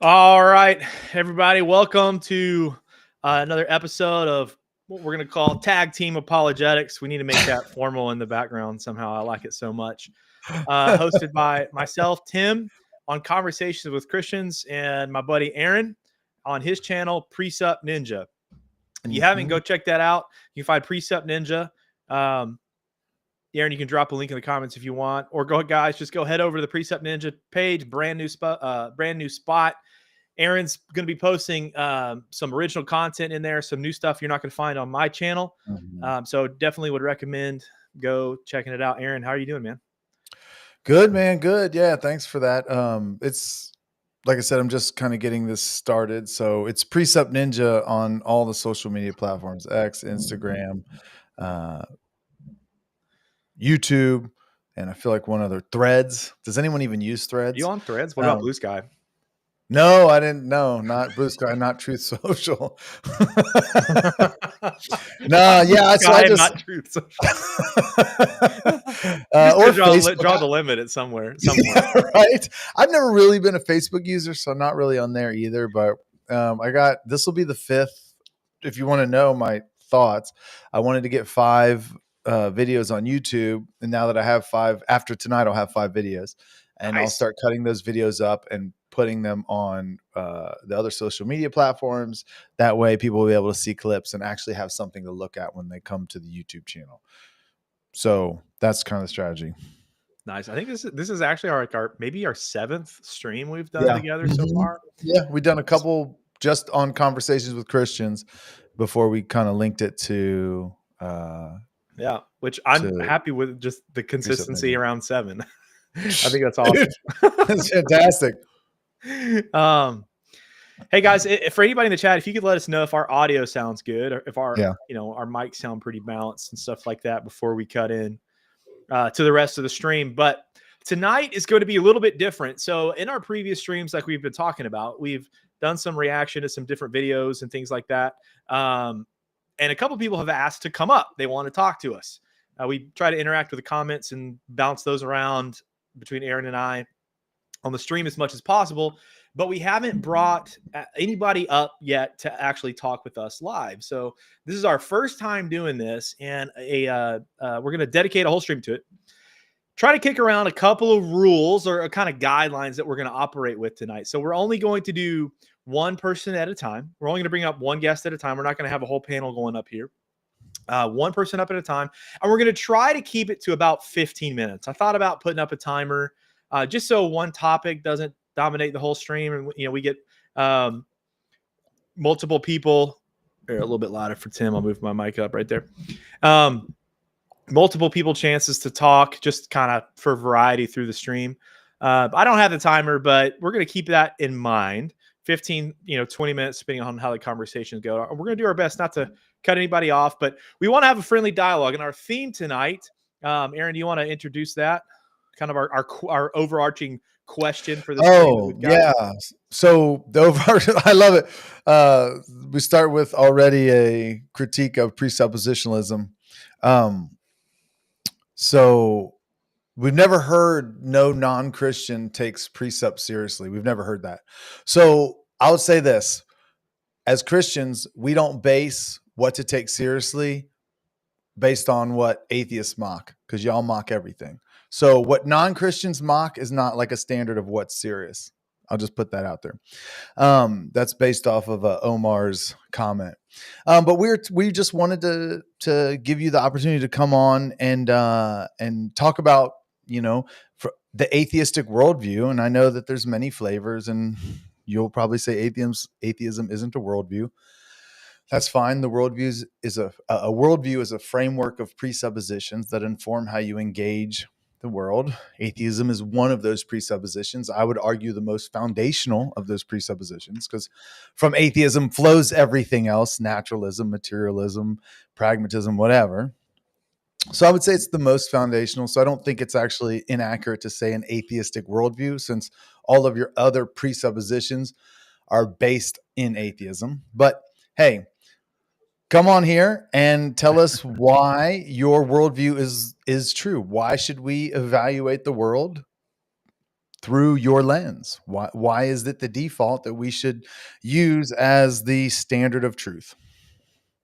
All right, everybody, welcome to another episode of what we're going to call Tag Team Apologetics. We need to make that formal in the background somehow. I like it so much. Hosted by myself, Tim, on Conversations with Christians, and my buddy Aaron on his channel, Presup Ninja. If you haven't, go check that out. You can find Presup Ninja. Aaron, you can drop a link in the comments if you want, or just go head over to the Presup Ninja page. Brand new spot. Aaron's going to be posting some original content in there, some new stuff you're not going to find on my channel. So definitely would recommend go checking it out. Aaron, how are you doing, man? Good, man. Good. Yeah. Thanks for that. It's like I said, I'm just kind of getting this started. So it's Presup Ninja on all the social media platforms, X, Instagram, YouTube, and I feel like one other, Threads. Does anyone even use Threads? You on Threads? What about Blue Sky? No, I didn't know. Not Blue Sky, not Truth Social. No, yeah. So I just not Truth Social. or draw the limit at somewhere. Right. I've never really been a Facebook user, so I'm not really on there either. But this will be the 5th. If you want to know my thoughts, I wanted to get 5 videos on YouTube, and now that I have 5, after tonight, I'll have 5 videos, and nice. I'll start cutting those videos up and putting them on the other social media platforms. That way people will be able to see clips and actually have something to look at when they come to the YouTube channel. So that's kind of the strategy. Nice. I think this is actually our maybe our 7th stream we've done together so far. Yeah, we've done a couple just on Conversations with Christians before we kind of linked it to which I'm happy with, just the consistency around 7. I think that's awesome. That's fantastic. Hey guys, for anybody in the chat, if you could let us know if our audio sounds good, or if our our mics sound pretty balanced and stuff like that before we cut in to the rest of the stream. But tonight is going to be a little bit different. So in our previous streams, like we've been talking about, we've done some reaction to some different videos and things like that. And a couple people have asked to come up. They want to talk to us. We try to interact with the comments and bounce those around between Aaron and I on the stream as much as possible, but we haven't brought anybody up yet to actually talk with us live. So this is our first time doing this, and we're going to dedicate a whole stream to it. Try to kick around a couple of rules or kind of guidelines that we're going to operate with tonight. So we're only going to do one person at a time. We're only going to bring up one guest at a time. We're not going to have a whole panel going up here. One person up at a time, and we're going to try to keep it to about 15 minutes. I thought about putting up a timer just so one topic doesn't dominate the whole stream, and we get multiple people. Here, a little bit louder for Tim. I'll move my mic up right there. Multiple people chances to talk, just kind of for variety through the stream. I don't have the timer, but we're going to keep that in mind. 15, 20 minutes, depending on how the conversations go. We're going to do our best not to cut anybody off, but we want to have a friendly dialogue. And our theme tonight, Aaron, do you want to introduce that? Kind of our overarching question for this. Oh, yeah. So I love it. We start with already a critique of presuppositionalism. So we've never heard no non-Christian takes Presup seriously. We've never heard that. So I would say this: as Christians, we don't base what to take seriously based on what atheists mock, because y'all mock everything. So what non-Christians mock is not like a standard of what's serious. I'll just put that out there. That's based off of Omar's comment. But we just wanted to give you the opportunity to come on and talk about, for the atheistic worldview. And I know that there's many flavors, and you'll probably say atheism isn't a worldview. That's fine. The worldview is a worldview is a framework of presuppositions that inform how you engage the world. Atheism is one of those presuppositions. I would argue the most foundational of those presuppositions, because from atheism flows everything else: naturalism, materialism, pragmatism, whatever. So I would say it's the most foundational. So I don't think it's actually inaccurate to say an atheistic worldview, since all of your other presuppositions are based in atheism. But hey, come on here and tell us why your worldview is true. Why should we evaluate the world through your lens. Why is it the default that we should use as the standard of truth?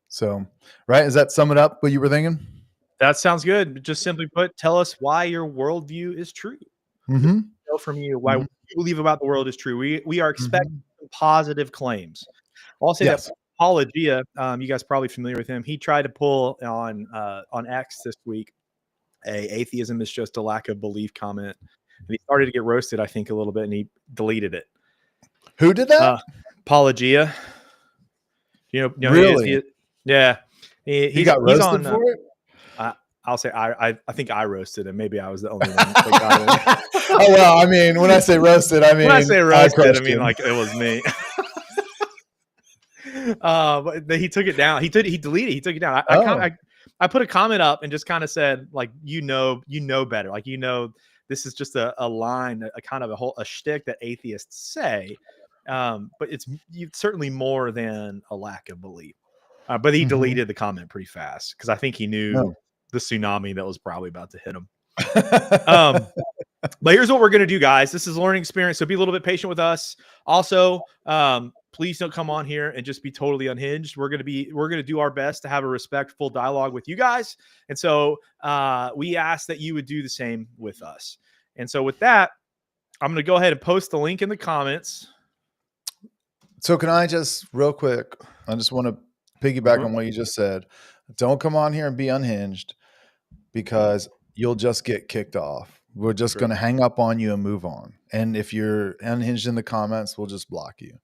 So, right? Does that sum it up what you were thinking? That sounds good. Just simply put, tell us why your worldview is true. Mm-hmm. Know from you why what you believe about the world is true. We are expecting positive claims. I'll say that Apologia, you guys are probably familiar with him. He tried to pull on X this week atheism is just a lack of belief comment. And he started to get roasted, I think, a little bit, and he deleted it. Who did that? Apologia. You know, really? Yeah. He got roasted for it? I'll say I think I roasted him. Maybe I was the only one that got it. Oh, well, I mean, when I say roasted, I mean, when I say roasted, I mean like it was me. But he took it down. He deleted it. He took it down. I put a comment up and just kind of said, like, you know better. Like, this is just a line, a kind of a shtick that atheists say. But it's certainly more than a lack of belief. But he deleted the comment pretty fast because I think he knew the tsunami that was probably about to hit him. But here's what we're going to do, guys. This is a learning experience, so be a little bit patient with us. Also, please don't come on here and just be totally unhinged. We're going to do our best to have a respectful dialogue with you guys. And so we ask that you would do the same with us. And so with that, I'm going to go ahead and post the link in the comments. So can I just real quick, I just want to piggyback on what you just said. Don't come on here and be unhinged because you'll just get kicked off. We're just going to hang up on you and move on. And if you're unhinged in the comments, we'll just block you.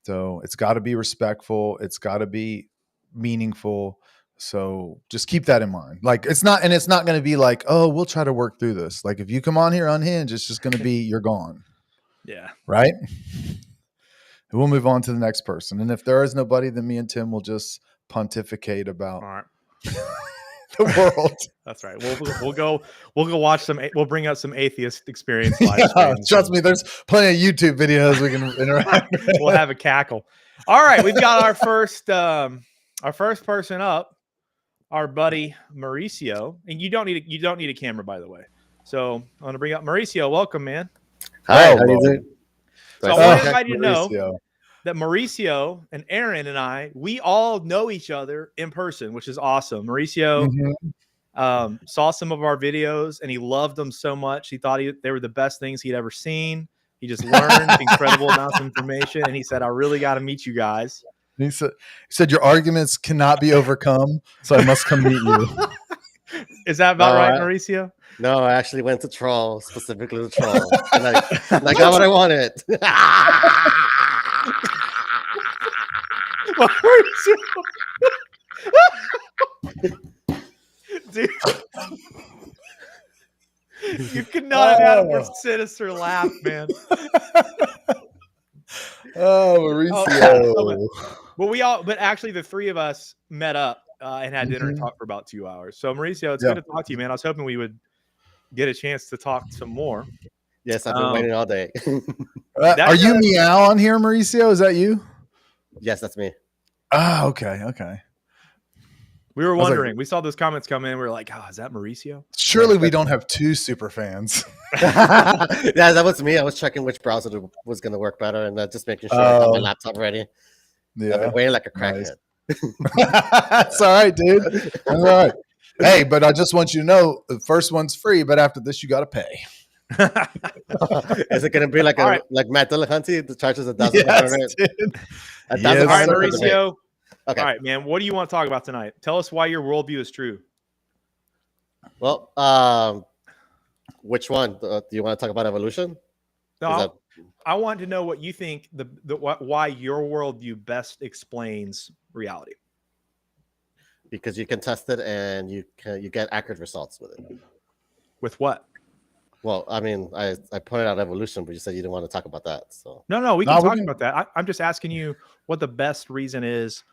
So it's got to be respectful. It's got to be meaningful. So just keep that in mind. Like it's not going to be like, oh, we'll try to work through this. Like if you come on here unhinged, it's just going to be, you're gone. Yeah. Right. We'll move on to the next person. And if there is nobody, then me and Tim will just pontificate about the world. That's right. We'll go watch some. We'll bring out some atheist experience. Trust me, there's plenty of YouTube videos we can interact with. We'll have a cackle. All right, we've got our first person up, our buddy Mauricio, and you don't need a camera, by the way. So I'm going to bring up Mauricio. Welcome, man. Hi, how you doing? So I want everybody to know that Mauricio and Aaron and I, we all know each other in person, which is awesome. Mauricio saw some of our videos and he loved them so much. He thought they were the best things he'd ever seen. He just learned incredible amounts of information. And he said, I really got to meet you guys. He said, your arguments cannot be overcome, so I must come meet you. Is that about right, Mauricio? No, I actually went to troll, specifically to troll. and I got what I wanted. Dude, you could not have had a more sinister laugh, man. Oh, Mauricio. But actually the three of us met up and had dinner and talked for about 2 hours. So Mauricio, it's good to talk to you, man. I was hoping we would get a chance to talk some more. Yes, I've been waiting all day. Are you Meow on here, Mauricio? Is that you? Yes, that's me. Ah, okay. We were wondering. We saw those comments come in. We were like, "Oh, is that Mauricio?" Surely we don't have two super fans. Yeah, that was me. I was checking which browser was going to work better, and just making sure I have my laptop ready. Yeah, I've been waiting like a crackhead. That's all right, dude. All right. Hey, but I just want you to know the first one's free, but after this, you got to pay. Is it going to be like like Matt Dillahunty? The charges $1,000. All right, Mauricio. Okay. All right, man. What do you want to talk about tonight? Tell us why your worldview is true. Well, which one? Do you want to talk about evolution? No, I want to know what you think why your worldview best explains reality. Because you can test it and you get accurate results with it. With what? Well, I mean, I pointed out evolution, but you said you didn't want to talk about that. So no, we can talk about that. I'm just asking you what the best reason is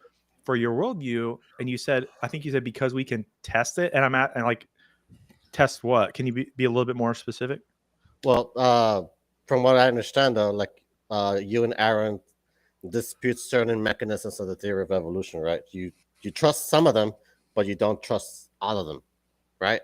for your worldview, and you said, I think you said because we can test it, and test what? Can you be a little bit more specific? Well, from what I understand, though, like you and Aaron dispute certain mechanisms of the theory of evolution, right? You trust some of them, but you don't trust all of them, right?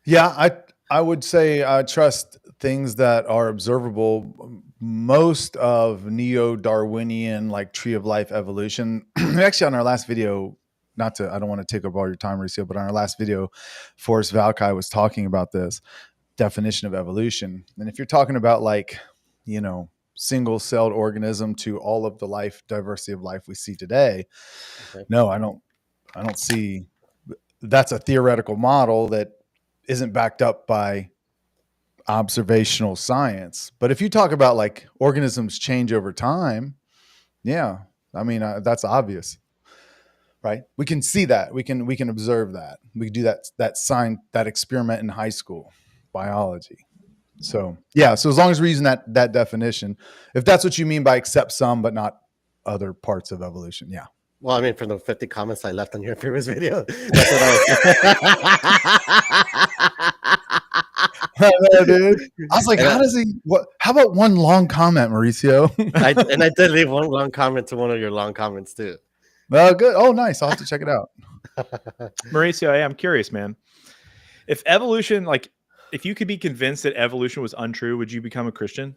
Yeah, I would say I trust things that are observable. Most of neo-Darwinian, like tree of life evolution, actually on our last video, I don't want to take up all your time, Mauricio, but on our last video, Forrest Valkai was talking about this definition of evolution. And if you're talking about like, single-celled organism to all of the diversity of life we see today, Okay. no, I don't see. That's a theoretical model that isn't backed up by observational science. But if you talk about like organisms change over time, yeah, I mean, that's obvious, right? We can see that. We can observe that. We do that experiment in high school biology. So yeah, so as long as we're using that definition, if that's what you mean by accept some but not other parts of evolution, yeah. Well, I mean, from the 50 comments I left on your previous video, that's what I know, dude. I was like, how about one long comment, Mauricio? I did leave one long comment to one of your long comments too. Oh, good. Oh, nice. I'll have to check it out. Mauricio, hey, I'm curious, man. If evolution, like, if you could be convinced that evolution was untrue, would you become a Christian?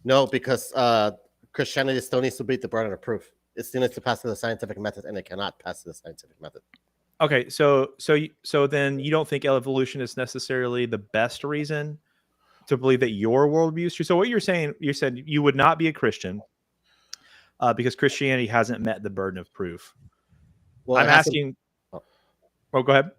No, because Christianity still needs to beat the burden of proof. It still needs to pass through the scientific method, and it cannot pass through the scientific method. Okay, so then you don't think evolution is necessarily the best reason to believe that your worldview is true. So what you're saying, you said you would not be a Christian because Christianity hasn't met the burden of proof. Well, I'm asking. Oh, go ahead.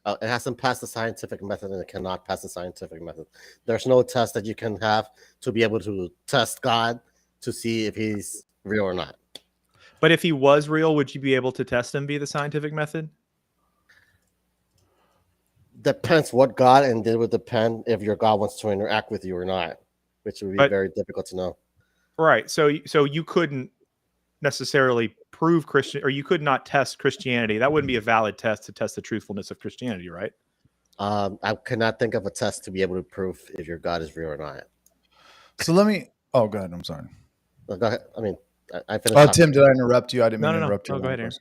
It hasn't passed the scientific method, and it cannot pass the scientific method. There's no test that you can have to be able to test God to see if he's real or not. But if he was real, would you be able to test him via the scientific method? Depends what God, and it would depend if your God wants to interact with you or not, which would be very difficult to know. Right. So you couldn't necessarily prove Christian, or you could not test Christianity. That wouldn't be a valid test to test the truthfulness of Christianity, right? I cannot think of a test to be able to prove if your God is real or not. So let me. Oh, go ahead. I'm sorry. No, go ahead. I mean, I finished. Tim, did I interrupt you? I didn't mean to interrupt you. No, go ahead, Aaron.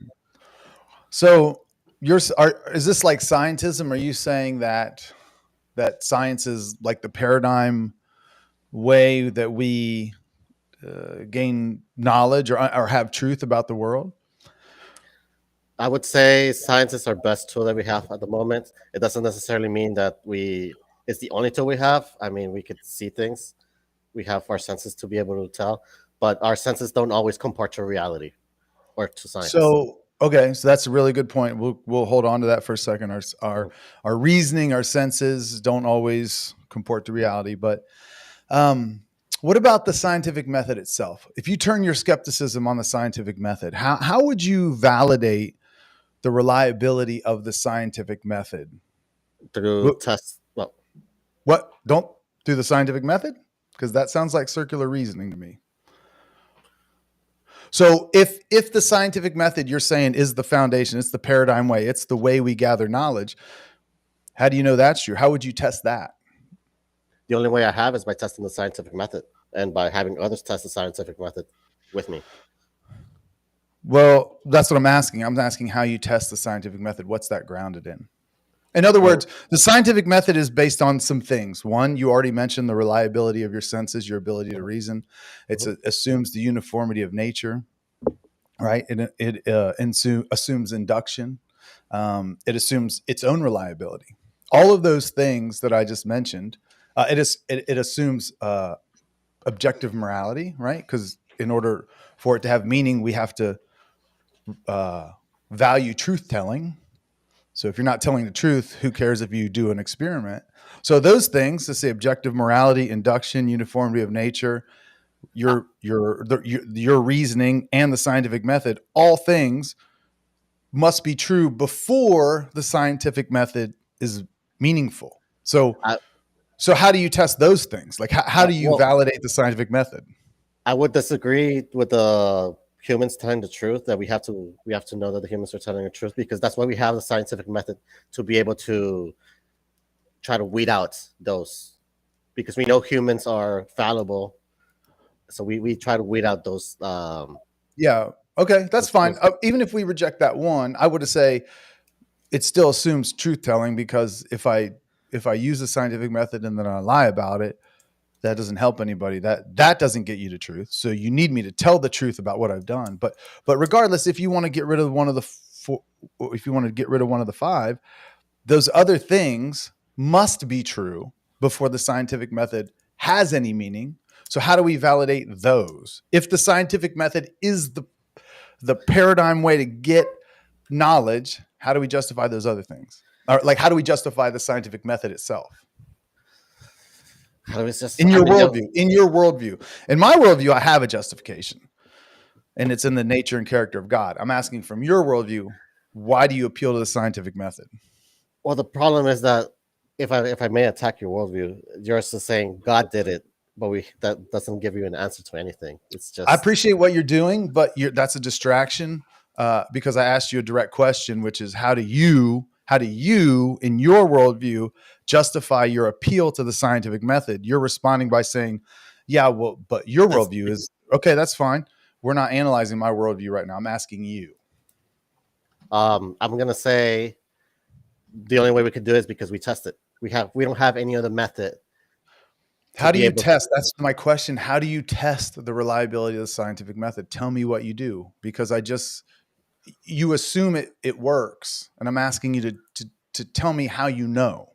So is this like scientism? Are you saying that science is like the paradigm way that we gain knowledge or have truth about the world? I would say science is our best tool that we have at the moment. It doesn't necessarily mean that it's the only tool we have. I mean, we could see things. We have our senses to be able to tell, but our senses don't always comport to reality or to science. So that's a really good point. We'll hold on to that for a second. Our reasoning, our senses don't always comport to reality, but what about the scientific method itself? If you turn your skepticism on the scientific method, how would you validate the reliability of the scientific method? Through tests. Well, what? Don't do the scientific method? Because that sounds like circular reasoning to me. So if the scientific method you're saying is the foundation, it's the paradigm way, it's the way we gather knowledge, how do you know that's true? How would you test that? The only way I have is by testing the scientific method and by having others test the scientific method with me. Well, that's what I'm asking. I'm asking how you test the scientific method. What's that grounded in? In other words, the scientific method is based on some things. One, you already mentioned the reliability of your senses, your ability to reason. It assumes the uniformity of nature, right? It assumes induction. It assumes its own reliability. All of those things that I just mentioned, it assumes objective morality, right? Because in order for it to have meaning, we have to value truth-telling. So if you're not telling the truth, who cares if you do an experiment? So those things, let's say objective morality, induction, uniformity of nature, your reasoning, and the scientific method, all things must be true before the scientific method is meaningful. So how do you test those things? Like how do you validate the scientific method? I would disagree with the humans telling the truth, that we have to know that the humans are telling the truth, because that's why we have the scientific method, to be able to try to weed out those, because we know humans are fallible, so we try to weed out those. Yeah, okay, that's fine. Even if we reject that one, I would say it still assumes truth telling, because if if I use the scientific method and then I lie about it, that doesn't help anybody. That doesn't get you to truth. So you need me to tell the truth about what I've done. But regardless, if you want to get rid of one of the four, if you want to get rid of one of the five, those other things must be true before the scientific method has any meaning. So how do we validate those? If the scientific method is the paradigm way to get knowledge, how do we justify those other things? Or like, how do we justify the scientific method itself? How do we just, in your worldview? In your worldview. In my worldview, I have a justification, and it's in the nature and character of God. I'm asking from your worldview, why do you appeal to the scientific method? Well, the problem is that if I may attack your worldview, you're just saying God did it, but that doesn't give you an answer to anything. It's just, I appreciate what you're doing, but that's a distraction because I asked you a direct question, which is how do you, in your worldview, justify your appeal to the scientific method? You're responding by saying, yeah, well, but your worldview is okay. That's fine. We're not analyzing my worldview right now. I'm asking you. I'm going to say the only way we could do it is because we test it. We don't have any other method. How do you test? That's my question. How do you test the reliability of the scientific method? Tell me what you do, because you assume it works, and I'm asking you to tell me how you know.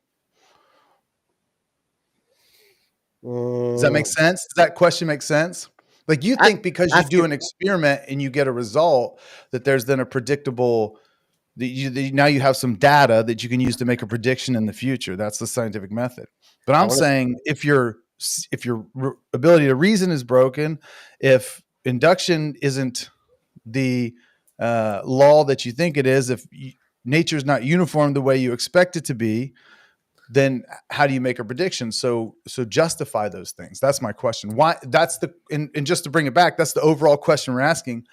Does that make sense? Does that question make sense? Like, you think because you do an experiment and you get a result that there's then a predictable, now you have some data that you can use to make a prediction in the future. That's the scientific method. But I'm saying if your ability to reason is broken, if induction isn't the law that you think it is, if nature's not uniform the way you expect it to be, then how do you make a prediction? So justify those things. That's my question. Why? And just to bring it back, that's the overall question we're asking.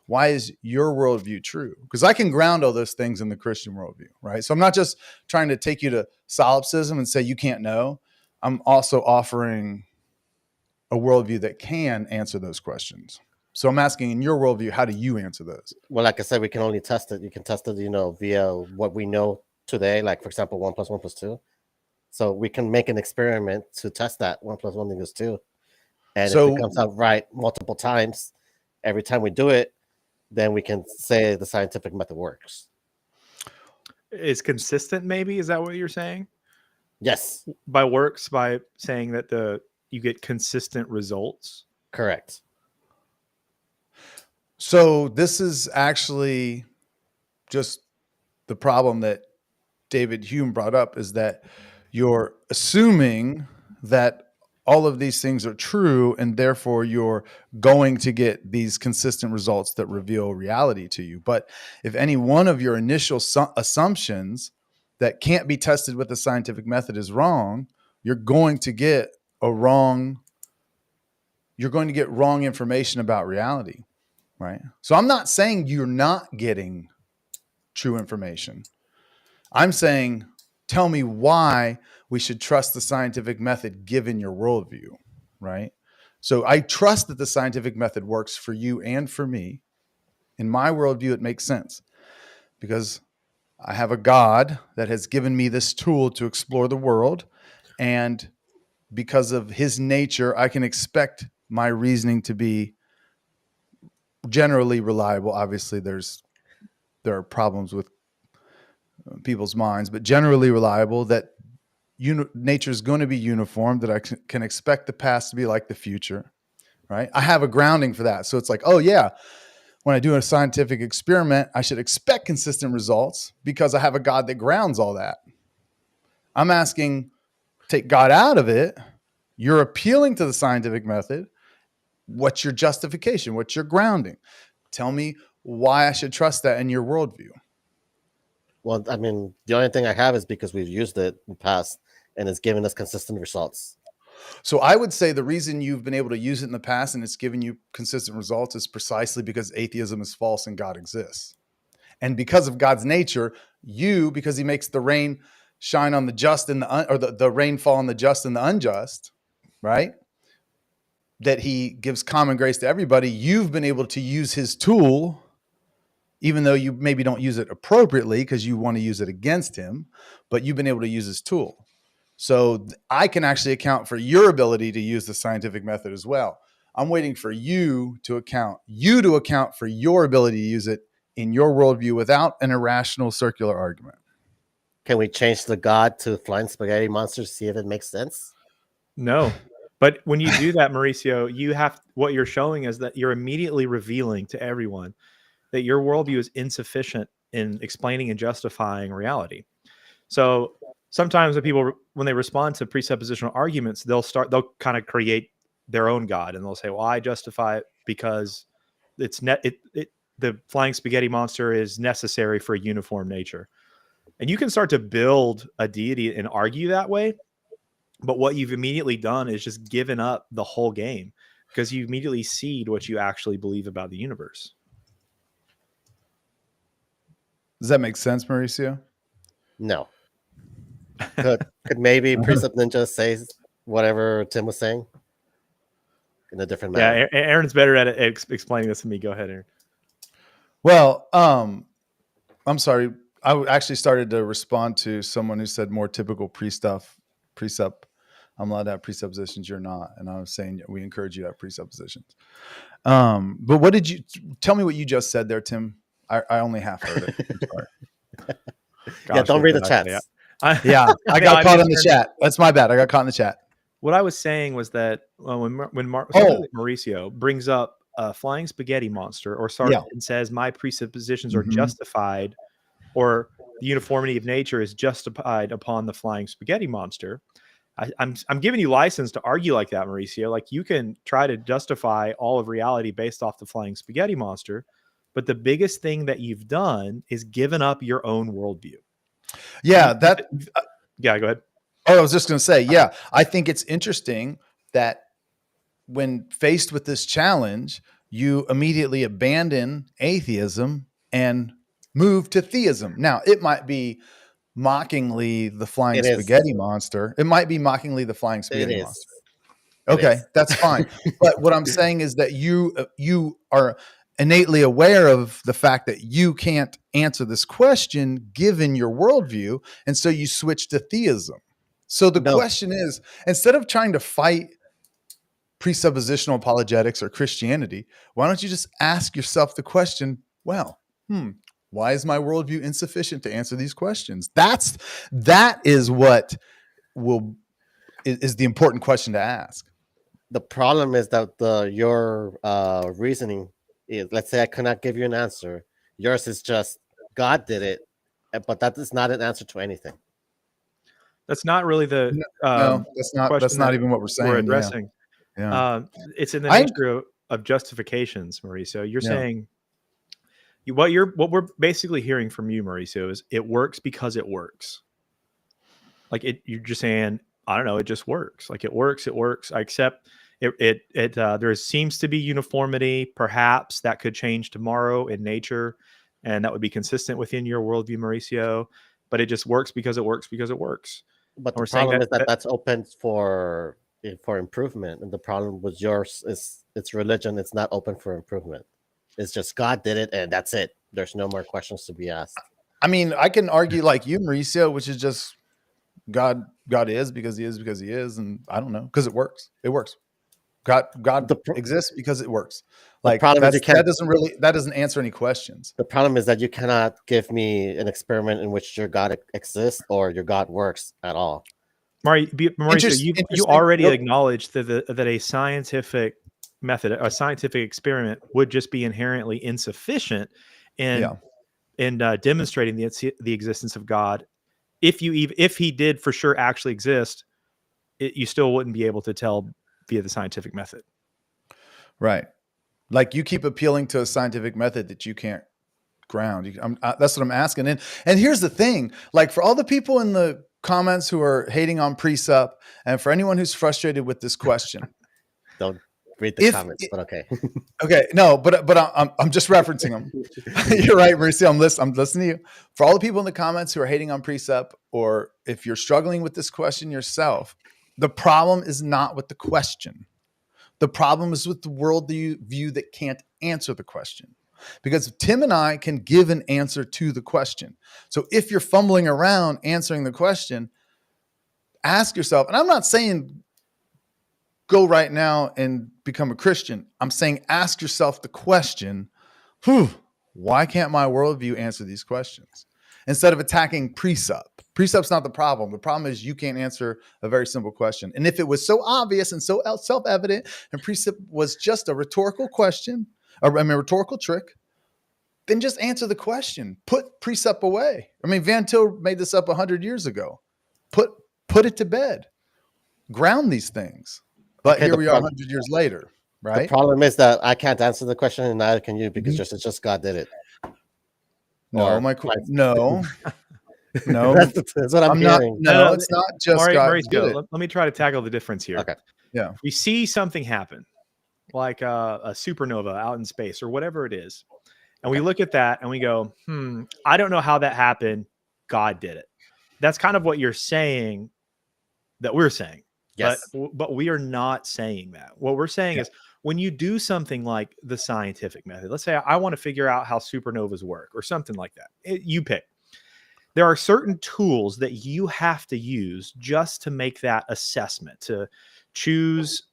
Why is your worldview true? Because I can ground all those things in the Christian worldview, right? So I'm not just trying to take you to solipsism and say you can't know. I'm also offering a worldview that can answer those questions. So I'm asking, in your worldview, how do you answer those? Well, like I said, we can only test it. You can test it, via what we know today. Like, for example, 1 + 1 = 2. So we can make an experiment to test that 1 + 1 = 2. And if it comes out right multiple times, every time we do it, then we can say the scientific method works. Is consistent, maybe? Is that what you're saying? Yes. By works, by saying that you get consistent results. Correct. So this is actually just the problem that David Hume brought up, is that you're assuming that all of these things are true, and therefore you're going to get these consistent results that reveal reality to you. But if any one of your initial assumptions that can't be tested with the scientific method is wrong, you're going to get wrong information about reality, right? So I'm not saying you're not getting true information. I'm saying, tell me why we should trust the scientific method given your worldview, right? So I trust that the scientific method works for you and for me. In my worldview, it makes sense because I have a God that has given me this tool to explore the world. And because of his nature, I can expect my reasoning to be generally reliable. Obviously, there are problems with people's minds, but generally reliable, that nature is going to be uniform, that I can expect the past to be like the future, right? I have a grounding for that. So it's like, oh yeah, when I do a scientific experiment, I should expect consistent results because I have a God that grounds all that. I'm asking, take God out of it. You're appealing to the scientific method. What's your justification? What's your grounding? Tell me why I should trust that in your worldview. Well, I mean, the only thing I have is because we've used it in the past and it's given us consistent results. So I would say the reason you've been able to use it in the past and it's given you consistent results is precisely because atheism is false and God exists. And because of God's nature, because he makes the rain shine on the just and the rain fall on the just and the unjust, right? That he gives common grace to everybody. You've been able to use his tool, even though you maybe don't use it appropriately because you want to use it against him, but you've been able to use his tool. So I can actually account for your ability to use the scientific method as well. I'm waiting for you to account for your ability to use it in your worldview without an irrational circular argument. Can we change the God to flying spaghetti monster to see if it makes sense? No. But when you do that, Mauricio, what you're showing is that you're immediately revealing to everyone that your worldview is insufficient in explaining and justifying reality. So sometimes when they respond to presuppositional arguments, they'll kind of create their own God, and they'll say, well, I justify it because the flying spaghetti monster is necessary for a uniform nature. And you can start to build a deity and argue that way. But what you've immediately done is just given up the whole game, because you immediately cede what you actually believe about the universe. Does that make sense, Mauricio? No. Could maybe Presup Ninja say whatever Tim was saying in a different manner? Yeah, Aaron's better at explaining this than me. Go ahead, Aaron. Well, I'm sorry. I actually started to respond to someone who said more typical Presup. I'm allowed to have presuppositions. You're not. And I was saying we encourage you to have presuppositions. But what did you tell me what you just said there, Tim? I only half heard it. I'm sorry. Yeah, don't read the chats. Yeah, I got caught in the chat. That's my bad. I got caught in the chat. What I was saying was that when Mauricio brings up a flying spaghetti monster and says my presuppositions are justified, or the uniformity of nature is justified upon the flying spaghetti monster, I'm giving you license to argue like that, Mauricio. Like, you can try to justify all of reality based off the flying spaghetti monster, but the biggest thing that you've done is given up your own worldview. Yeah, yeah, go ahead. Oh, I was just going to say, yeah, I think it's interesting that when faced with this challenge, you immediately abandon atheism and move to theism. Now, it might be mockingly the flying spaghetti monster. It might be mockingly the flying spaghetti monster. Okay, that's fine. But what I'm saying is that you are innately aware of the fact that you can't answer this question given your worldview, and so you switch to theism. So the question is, instead of trying to fight presuppositional apologetics or Christianity, why don't you just ask yourself the question, well, why is my worldview insufficient to answer these questions? That is what is the important question to ask. The problem is that your reasoning is, let's say I cannot give you an answer. Yours is just God did it, but that is not an answer to anything. That's not really the no. That's not even what we're saying. We're addressing. Yeah. It's in the nature of justifications, Mauricio. You're saying what we're basically hearing from you, Mauricio, is it works because it works. Like, you're just saying, I don't know, it just works. Like, it works. I accept it. There seems to be uniformity. Perhaps that could change tomorrow in nature, and that would be consistent within your worldview, Mauricio. But it just works because it works because it works. But the problem is that's open for improvement, and the problem with yours is it's religion. It's not open for improvement. It's just God did it, and that's it. There's no more questions to be asked. I mean, I can argue like you, Mauricio, which is just God is because he is, and I don't know, because it works. It works. God exists because it works. Like, that doesn't answer any questions. The problem is that you cannot give me an experiment in which your God exists or your God works at all. Mauricio, you already acknowledged that a scientific method, a scientific experiment, would just be inherently insufficient in demonstrating the existence of God. If he did for sure actually exist, you still wouldn't be able to tell via the scientific method. Right. Like, you keep appealing to a scientific method that you can't ground. That's what I'm asking. And here's the thing, like, for all the people in the comments who are hating on Presup, and for anyone who's frustrated with this question, don't read the comments, but okay. Okay. No, but I'm just referencing them. You're right, Mauricio. I'm listening to you. For all the people in the comments who are hating on Presup, or if you're struggling with this question yourself, the problem is not with the question. The problem is with the worldview that can't answer the question. Because Tim and I can give an answer to the question. So if you're fumbling around answering the question, ask yourself, and I'm not saying go right now and become a Christian. I'm saying ask yourself the question, why can't my worldview answer these questions? Instead of attacking Presup. Presup's not the problem. The problem is you can't answer a very simple question. And if it was so obvious and so self-evident, and Presup was just a rhetorical question, rhetorical trick, then just answer the question. Put Presup away. I mean, Van Til made this up 100 years ago. Put it to bed. Ground these things. But here we are 100 years later, right? The problem is that I can't answer the question, and neither can you, because it's just God did it. No, no. That's what I'm hearing. No, it's not just God did it. Let me try to tackle the difference here. Okay. Yeah. We see something happen, like a supernova out in space or whatever it is. And we look at that and we go, I don't know how that happened. God did it. That's kind of what you're saying that we're saying. Yes. But we are not saying that. What we're saying is when you do something like the scientific method, let's say I want to figure out how supernovas work or something like that. You pick. There are certain tools that you have to use just to make that assessment, to choose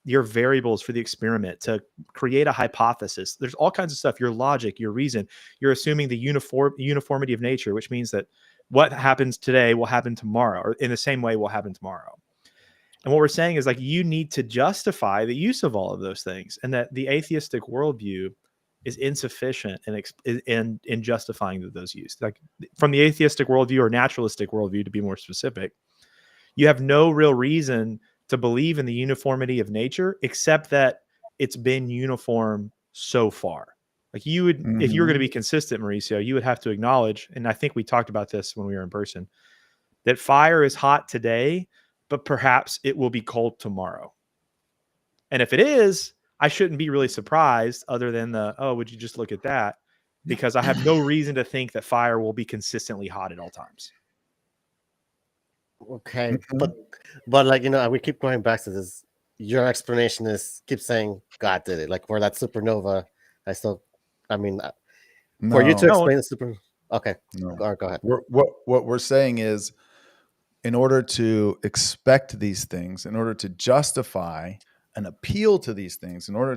your variables for the experiment, to create a hypothesis. There's all kinds of stuff, your logic, your reason. You're assuming the uniformity of nature, which means that what happens today will happen tomorrow, or in the same way will happen tomorrow. And what we're saying is, like, you need to justify the use of all of those things, and that the atheistic worldview is insufficient in justifying those use. Like from the atheistic worldview or naturalistic worldview, to be more specific, you have no real reason to believe in the uniformity of nature, except that it's been uniform so far. Like you would, if you were going to be consistent, Mauricio, you would have to acknowledge, and I think we talked about this when we were in person, that fire is hot today, but perhaps it will be cold tomorrow. And if it is, I shouldn't be really surprised, other than would you just look at that? Because I have no reason to think that fire will be consistently hot at all times. Okay. But like, we keep going back to this. Your explanation keep saying God did it. Like for that supernova, for you to explain the supernova. Okay. No. Go ahead. What we're saying is, in order to expect these things, in order to justify an appeal to these things, in order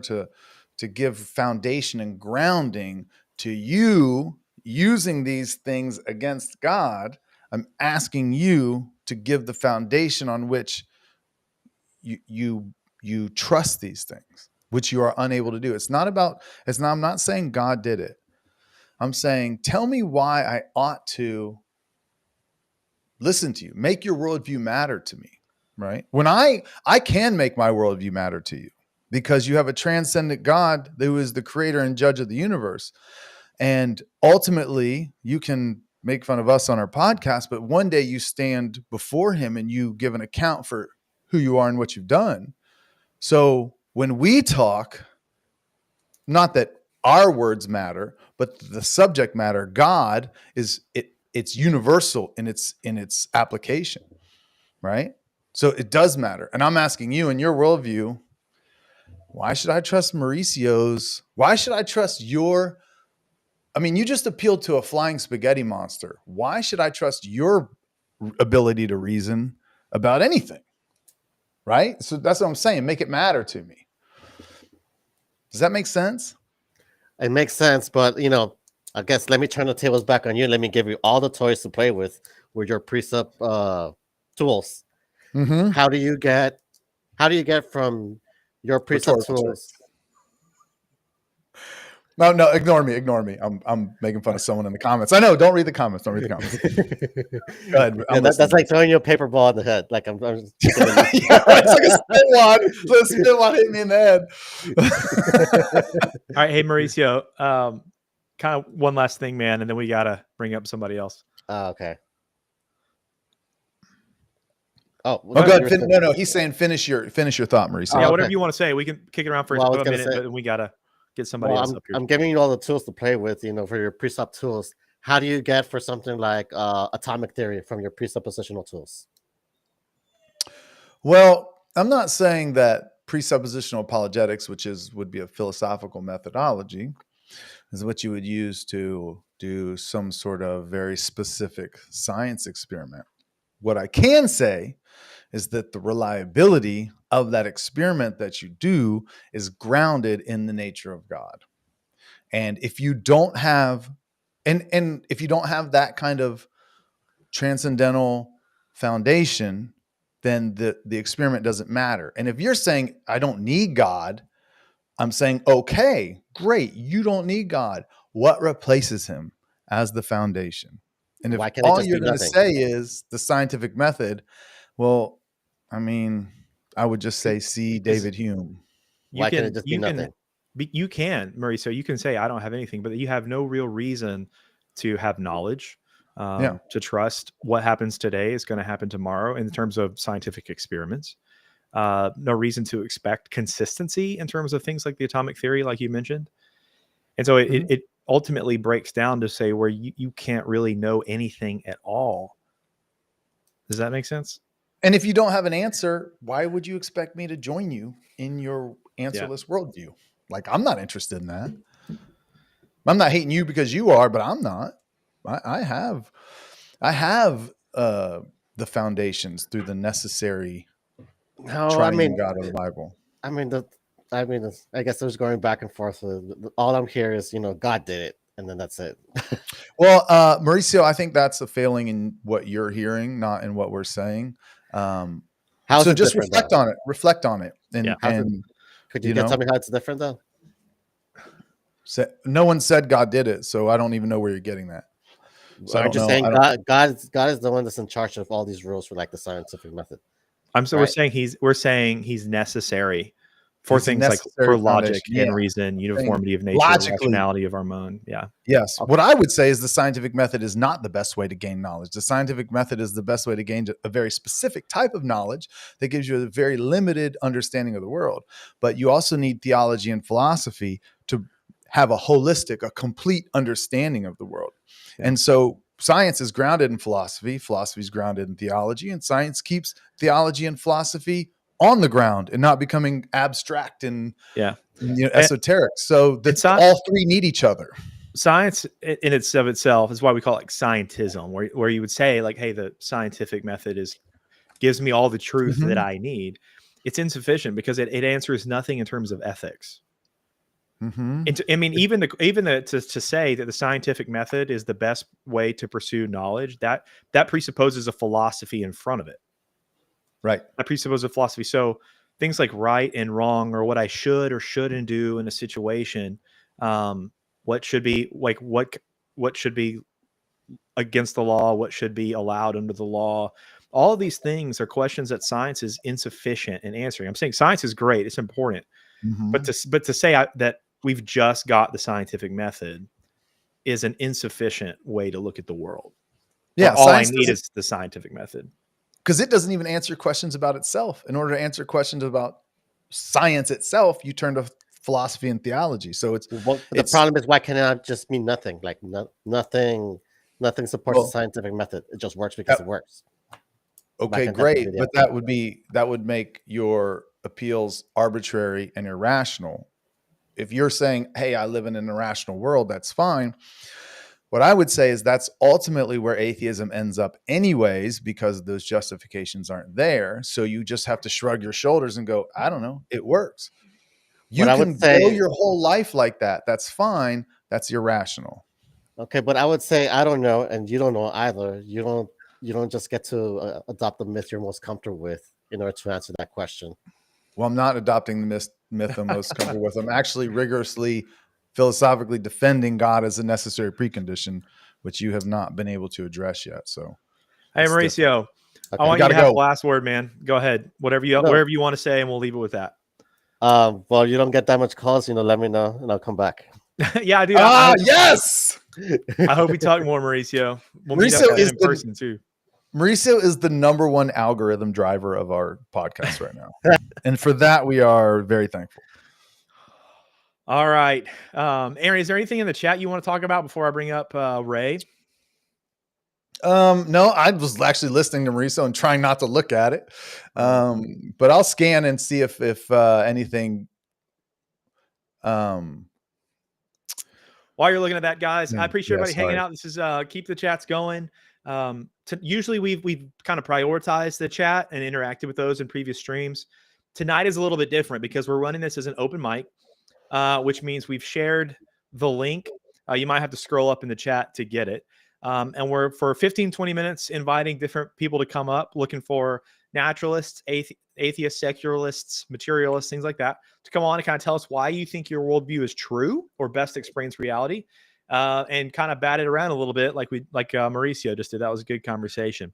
to give foundation and grounding to you using these things against God, I'm asking you to give the foundation on which you trust these things, which you are unable to do. I'm not saying God did it. I'm saying, tell me why I ought to listen to you. Make your worldview matter to me, right? When I can make my worldview matter to you, because you have a transcendent God who is the creator and judge of the universe. And ultimately, you can make fun of us on our podcast, but one day you stand before him and you give an account for who you are and what you've done. So when we talk, not that our words matter, but the subject matter, God, it's universal in its application, right? So it does matter. And I'm asking you, in your worldview, why should I trust Mauricio's? Why should I trust you just appealed to a flying spaghetti monster. Why should I trust your ability to reason about anything? Right? So that's what I'm saying. Make it matter to me. Does that make sense? It makes sense, but I guess let me turn the tables back on you. Let me give you all the toys to play with your Presup tools. Mm-hmm. How do you get from your Presup tools? No, ignore me. I'm making fun of someone in the comments. I know. Don't read the comments. Go ahead. That's like throwing you a paper ball in the head. Like I'm just it's like a spin-wad. The spin-wad hit me in the head. All right. Hey, Mauricio, kind of one last thing, man, and then we got to bring up somebody else. Okay. Good. No. He's saying finish your thought, Mauricio. Yeah, whatever you want to say. We can kick it around for a minute, but we got to get somebody else up here. I'm giving you all the tools to play with, for your Presup tools. How do you get for something like atomic theory from your presuppositional tools? Well, I'm not saying that presuppositional apologetics, which would be a philosophical methodology, is what you would use to do some sort of very specific science experiment. What I can say is that the reliability of that experiment that you do is grounded in the nature of God. And if you don't have, and if you don't have that kind of transcendental foundation, then the experiment doesn't matter. And if you're saying, I don't need God, I'm saying, okay, great. You don't need God. What replaces him as the foundation? And if all you're going to say is the scientific method, well, I mean, I would just say, see David Hume. Why can't it just be nothing? You can, Mauricio, you can say, I don't have anything, but you have no real reason to have knowledge, to trust what happens today is going to happen tomorrow in terms of scientific experiments. No reason to expect consistency in terms of things like the atomic theory, like you mentioned. And so it ultimately breaks down to say where you can't really know anything at all. Does that make sense? And if you don't have an answer, why would you expect me to join you in your answerless worldview? Like, I'm not interested in that. I'm not hating you because you are, but I'm not. I have the foundations through the necessary triune God of the Bible. I guess there's going back and forth. All I'm here is, God did it, and then that's it. Well, Mauricio, I think that's a failing in what you're hearing, not in what we're saying. So just reflect on it. Reflect on it. And could you tell me how it's different though? No one said God did it, so I don't even know where you're getting that. So I'm just saying God is the one that's in charge of all these rules for like the scientific method. We're saying he's necessary for things like for logic and reason, uniformity of nature, rationality of our mind. Yeah. Yes. What I would say is the scientific method is not the best way to gain knowledge. The scientific method is the best way to gain a very specific type of knowledge that gives you a very limited understanding of the world. But you also need theology and philosophy to have a complete understanding of the world. Yeah. And so science is grounded in philosophy. Philosophy is grounded in theology, and science keeps theology and philosophy on the ground and not becoming abstract and esoteric. So all three need each other. Science in itself is why we call it scientism, where you would say like, hey, the scientific method gives me all the truth that I need. It's insufficient because it answers nothing in terms of ethics. I mean, even to say that the scientific method is the best way to pursue knowledge, that presupposes a philosophy in front of it. Right. That presupposes a philosophy. So things like right and wrong, or what I should or shouldn't do in a situation, what should be like, what should be against the law, what should be allowed under the law. All of these things are questions that science is insufficient in answering. I'm saying science is great. It's important. But to say that we've just got the scientific method is an insufficient way to look at the world. Yeah. All I need is the scientific method. Because it doesn't even answer questions about itself. In order to answer questions about science itself, you turn to philosophy and theology. So the problem is, why can it not just mean nothing? Like nothing supports the scientific method. It just works because it works. Okay, great. But that would make your appeals arbitrary and irrational. If you're saying, hey, I live in an irrational world, that's fine. What I would say is that's ultimately where atheism ends up anyways, because those justifications aren't there. So you just have to shrug your shoulders and go, I don't know, it works. You can go your whole life like that. That's fine. That's irrational. Okay, but I would say, I don't know, and you don't know either. You don't just get to adopt the myth you're most comfortable with in order to answer that question. Well, I'm not adopting the myth I'm most comfortable with. I'm actually rigorously philosophically defending God as a necessary precondition, which you have not been able to address yet. So, hey, Mauricio, I want you to have the last word, man. Go ahead. Whatever you want to say, and we'll leave it with that. Well, you don't get that much calls, let me know, and I'll come back. Yeah, I do. Yes. I hope we talk more, Mauricio. We'll meet up in person too. Mauricio is the #1 algorithm driver of our podcast right now, and for that we are very thankful. All right. Aaron, is there anything in the chat you want to talk about before I bring up Ray? No, I was actually listening to Mauricio and trying not to look at it. But I'll scan and see if anything. While you're looking at that, guys, I appreciate everybody hanging out. This is keep the chats going. Usually we've kind of prioritized the chat and interacted with those in previous streams. Tonight is a little bit different because we're running this as an open mic, which means we've shared the link. You might have to scroll up in the chat to get it. And we're for 15, 20 minutes inviting different people to come up, looking for naturalists, atheists, secularists, materialists, things like that, to come on and kind of tell us why you think your worldview is true or best explains reality, and kind of bat it around a little bit like Mauricio just did. That was a good conversation.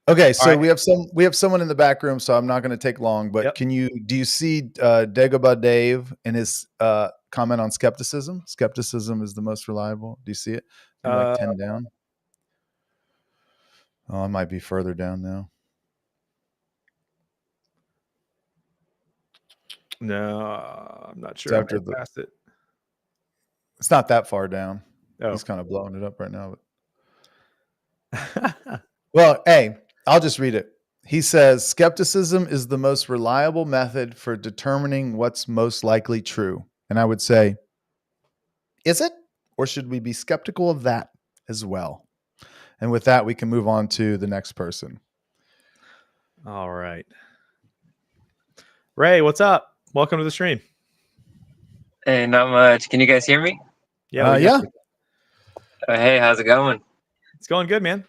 Okay, so we have someone in the back room, so I'm not going to take long. But do you see Dagobah Dave and his comment on skepticism? Skepticism is the most reliable. Do you see it? Like 10 down. Oh, I might be further down now. No, I'm not sure. I passed it. It's not that far down. Oh. He's kind of blowing it up right now. But... well, hey, I'll just read it. He says, skepticism is the most reliable method for determining what's most likely true. And I would say, is it? Or should we be skeptical of that as well? And with that, we can move on to the next person. All right. Ray, what's up? Welcome to the stream. Hey, not much. Can you guys hear me? Yeah. Yeah. Hey, how's it going? It's going good, man.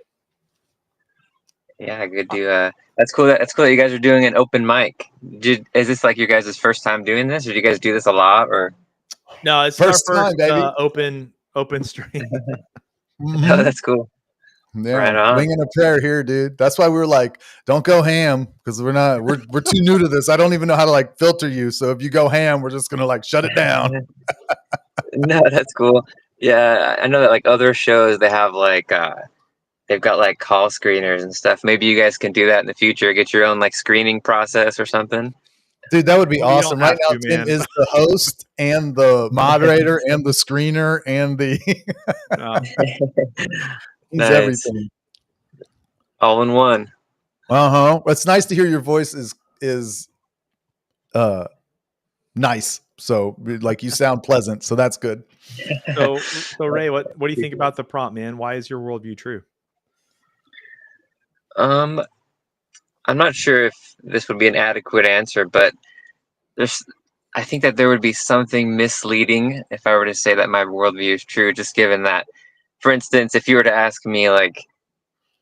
Yeah, good to that's cool. That's cool that you guys are doing an open mic. Is this like your guys' first time doing this, or do you guys do this a lot? Or no, it's first our first time, open stream. Mm-hmm. Oh, that's cool. Yeah, right, winging a prayer here, dude. That's why we were like, don't go ham, because we're too new to this. I don't even know how to like filter you. So if you go ham, we're just gonna like shut it down. No, that's cool. Yeah, I know that like other shows they have like they've got like call screeners and stuff. Maybe you guys can do that in the future. Get your own like screening process or something. Dude, that would be awesome. Right now, Tim is the host and the moderator and the screener and the he's nice. everything. All in one. It's nice to hear your voice is nice. So like you sound pleasant. So that's good. So Ray, what do you think about the prompt, man? Why is your worldview true? I'm not sure if this would be an adequate answer, but I think that there would be something misleading if I were to say that my worldview is true, just given that, for instance, if you were to ask me, like,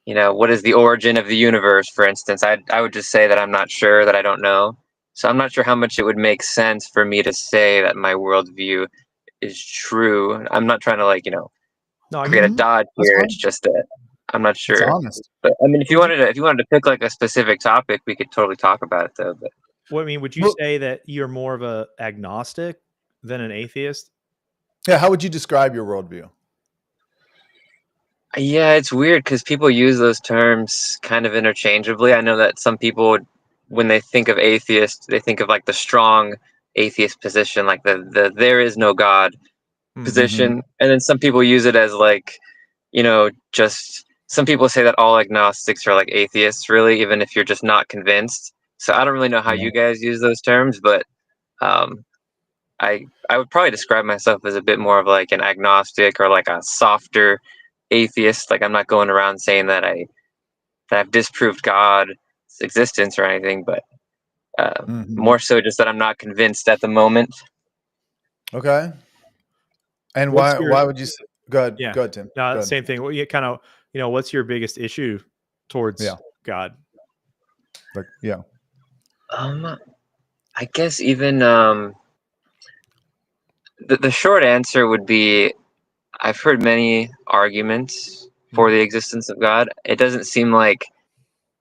you know, what is the origin of the universe, for instance, I would just say that I'm not sure, that I don't know. So I'm not sure how much it would make sense for me to say that my worldview is true. I'm not trying to, like, you know, create a dodge here. It's just that I'm not sure. It's honest. But I mean, if you wanted to pick like a specific topic, we could totally talk about it, though. But I mean, would you say that you're more of a agnostic than an atheist? Yeah. How would you describe your worldview? Yeah, it's weird because people use those terms kind of interchangeably. I know that some people, when they think of atheist, they think of like the strong atheist position, like the there is no God position. And then some people use it as like, you know, just some people say that all agnostics are like atheists, really, even if you're just not convinced. So I don't really know how you guys use those terms, but I would probably describe myself as a bit more of like an agnostic or like a softer atheist. Like I'm not going around saying that I've disproved God's existence or anything, but more so just that I'm not convinced at the moment. Okay. And why would you say, go ahead. Yeah. Go ahead, Tim. No, same thing. Well, you kind of, you know, what's your biggest issue towards God? Like, yeah. I guess even the short answer would be I've heard many arguments for the existence of God. It doesn't seem like,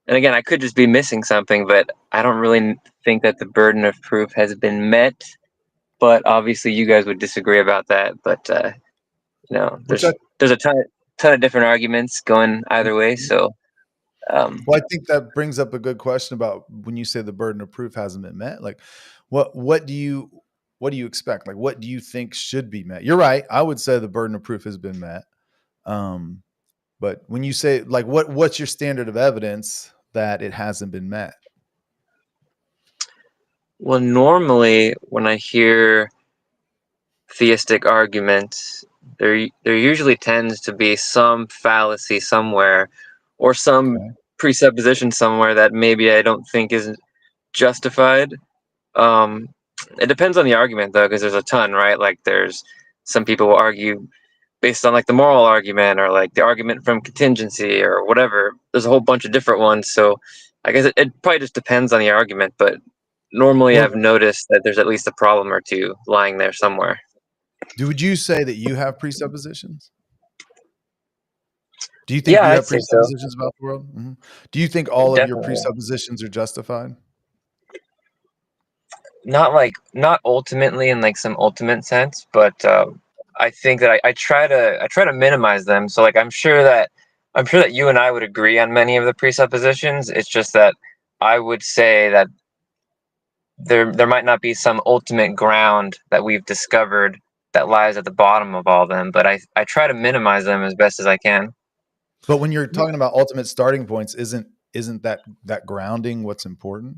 and again, I could just be missing something, but I don't really think that the burden of proof has been met. But obviously, you guys would disagree about that. But you know, there's a ton of different arguments going either way. So, well, I think that brings up a good question about when you say the burden of proof hasn't been met. Like, what do you expect? Like, what do you think should be met? You're right. I would say the burden of proof has been met. But when you say like, what's your standard of evidence that it hasn't been met? Well, normally when I hear theistic arguments, there usually tends to be some fallacy somewhere, or some presupposition somewhere that maybe I don't think is justified. It depends on the argument though, because there's a ton, right? Like there's some people will argue based on like the moral argument or like the argument from contingency or whatever. There's a whole bunch of different ones. So I guess it probably just depends on the argument, but normally I've noticed that there's at least a problem or two lying there somewhere. Would you say that you have presuppositions? Do you think Yeah, you I'd have say so. presuppositions about the world? Mm-hmm. Do you think all of your Definitely. presuppositions are justified? Not ultimately in like some ultimate sense, but I think that I try to minimize them. So like I'm sure that you and I would agree on many of the presuppositions. It's just that I would say that there might not be some ultimate ground that we've discovered that lies at the bottom of all of them, but I try to minimize them as best as I can. But when you're talking about ultimate starting points, isn't that grounding what's important?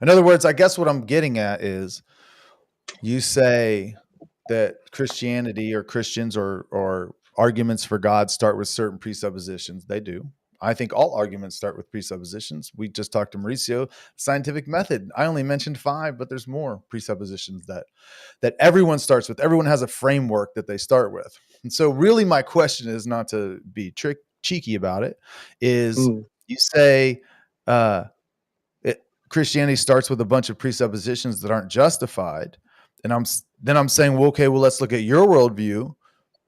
In other words, I guess what I'm getting at is you say that Christianity or Christians or arguments for God start with certain presuppositions. They do. I think all arguments start with presuppositions. We just talked to Mauricio, scientific method. I only mentioned 5, but there's more presuppositions that everyone starts with. Everyone has a framework that they start with. And so really my question is, not to be cheeky about it, is you say Christianity starts with a bunch of presuppositions that aren't justified. And I'm saying, well, okay, well, let's look at your worldview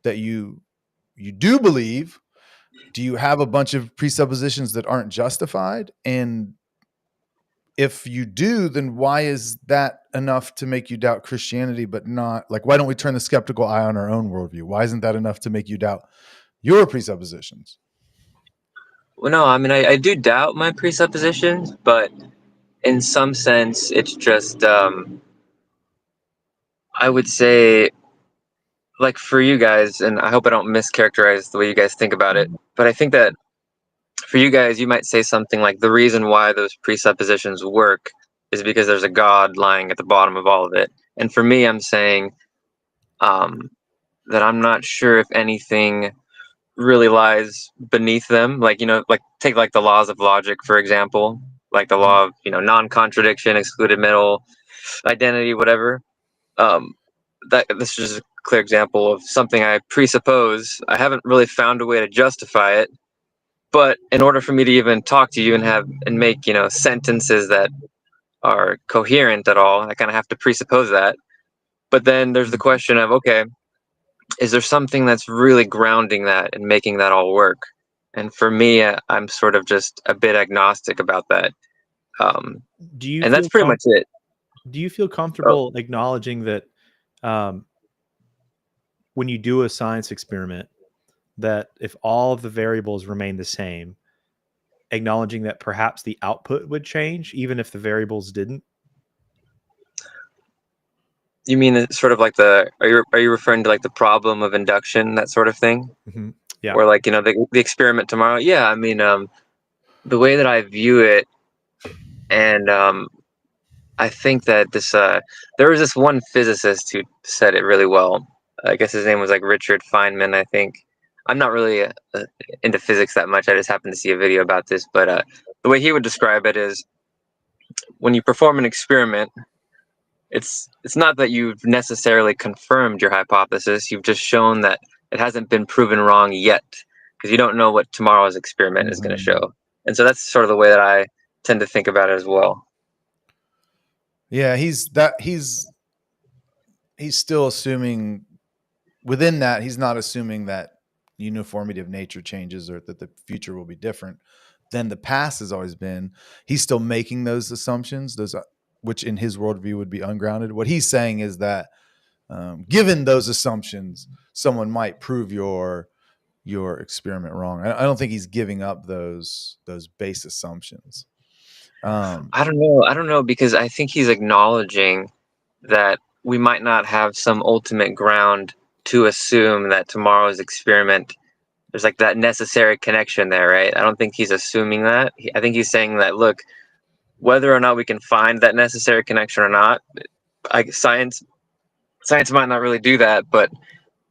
that you do believe. Do you have a bunch of presuppositions that aren't justified? And if you do, then why is that enough to make you doubt Christianity, but not like, why don't we turn the skeptical eye on our own worldview? Why isn't that enough to make you doubt your presuppositions? Well, no, I mean, I do doubt my presuppositions, but in some sense, it's just, I would say, like for you guys, and I hope I don't mischaracterize the way you guys think about it, but I think that for you guys, you might say something like the reason why those presuppositions work is because there's a God lying at the bottom of all of it. And for me, I'm saying that I'm not sure if anything really lies beneath them. Like, like take like the laws of logic, for example, like the law of, non-contradiction, excluded middle, identity, whatever. This is a clear example of something I presuppose. I haven't really found a way to justify it. But in order for me to even talk to you and make, sentences that are coherent at all, I kind of have to presuppose that. But then there's the question of, okay, is there something that's really grounding that and making that all work? And for me, I'm sort of just a bit agnostic about that. And that's pretty much it. Do you feel comfortable acknowledging that when you do a science experiment, that if all of the variables remain the same, acknowledging that perhaps the output would change even if the variables didn't? You mean sort of like are you referring to like the problem of induction, that sort of thing? Mm-hmm. Yeah. Or like, the experiment tomorrow? Yeah, I mean, the way that I view it, and I think that there was this one physicist who said it really well. I guess his name was like Richard Feynman, I think. I'm not really into physics that much. I just happened to see a video about this. But the way he would describe it is, when you perform an experiment, it's not that you've necessarily confirmed your hypothesis. You've just shown that it hasn't been proven wrong yet, because you don't know what tomorrow's experiment is going to show. And so that's sort of the way that I tend to think about it as well. Yeah, he's still assuming within that, he's not assuming that uniformity of nature changes or that the future will be different than the past has always been. He's still making those assumptions, which in his worldview would be ungrounded. What he's saying is that given those assumptions, someone might prove your experiment wrong. I don't think he's giving up those base assumptions. I don't know, because I think he's acknowledging that we might not have some ultimate ground to assume that tomorrow's experiment, there's like that necessary connection there, right? I don't think he's assuming that. I think he's saying that, look, whether or not we can find that necessary connection or not, science might not really do that, but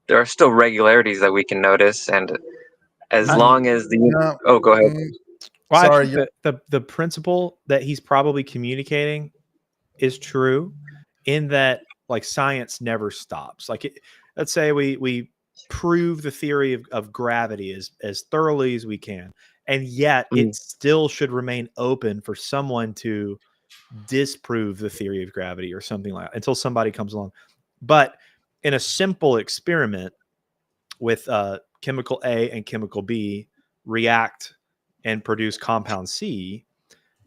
there are still regularities that we can notice, and as long as the go ahead. Well, Sorry, I think the principle that he's probably communicating is true, in that like science never stops. Like let's say we prove the theory of gravity as thoroughly as we can, and yet it still should remain open for someone to disprove the theory of gravity or something like that until somebody comes along. But in a simple experiment with chemical A and chemical B react and produce compound C,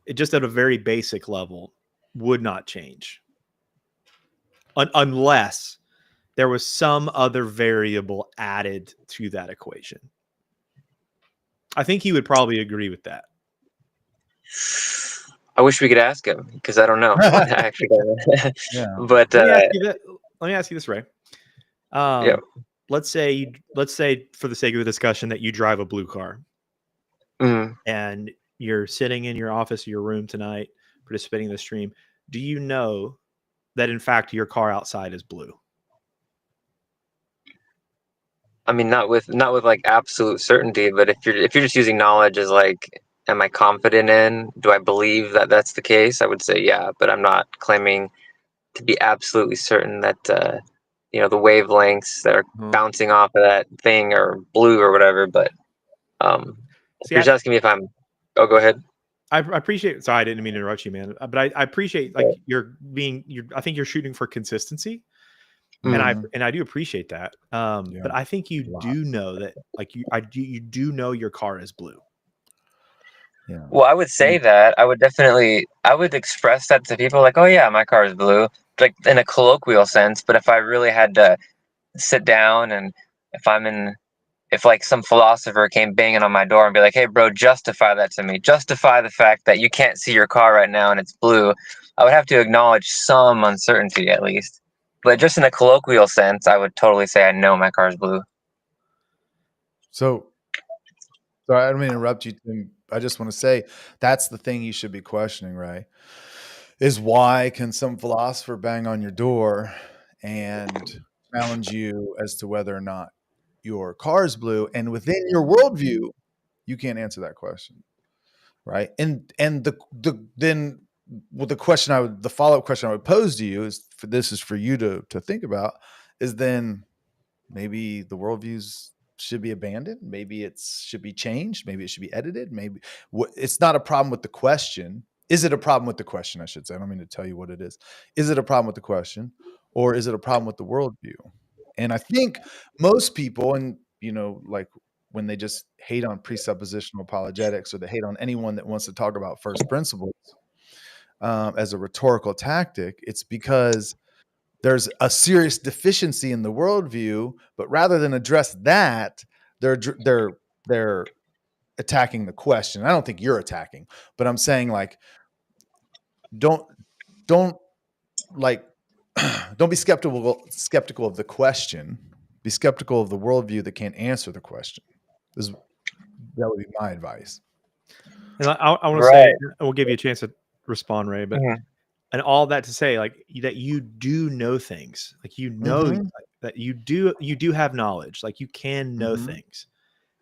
it just at a very basic level would not change unless there was some other variable added to that equation. I think he would probably agree with that. I wish we could ask him, because I don't know. Actually, Yeah. But let me ask you this, Ray. Yeah. Let's say for the sake of the discussion that you drive a blue car, and you're sitting in your office or your room tonight participating in the stream. Do you know that in fact your car outside is blue? I mean, not with like absolute certainty, but if you're just using knowledge as like, am I confident in? Do I believe that that's the case? I would say yeah, but I'm not claiming to be absolutely certain that the wavelengths that are bouncing off of that thing are blue or whatever. But if you're just asking me if I'm, go ahead. I appreciate. Sorry, I didn't mean to interrupt you, man. But I appreciate like I think you're shooting for consistency. And I do appreciate that. But I think you do know that, like you do know your car is blue. Yeah. Well, I would say that I would express that to people like, oh yeah, my car is blue, like in a colloquial sense. But if I really had to sit down and if like some philosopher came banging on my door and be like, hey bro, justify that to me. Justify the fact that you can't see your car right now and it's blue. I would have to acknowledge some uncertainty at least. But just in a colloquial sense, I would totally say I know my car is blue. So I don't mean to interrupt you, Tim. I just want to say that's the thing you should be questioning, right? Is why can some philosopher bang on your door and challenge you as to whether or not your car is blue, and within your worldview, you can't answer that question, right? And the follow-up question I would pose to you is for you to think about, is then maybe the worldviews should be abandoned. Maybe it should be changed. Maybe it should be edited. Maybe it's not a problem with the question. Is it a problem with the question? I should say. I don't mean to tell you what it is. Is it a problem with the question, or is it a problem with the worldview? And I think most people, and like when they just hate on presuppositional apologetics, or they hate on anyone that wants to talk about first principles as a rhetorical tactic, it's because there's a serious deficiency in the worldview, but rather than address that, they're attacking the question. I don't think you're attacking, but I'm saying like, don't like, don't be skeptical of the question. Be skeptical of the worldview that can't answer the question. That would be my advice. And I want to say, we'll give you a chance to respond, Ray, but and all that to say, like, that you do know things, like that you do have knowledge, like you can know things,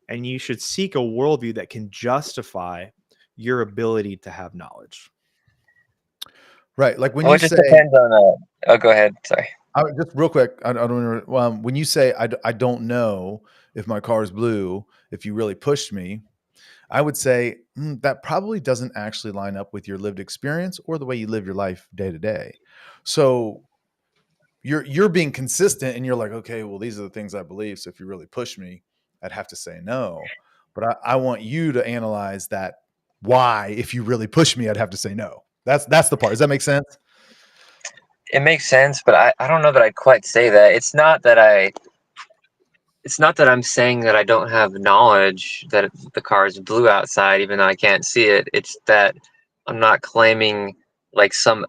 and you should seek a worldview that can justify your ability to have knowledge. Right, like when you just say, depends on. Go ahead. Sorry. Just real quick, I don't know. When you say I don't know if my car is blue, if you really pushed me, I would say that probably doesn't actually line up with your lived experience or the way you live your life day to day. So you're being consistent, and you're like, okay, well, these are the things I believe. So if you really push me, I'd have to say no. But I want you to analyze that. Why, if you really push me, I'd have to say no. That's the part. Does that make sense? It makes sense, but I don't know that I'd quite say that. It's not that I'm saying that I don't have knowledge that the car is blue outside, even though I can't see it. It's that I'm not claiming like some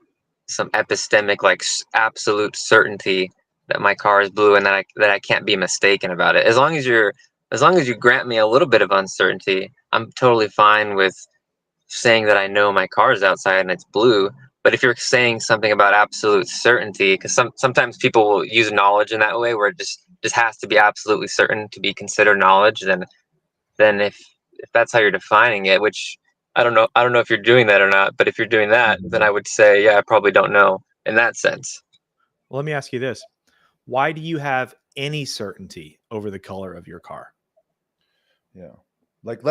epistemic, like absolute certainty that my car is blue and that I can't be mistaken about it. As long as you grant me a little bit of uncertainty, I'm totally fine with saying that I know my car is outside and it's blue. But if you're saying something about absolute certainty, because sometimes people will use knowledge in that way, where it just has to be absolutely certain to be considered knowledge, then then if that's how you're defining it, which I don't know if you're doing that or not, but if you're doing that, then I would say, yeah, I probably don't know in that sense. Well, let me ask you this. Why do you have any certainty over the color of your car? Yeah. Like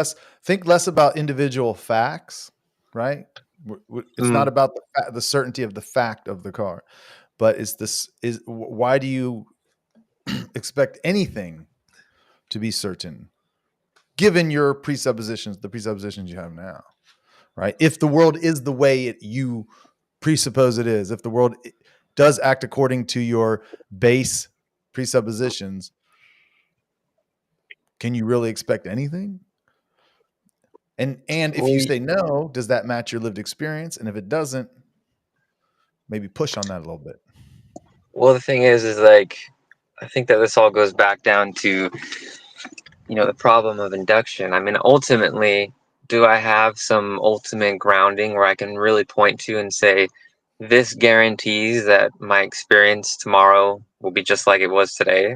think less about individual facts, right? It's not about the certainty of the fact of the car, but why do you expect anything to be certain given your presuppositions, the presuppositions you have now, right? If the world is the way you presuppose it is, if the world does act according to your base presuppositions, can you really expect anything? And if you say no, does that match your lived experience? And if it doesn't, maybe push on that a little bit. Well, the thing is like, I think that this all goes back down to, the problem of induction. I mean, ultimately, do I have some ultimate grounding where I can really point to and say, this guarantees that my experience tomorrow will be just like it was today?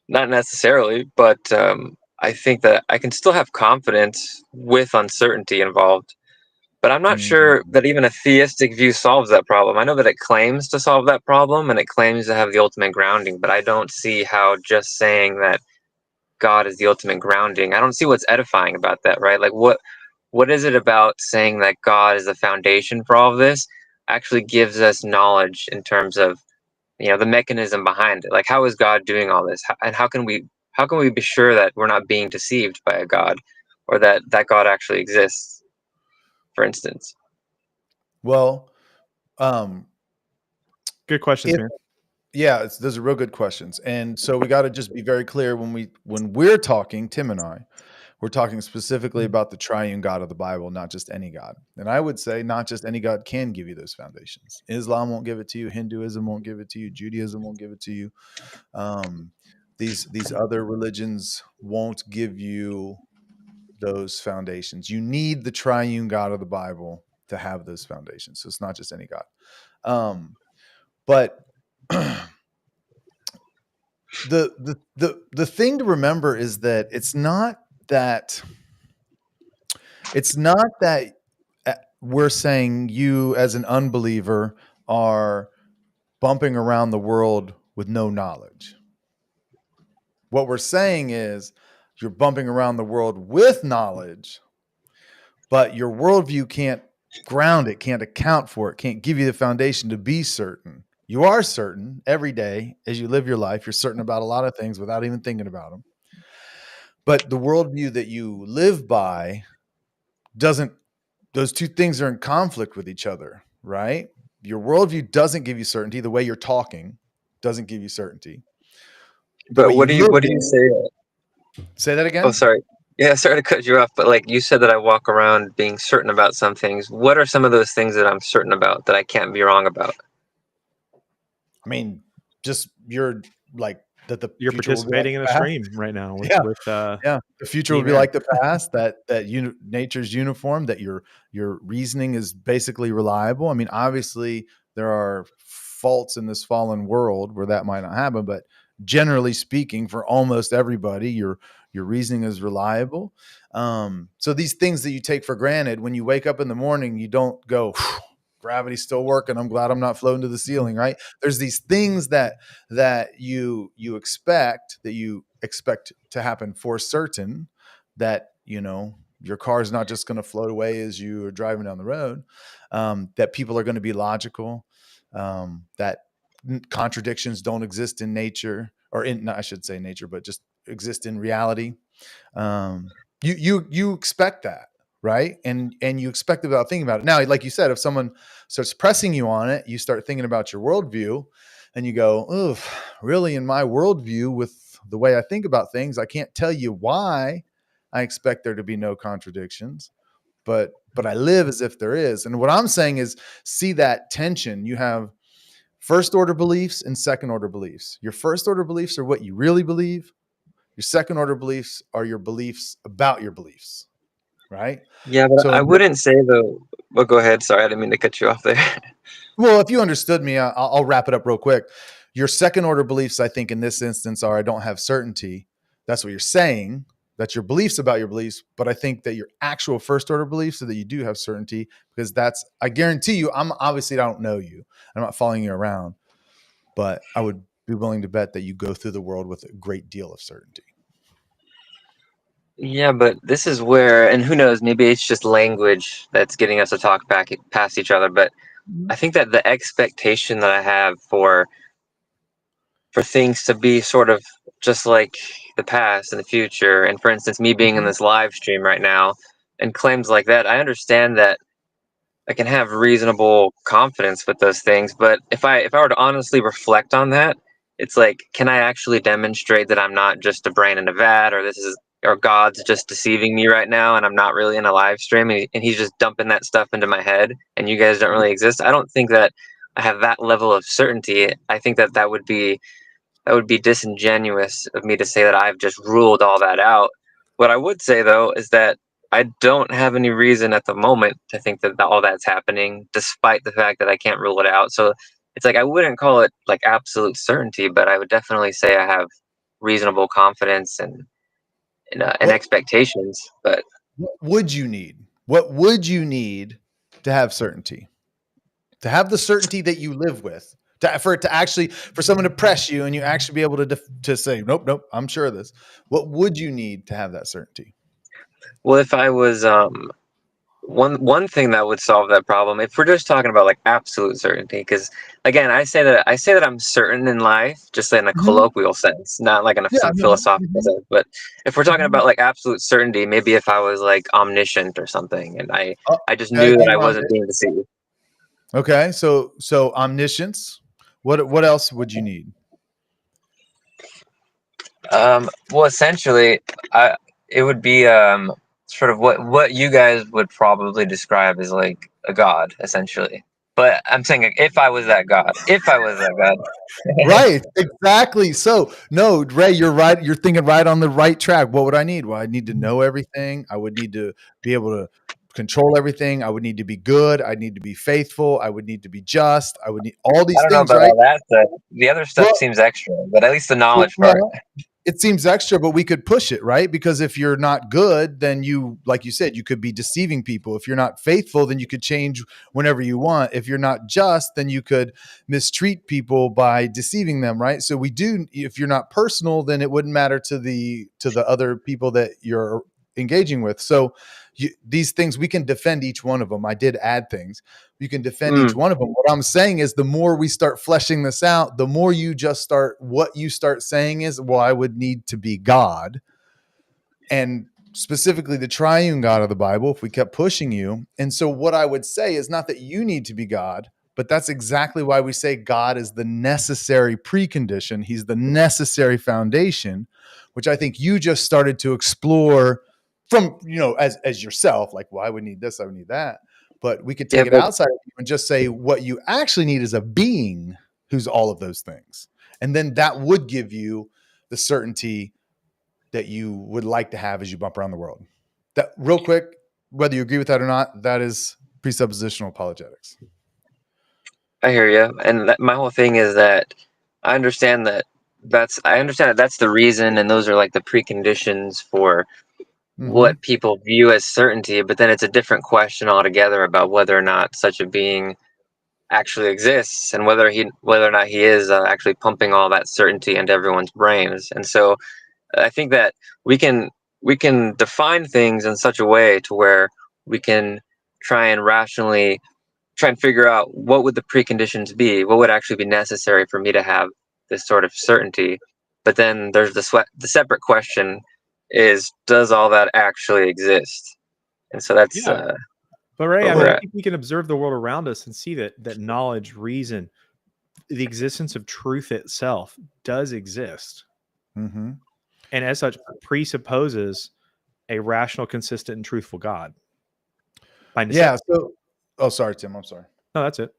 Not necessarily, but I think that I can still have confidence with uncertainty involved. But I'm not sure that even a theistic view solves that problem. I know that it claims to solve that problem and it claims to have the ultimate grounding, but I don't see how just saying that God is the ultimate grounding, I don't see what's edifying about that, right? Like what is it about saying that God is the foundation for all of this actually gives us knowledge in terms of, the mechanism behind it? Like, how is God doing all this? And how can we be sure that we're not being deceived by a God, or that God actually exists, for instance? Well, good questions, man. Yeah, those are real good questions. And so we got to just be very clear when we're talking, Tim and I, we're talking specifically about the triune God of the Bible, not just any God. And I would say not just any God can give you those foundations. Islam won't give it to you. Hinduism won't give it to you. Judaism won't give it to you. These other religions won't give you those foundations. You need the triune God of the Bible to have those foundations. So it's not just any God. But the thing to remember is that it's not that we're saying you as an unbeliever are bumping around the world with no knowledge. What we're saying is you're bumping around the world with knowledge, but your worldview can't ground it, can't account for it, can't give you the foundation to be certain. You are certain every day as you live your life. You're certain about a lot of things without even thinking about them. But the worldview that you live by those two things are in conflict with each other, right? Your worldview doesn't give you certainty. The way you're talking doesn't give you certainty. But what do you say? Say that again? Oh, sorry. Yeah, sorry to cut you off, but like you said that I walk around being certain about some things. What are some of those things that I'm certain about that I can't be wrong about? I mean, just you're like that you're participating in a stream right now with the future will be like the past, that nature's uniform, that your reasoning is basically reliable. I mean, obviously there are faults in this fallen world where that might not happen, but generally speaking, for almost everybody, your reasoning is reliable. So these things that you take for granted, when you wake up in the morning, you don't go, gravity's still working, I'm glad I'm not floating to the ceiling, right? There's these things that you expect to happen for certain, that your car is not just going to float away as you are driving down the road, that people are going to be logical, that contradictions don't exist in nature, or I should say nature, but just exist in reality. You expect that, right? And you expect without thinking about it. Now, like you said, if someone starts pressing you on it, you start thinking about your worldview, and you go, "Oh, really? In my worldview, with the way I think about things, I can't tell you why I expect there to be no contradictions, but I live as if there is." And what I'm saying is, see that tension. You have first order beliefs and second order beliefs. Your first order beliefs are what you really believe. Your second order beliefs are your beliefs about your beliefs, right? Yeah, but I wouldn't say though. Well, go ahead. Sorry, I didn't mean to cut you off there. Well, if you understood me, I'll wrap it up real quick. Your second order beliefs, I think in this instance, are I don't have certainty. That's what you're saying. That's your beliefs about your beliefs. But I think that your actual first order beliefs, so that you do have certainty, because I guarantee you, I don't know you. I'm not following you around, but I would be willing to bet that you go through the world with a great deal of certainty. Yeah, but this is where, and who knows, maybe it's just language that's getting us to talk back past each other. But I think that the expectation that I have for things to be sort of just like the past and the future, and for instance, me being in this live stream right now, and claims like that, I understand that I can have reasonable confidence with those things. But if I were to honestly reflect on that, it's like, can I actually demonstrate that I'm not just a brain in a vat, or God's just deceiving me right now, and I'm not really in a live stream, and he's just dumping that stuff into my head, and you guys don't really exist? I don't think that I have that level of certainty. I think that that would be disingenuous of me to say that I've just ruled all that out. What I would say, though, is that I don't have any reason at the moment to think that all that's happening, despite the fact that I can't rule it out. So it's like, I wouldn't call it like absolute certainty, but I would definitely say I have reasonable confidence and expectations. But what would you need? What would you need to have certainty? To have the certainty that you live with, for someone to press you and you actually be able to say, nope, I'm sure of this. What would you need to have that certainty? well, if I was one thing that would solve that problem, if we're just talking about like absolute certainty, because again, I say that I'm certain in life, just in a colloquial sense, not like in some philosophical sense. But if we're talking about like absolute certainty, maybe if I was like omniscient or something, and I just knew that I wasn't being deceived. Okay, so omniscience. What else would you need? Well, essentially, it would be sort of what you guys would probably describe as like a god, essentially. But I'm saying, like, if I was that god, Right, exactly. So no, Ray, you're right. You're thinking right on the right track. What would I need? Well, I need to know everything. I would need to be able to control everything. I would need to be good. I need to be faithful. I would need to be just. I would need all these I don't know things, about right? all that stuff. The other stuff seems extra, but at least the knowledge part. It seems extra, but we could push it, right? Because if you're not good, then you, like you said, you could be deceiving people. If you're not faithful, then you could change whenever you want. If you're not just, then you could mistreat people by deceiving them, right? So if you're not personal, then it wouldn't matter to the other people that you're engaging with. So these things, we can defend each one of them. I did add things. You can defend each one of them. What I'm saying is, the more we start fleshing this out, the more what you start saying is, well, I would need to be God. And specifically the triune God of the Bible, if we kept pushing you. And so what I would say is not that you need to be God, but that's exactly why we say God is the necessary precondition. He's the necessary foundation, which I think you just started to explore from, as yourself, like, well, I would need this, I would need that. But we could take it outside of you and just say what you actually need is a being who's all of those things. And then that would give you the certainty that you would like to have as you bump around the world. That, real quick, whether you agree with that or not, that is presuppositional apologetics. I hear you. And my whole thing is that I understand that that's the reason, and those are like the preconditions for what people view as certainty. But then it's a different question altogether about whether or not such a being actually exists, and whether or not he is actually pumping all that certainty into everyone's brains. And so I think that we can define things in such a way to where we can try and figure out what would the preconditions be, what would actually be necessary for me to have this sort of certainty. But then there's the separate question is, does all that actually exist? And so that's but Ray, I think we can observe the world around us and see that knowledge, reason, the existence of truth itself does exist. And as such, presupposes a rational, consistent, and truthful God. Sorry, Tim. I'm sorry. No, that's it.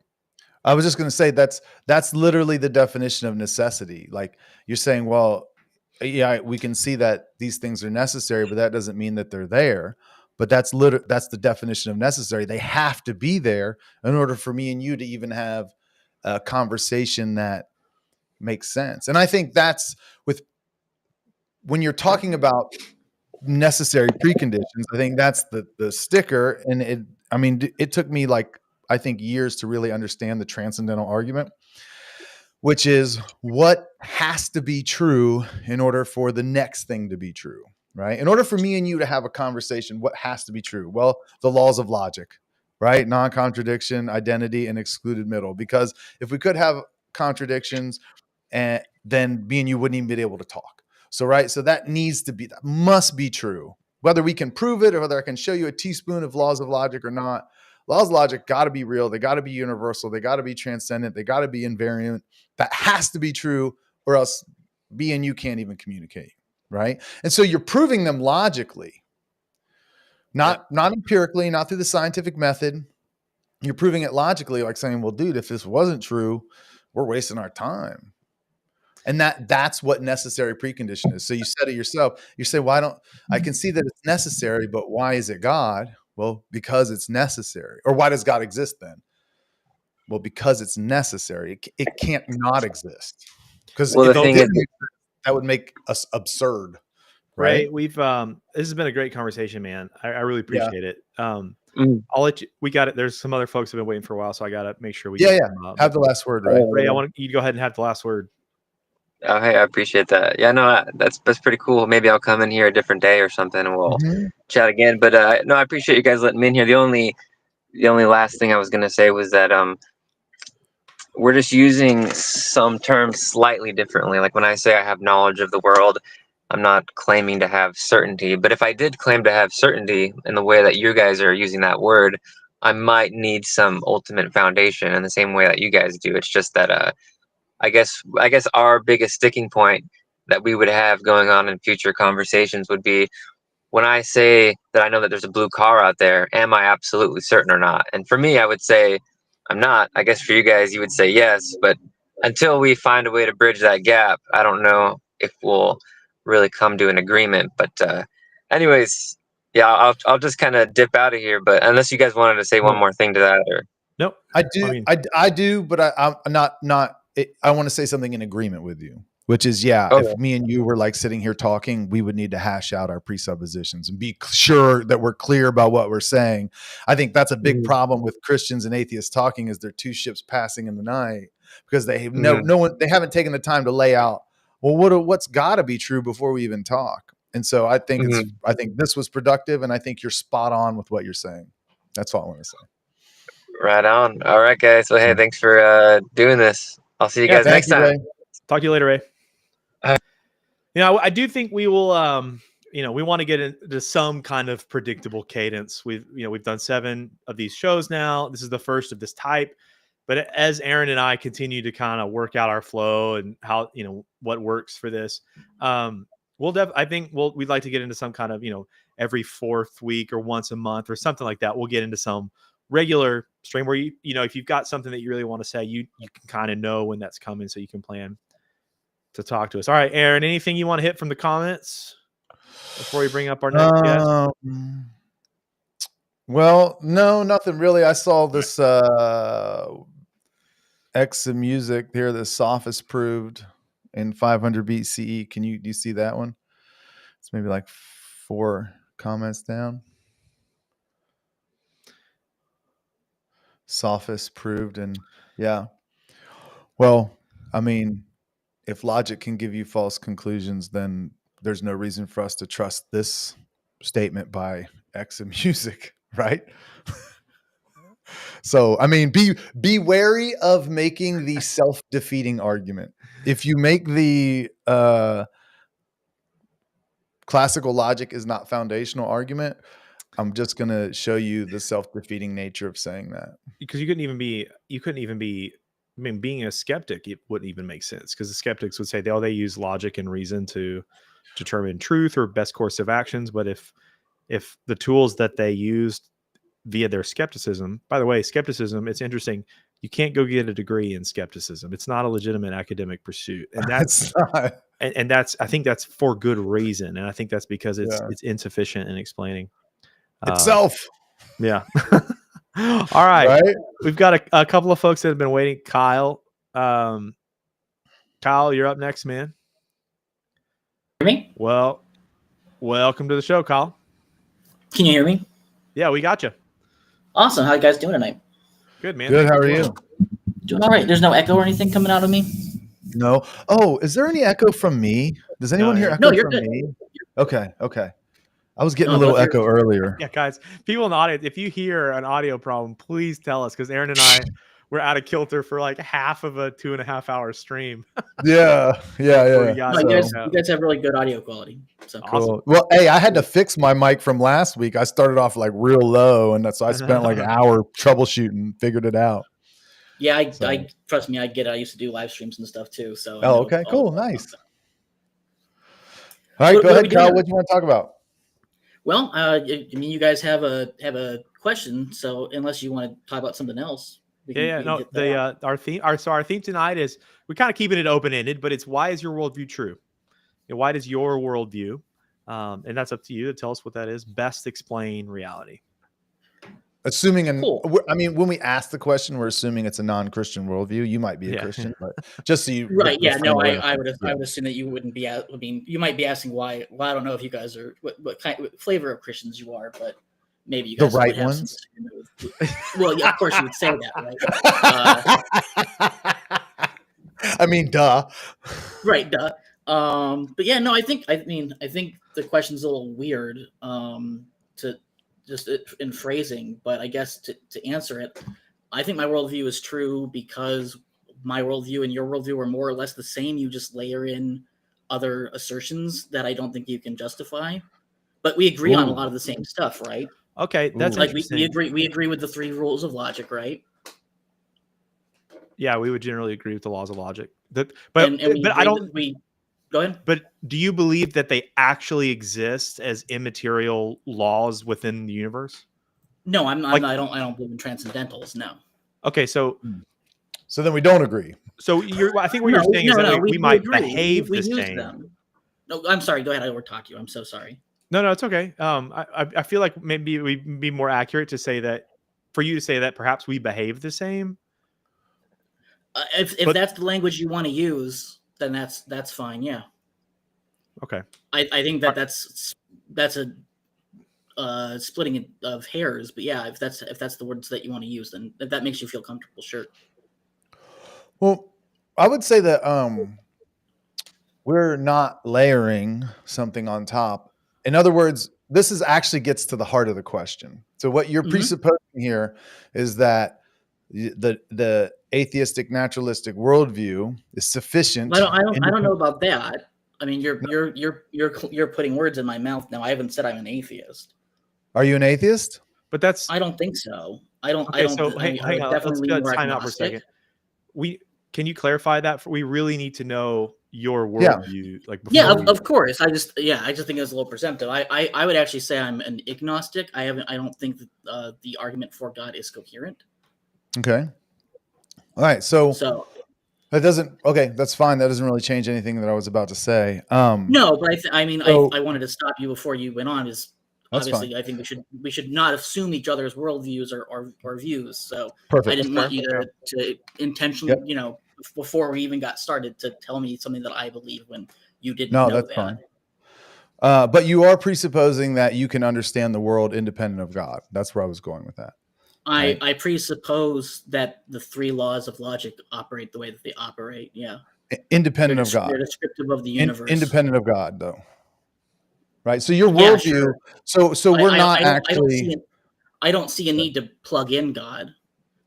I was just going to say that's literally the definition of necessity. Like, you're saying, well, yeah, we can see that these things are necessary, but that doesn't mean that they're there. But that's the definition of necessary. They have to be there in order for me and you to even have a conversation that makes sense. And I think that's when you're talking about necessary preconditions. I think that's the sticker. And it took me I think years to really understand the transcendental argument, which is what has to be true in order for the next thing to be true, right? In order for me and you to have a conversation, what has to be true? Well, the laws of logic, right? Non-contradiction, identity, and excluded middle. Because if we could have contradictions, then me and you wouldn't even be able to talk. So, right. So that must be true. Whether we can prove it or whether I can show you a teaspoon of laws of logic or not, laws of logic got to be real. They got to be universal. They got to be transcendent. They got to be invariant. That has to be true, or else me and you can't even communicate. Right. And so you're proving them logically, not empirically, not through the scientific method. You're proving it logically, like saying, well, dude, if this wasn't true, we're wasting our time. And that's what necessary precondition is. So you said it yourself. You say, I can see that it's necessary, but why is it God? Well, because it's necessary. Or why does God exist then? Well, because it's necessary. It can't not exist. Because if it didn't, that would make us absurd. Right. We've this has been a great conversation, man. I really appreciate it. I'll let you. We got it. There's some other folks who have been waiting for a while, so I got to make sure we get them up. Have the last word, right? Ray, I want you to go ahead and have the last word. Oh, hey, I appreciate that. Yeah, no, that's pretty cool. Maybe I'll come in here a different day or something, and we'll chat again. But no, I appreciate you guys letting me in here. The only last thing I was gonna say was that we're just using some terms slightly differently. Like when I say I have knowledge of the world, I'm not claiming to have certainty. But if I did claim to have certainty in the way that you guys are using that word, I might need some ultimate foundation in the same way that you guys do. It's just that I guess our biggest sticking point that we would have going on in future conversations would be when I say that I know that there's a blue car out there, am I absolutely certain or not? And for me, I would say I'm not. I guess for you guys, you would say yes. But until we find a way to bridge that gap, I don't know if we'll really come to an agreement. But anyways, yeah, I'll just kind of dip out of here. But unless you guys wanted to say one more thing to that, or nope, I do. I do, but I'm not. I want to say something in agreement with you, which is, if me and you were like sitting here talking, we would need to hash out our presuppositions and be sure that we're clear about what we're saying. I think that's a big problem with Christians and atheists talking, is they're two ships passing in the night, because they have they haven't taken the time to lay out, well, what's got to be true before we even talk. And so I think I think this was productive, and I think you're spot on with what you're saying. That's all I want to say. Right on. All right, guys. Well, hey, thanks for doing this. I'll see you guys next time. Ray. Talk to you later, Ray. I do think we will, we want to get into some kind of predictable cadence. We've done 7 of these shows now. This is the first of this type. But as Aaron and I continue to kind of work out our flow and how, what works for this, we'd like to get into some kind of, every 4th week or once a month or something like that. We'll get into some regular stream where if you've got something that you really want to say, you can kind of know when that's coming, so you can plan to talk to us. All right, Aaron, anything you want to hit from the comments before we bring up our next guest? Well, no, nothing really. I saw this X of music here, the sophist proved in 500 BCE. Do you see that one? It's maybe like 4 comments down. Sophist proved, and well, I mean, if logic can give you false conclusions, then there's no reason for us to trust this statement by X of music, right? So, I mean, be wary of making the self-defeating argument. If you make the classical logic is not foundational argument, I'm just going to show you the self-defeating nature of saying that. Because you couldn't even be, I mean, being a skeptic, it wouldn't even make sense, because the skeptics would say they use logic and reason to determine truth or best course of actions. But if the tools that they used via their skepticism, by the way, skepticism, it's interesting. You can't go get a degree in skepticism. It's not a legitimate academic pursuit. And that's, and that's, I think that's for good reason. And I think that's because it's insufficient in explaining itself. Yeah. All right. We've got a couple of folks that have been waiting. Kyle, you're up next, man. Me? Well, Welcome to the show, Kyle. Can you hear me? Yeah, we got you. Awesome. How you guys doing tonight? Good, man. Good. How are you? Doing all right. There's no echo or anything coming out of me? No. Oh, is there any echo from me? Does anyone hear echo No, you're from good. me? Okay. I was getting No, a little but if echo earlier. Yeah, guys, people in the audience, if you hear an audio problem, please tell us, because Aaron and I were out of kilter for like half of a 2.5 hour stream. Yeah. Before we got No, it. you guys have really good audio quality. So Cool. Well, hey, I had to fix my mic from last week. I started off like real low, and so I spent like an hour troubleshooting, figured it out. Yeah, I trust me, I get it. I used to do live streams and stuff too. So Oh, okay, cool, nice. All right, go ahead, Kyle. What do you want to talk about? Well, I mean, you guys have a question, so unless you want to talk about something else, our theme tonight is, we're kind of keeping it open ended, but it's, why is your worldview true? And why does your worldview, and that's up to you to tell us what that is, best explain reality? Assuming, cool. I mean, when we ask the question, we're assuming it's a non-Christian worldview. You might be a Christian, but just so you right? Yeah, no, I would assume that you wouldn't be. I mean, you might be asking why. Well, I don't know if you guys are what flavor of Christians you are, but maybe you guys the right ones. Well, yeah, of course you would say that, right? I mean, duh. Right, duh. But yeah, no, I think the question's a little weird. To just in phrasing, but I guess to answer it, I think my worldview is true because my worldview and your worldview are more or less the same. You just layer in other assertions that I don't think you can justify, but we agree on a lot of the same stuff, right? Okay, that's like we agree with the 3 rules of logic, right? Yeah, we would generally agree with the laws of logic. Go ahead. But do you believe that they actually exist as immaterial laws within the universe? No, I don't believe in transcendentals. No. Okay, so then we don't agree. So I think what you're saying is that we might behave the same. No, I'm sorry. Go ahead. I overtalk you. I'm so sorry. No, it's okay. I feel like maybe we'd be more accurate to say that, for you to say that perhaps we behave the same. If that's the language you want to use, then that's fine. Yeah. Okay. I think that's a splitting of hairs, but yeah, if that's the words that you want to use, then if that makes you feel comfortable, sure. Well, I would say that we're not layering something on top. In other words, this actually gets to the heart of the question. So what you're presupposing here is that the atheistic naturalistic worldview is sufficient. I don't know about that. I mean, you're putting words in my mouth now. I haven't said I'm an atheist. Are you an atheist? But I don't think so. Hang on. Let's time out for a second. Can you clarify that? We really need to know your worldview. Of course. I just think it's a little presumptive. I would actually say I'm an agnostic. I don't think that the argument for God is coherent. Okay. All right. So that doesn't. Okay, that's fine. That doesn't really change anything that I was about to say. No, but I wanted to stop you before you went on. Obviously, fine. I think we should not assume each other's worldviews or views. So perfect. I didn't want you to intentionally, before we even got started, to tell me something that I believe when you didn't know that. No, that's fine. But you are presupposing that you can understand the world independent of God. That's where I was going with that. I presuppose that the 3 laws of logic operate the way that they operate. Yeah. Independent of God. They're descriptive of the universe. Independent of God, though. Right. So your worldview. Sure. So we're not actually. I don't see a need to plug in God.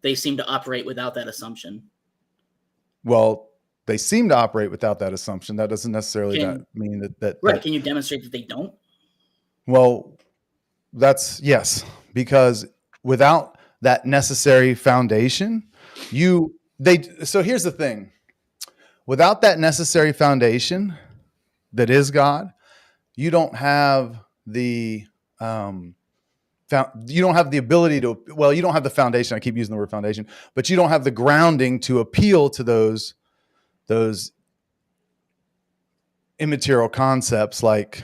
They seem to operate without that assumption. Well, they seem to operate without that assumption. That doesn't necessarily mean that. Right. Can you demonstrate that they don't? Well, that's yes, because without that necessary foundation, so here's the thing. Without that necessary foundation that is God, you don't have the ability to, you don't have the foundation. I keep using the word foundation, but you don't have the grounding to appeal to those immaterial concepts like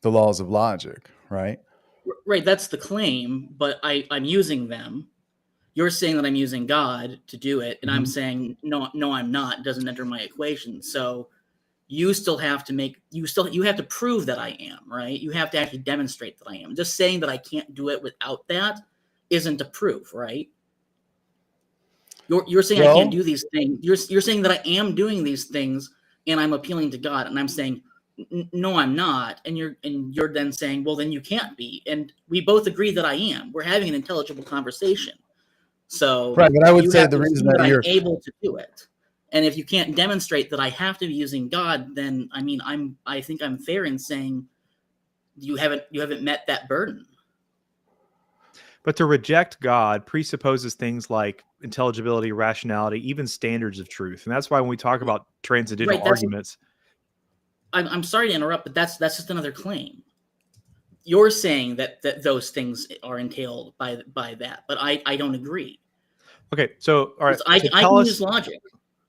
the laws of logic, right? Right. That's the claim, but I'm using them. You're saying that I'm using God to do it, and I'm saying no, I'm not. It doesn't enter my equation. So you still have to prove that I am, right? You have to actually demonstrate that I am. Just saying that I can't do it without that isn't a proof, right? You're saying I can't do these things. You're saying that I am doing these things and I'm appealing to God, and I'm saying no, I'm not. And you're then saying, well, then you can't be. And we both agree that I am. We're having an intelligible conversation. So right, but I would say the reason that you're I'm able to do it. And if you can't demonstrate that I have to be using God, then I think I'm fair in saying you haven't met that burden. But to reject God presupposes things like intelligibility, rationality, even standards of truth. And that's why when we talk about transcendental arguments. I'm sorry to interrupt, but that's just another claim. You're saying that those things are entailed by that, but I don't agree. Okay, so all right, I can use logic.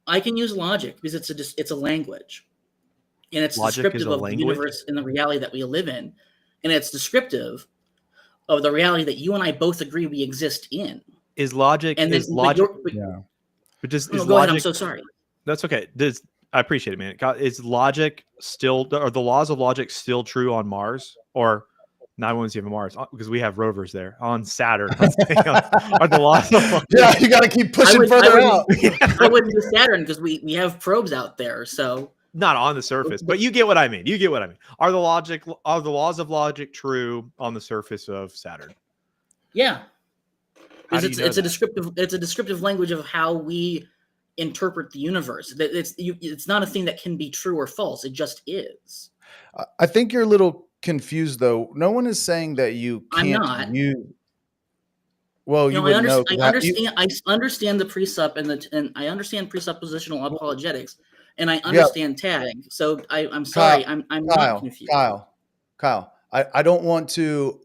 I can use logic because it's a language, and it's descriptive of the universe and the reality that we live in, and it's descriptive of the reality that you and I both agree we exist in. Is logic? And is logic? Yeah. But just no, is go logic? Ahead, I'm so sorry. That's okay. I appreciate it, man. Is logic still, are the laws of logic still true on Mars, or not only even Mars, because we have rovers there on Saturn? Are the laws of logic? Yeah, you got to keep pushing further out. I wouldn't do Saturn because we have probes out there, so. Not on the surface, but you get what I mean. You get what I mean. Are the laws of logic true on the surface of Saturn? Yeah, because it's a descriptive language of how we interpret the universe. It's not a thing that can be true or false. It just is. I think you're a little confused, though. No one is saying that you can't. I'm not. Well, you wouldn't know. I understand the presup and I understand presuppositional apologetics. And I understand tag, so I'm sorry, I'm not confused. Kyle, I don't want to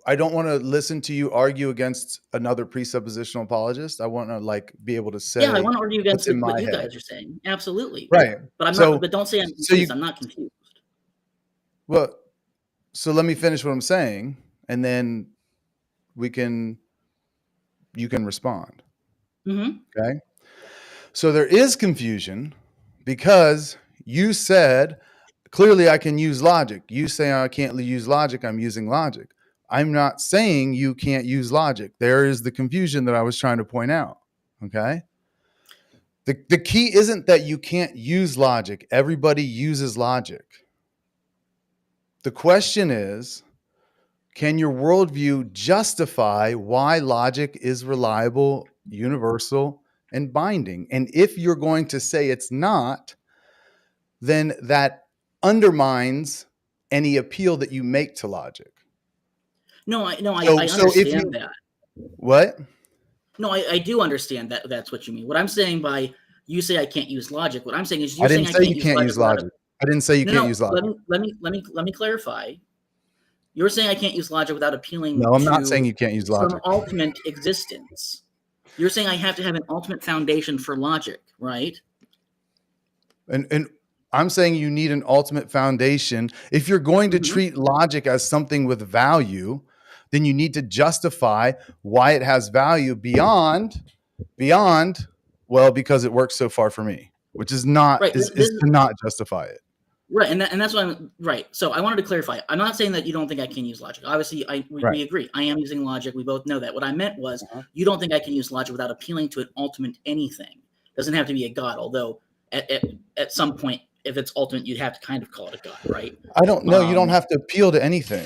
listen to you argue against another presuppositional apologist. I want to be able to say. Yeah, I want to argue against what you guys are saying. Absolutely, right? But I'm not. But don't say I'm confused. I'm not confused. Well, so let me finish what I'm saying, and then you can respond. Mm-hmm. Okay. So there is confusion. Because you said, clearly I can use logic. You say I can't use logic. I'm using logic. I'm not saying you can't use logic. There is the confusion that I was trying to point out. Okay. The key isn't that you can't use logic. Everybody uses logic. The question is, can your worldview justify why logic is reliable, universal, and binding? And if you're going to say it's not, then that undermines any appeal that you make to logic. I understand that. What? No, I do understand that. That's what you mean. What I'm saying by you say I can't use logic. What I'm saying is you're saying I can't use logic. I didn't say you can't use logic. Let me clarify. You're saying I can't use logic without appealing. No, I'm not saying you can't use logic. Some ultimate existence. You're saying I have to have an ultimate foundation for logic, right? And I'm saying you need an ultimate foundation. If you're going to treat logic as something with value, then you need to justify why it has value beyond, well, because it works so far for me, which is not, right. is to not justify it. Right, and that's what I'm right. So I wanted to clarify. I'm not saying that you don't think I can use logic. Obviously, we agree. I am using logic. We both know that. What I meant was you don't think I can use logic without appealing to an ultimate anything. It doesn't have to be a god, although at some point, if it's ultimate, you'd have to kind of call it a god, right? I don't know. You don't have to appeal to anything.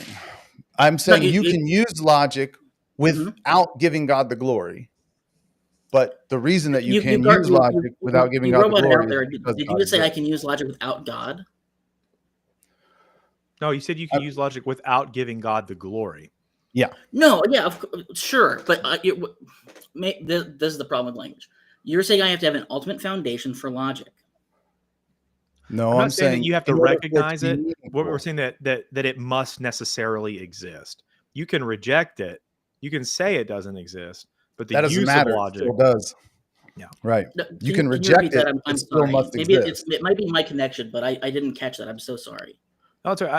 I'm saying you can use logic without giving God the glory. But the reason that you can use logic without giving God the glory. Did you say I can use logic without God? No, you said you can use logic without giving God the glory. Yeah. No, yeah, sure. But this is the problem with language. You're saying I have to have an ultimate foundation for logic. No, I'm saying that you have to recognize it. What we're saying that it must necessarily exist. You can reject it. You can say it doesn't exist, but the use of logic still does. Yeah. Right. You can reject it. I'm still sorry. must Maybe exist. it might be my connection, but I didn't catch that. I'm so sorry. No, sorry.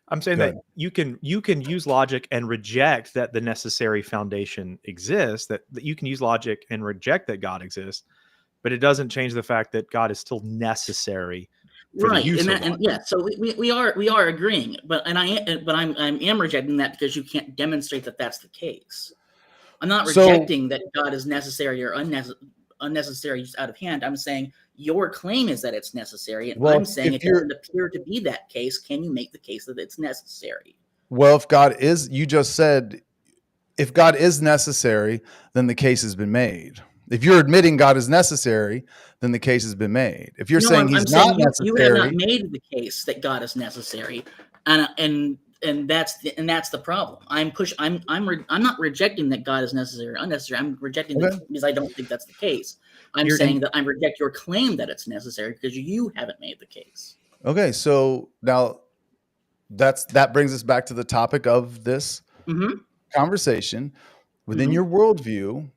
I'm saying that you can use logic and reject that the necessary foundation exists, that you can use logic and reject that God exists, but it doesn't change the fact that God is still necessary for the Right, use and of that, and logic. yeah, so we are agreeing, but I'm rejecting that because you can't demonstrate that that's the case. I'm not So- rejecting that God is necessary or unnecessary just out of hand. I'm saying your claim is that it's necessary, and Well, I'm saying if it doesn't appear to be that case. Can you make the case that it's necessary? Well, if God is, you just said, if God is necessary, then the case has been made. If you're admitting God is necessary, then the case has been made. If you're saying he's not necessary, you have not made the case that God is necessary, and that's the problem. I'm not rejecting that God is necessary or unnecessary. I'm rejecting that because I don't think that's the case. I'm saying that I reject your claim that it's necessary because you haven't made the case. Okay, so now that brings us back to the topic of this conversation. Within your worldview,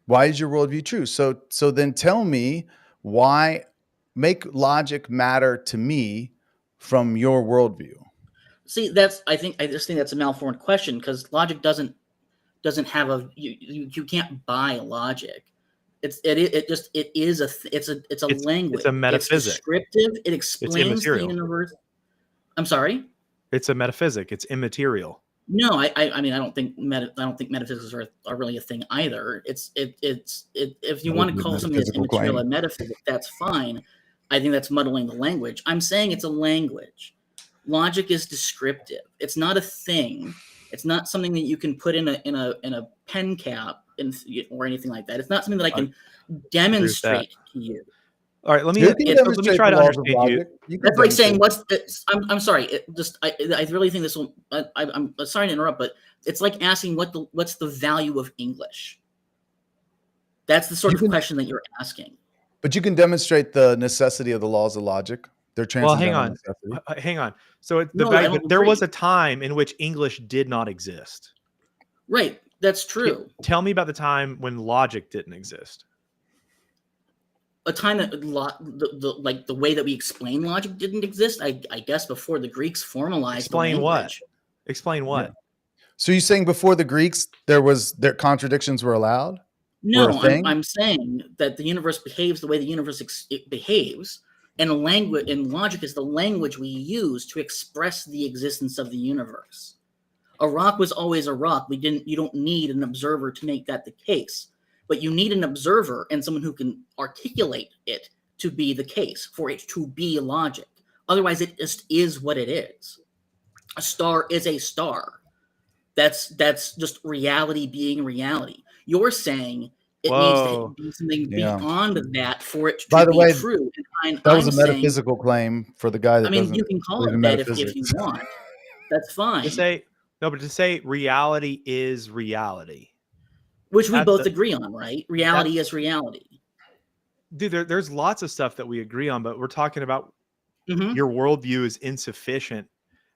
why is your worldview true? So then tell me why, make logic matter to me from your worldview. See, I just think that's a malformed question because logic doesn't have a you can't buy logic. It's a language. It's a metaphysic. It's descriptive. It explains the universe. I'm sorry. It's a metaphysic. It's immaterial. No, I mean I don't think metaphysics are really a thing either. It's if you want to call something that's immaterial a metaphysic, that's fine. I think that's muddling the language. I'm saying it's a language. Logic is descriptive. It's not a thing. It's not something that you can put in a pen cap or anything like that. It's not something that I can demonstrate to you. All right, let me try to understand you. That's like saying I'm sorry. I really think this will. I'm sorry to interrupt, but it's like asking what's the value of English. That's the sort of question that you're asking. But you can demonstrate the necessity of the laws of logic. They're transcendental necessity. Hang on. So there was a time in which English did not exist. Right, that's true. Tell me about the time when logic didn't exist. A time that the way that we explain logic didn't exist. I guess before the Greeks formalized. Explain what? Yeah. So you're saying before the Greeks their contradictions were allowed? No, I'm saying that the universe behaves the way the universe behaves, and logic is the language we use to express the existence of the universe. A rock was always a rock. You don't need an observer to make that the case. But you need an observer and someone who can articulate it to be the case, for it to be logic. Otherwise, it just is what it is. A star is a star. That's just reality being reality. You're saying it needs to be something beyond that for it to be true. And that was a metaphysical claim for the guy that you can call it that if you want. That's fine. To say reality is reality. Which we both agree on, right? Reality is reality. Dude, there's lots of stuff that we agree on, but we're talking about your worldview is insufficient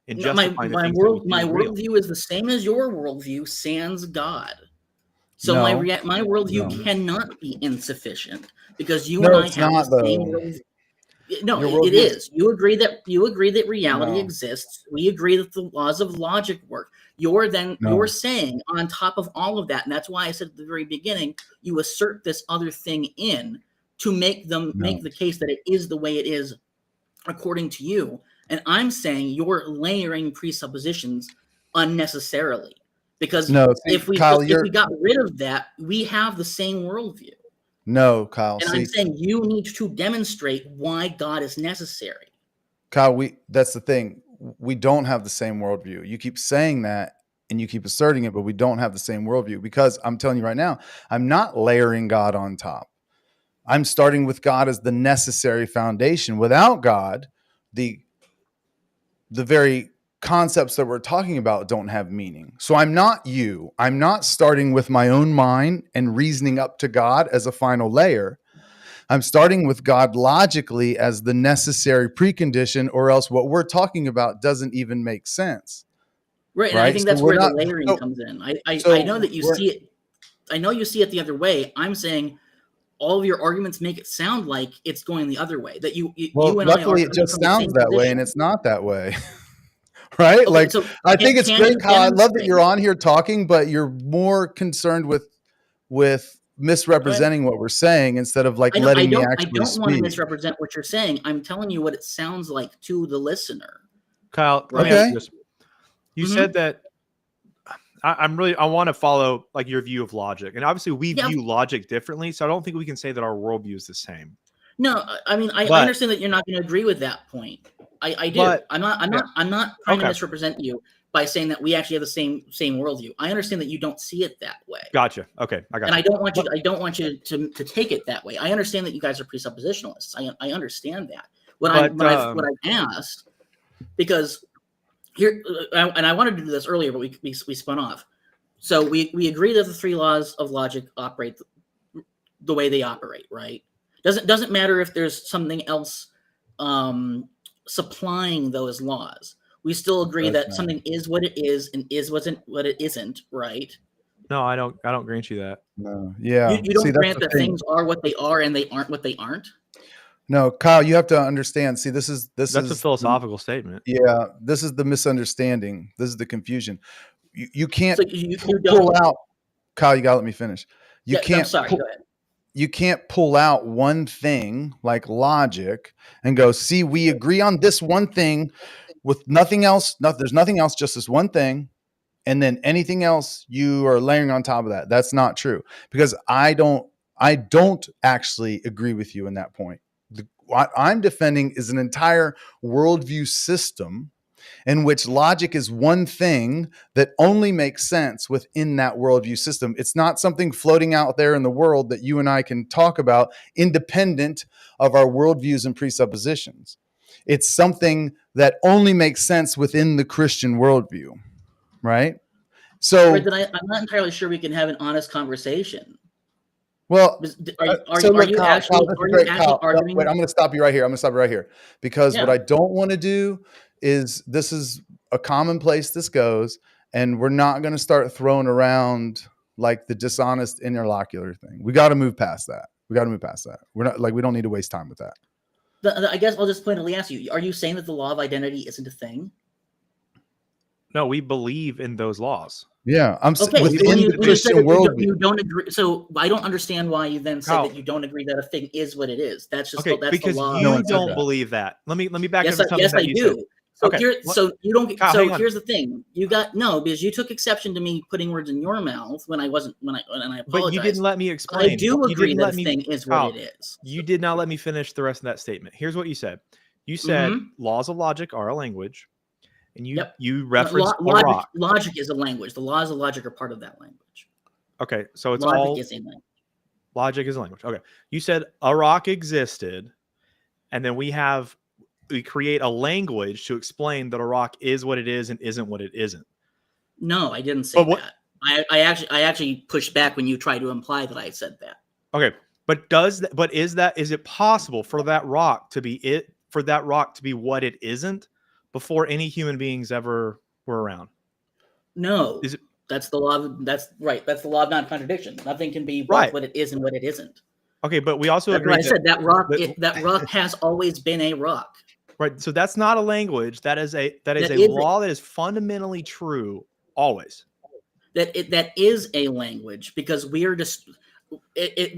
in justifying my worldview is the same as your worldview, sans God. So my worldview cannot be insufficient because you and I have the same worldview. No, it is. You agree that reality exists. We agree that the laws of logic work. You're saying on top of all of that, and that's why I said at the very beginning, you assert this other thing in to make the case that it is the way it is according to you. And I'm saying you're layering presuppositions unnecessarily because if we got rid of that, we have the same worldview. No, Kyle. And I'm saying you need to demonstrate why God is necessary. Kyle, that's the thing. We don't have the same worldview. You keep saying that and you keep asserting it, but we don't have the same worldview because I'm telling you right now, I'm not layering God on top. I'm starting with God as the necessary foundation. Without God, the very concepts that we're talking about don't have meaning. So I'm not starting with my own mind and reasoning up to God as a final layer. I'm starting with God logically as the necessary precondition, or else what we're talking about doesn't even make sense. Right. And I think that's where the layering comes in. I know that you see it. I know you see it the other way. I'm saying all of your arguments make it sound like it's going the other way. That you and luckily I it just sounds that way, and it's not that way. Right? Okay, so I think it's great, Kyle. I love that you're on here talking, but you're more concerned with misrepresenting what we're saying instead of like letting me actually I don't want to speak. misrepresent what you're saying. I'm telling you what it sounds like to the listener. Kyle, let me ask you this. You said that I want to follow like your view of logic, and obviously we view logic differently, so I don't think we can say that our worldview is the same. No, I mean I understand that you're not going to agree with that point. I do. I'm not trying to misrepresent you by saying that we actually have the same worldview. I understand that you don't see it that way. Gotcha. Okay, I got and you. I don't want you to take it that way. I understand that you guys are presuppositionalists. I understand that. What I've asked, because here, and I wanted to do this earlier, but we spun off. So we agree that the three laws of logic operate the way they operate, right? Doesn't matter if there's something else supplying those laws. We still agree that something is what it is and is what it isn't, right? No, I don't grant you that. No. Yeah. You don't grant that things are what they are and they aren't what they aren't? No, Kyle, you have to understand. See, that's a philosophical statement. Yeah, this is the misunderstanding. This is the confusion. You can't so you pull out. Kyle, you gotta let me finish. You can't. I'm sorry. Go ahead. You can't pull out one thing like logic and go, see, we agree on this one thing with nothing else. There's nothing else, just this one thing. And then anything else you are layering on top of that. That's not true, because I don't actually agree with you in that point. What I'm defending is an entire worldview system in which logic is one thing that only makes sense within that worldview system. It's not something floating out there in the world that you and I can talk about independent of our worldviews and presuppositions. It's something that only makes sense within the Christian worldview, right? So I'm not entirely sure we can have an honest conversation. Well, are you actually arguing? Wait, I'm going to stop you right here. Because what I don't want to do is, this is a commonplace this goes, and we're not going to start throwing around like the dishonest interlocutor thing. We got to move past that. We're not we don't need to waste time with that. I guess I'll just pointedly ask you, are you saying that the law of identity isn't a thing? No, we believe in those laws. Yeah, I'm okay. Within the Christian worldview. You don't agree. So I don't understand why you then say that you don't agree that a thing is what it is. That's just that's because the law. You don't believe that. Let me back up something that you said. So so you don't. Kyle, so here's the thing. Because you took exception to me putting words in your mouth when I wasn't and I apologize. But you didn't let me explain. I do agree that a thing is what it is. You did not let me finish the rest of that statement. Here's what you said. You said laws of logic are a language. And you referenced rock. Logic is a language. The laws of logic are part of that language. Okay, so it's logic is a language. Logic is a language. Okay, you said a rock existed, and then we create a language to explain that a rock is what it is and isn't what it isn't. No, I didn't say that. I actually pushed back when you tried to imply that I said that. Okay, but is it possible for that rock to be what it isn't? Before any human beings ever were around? No. That's the law. That's right. That's the law of non-contradiction. Nothing can be what it is and what it isn't. Okay, but we also agree. I said that rock. That rock has always been a rock. Right. So that's not a language. That is a law that is fundamentally true always. That is a language, because we are just. It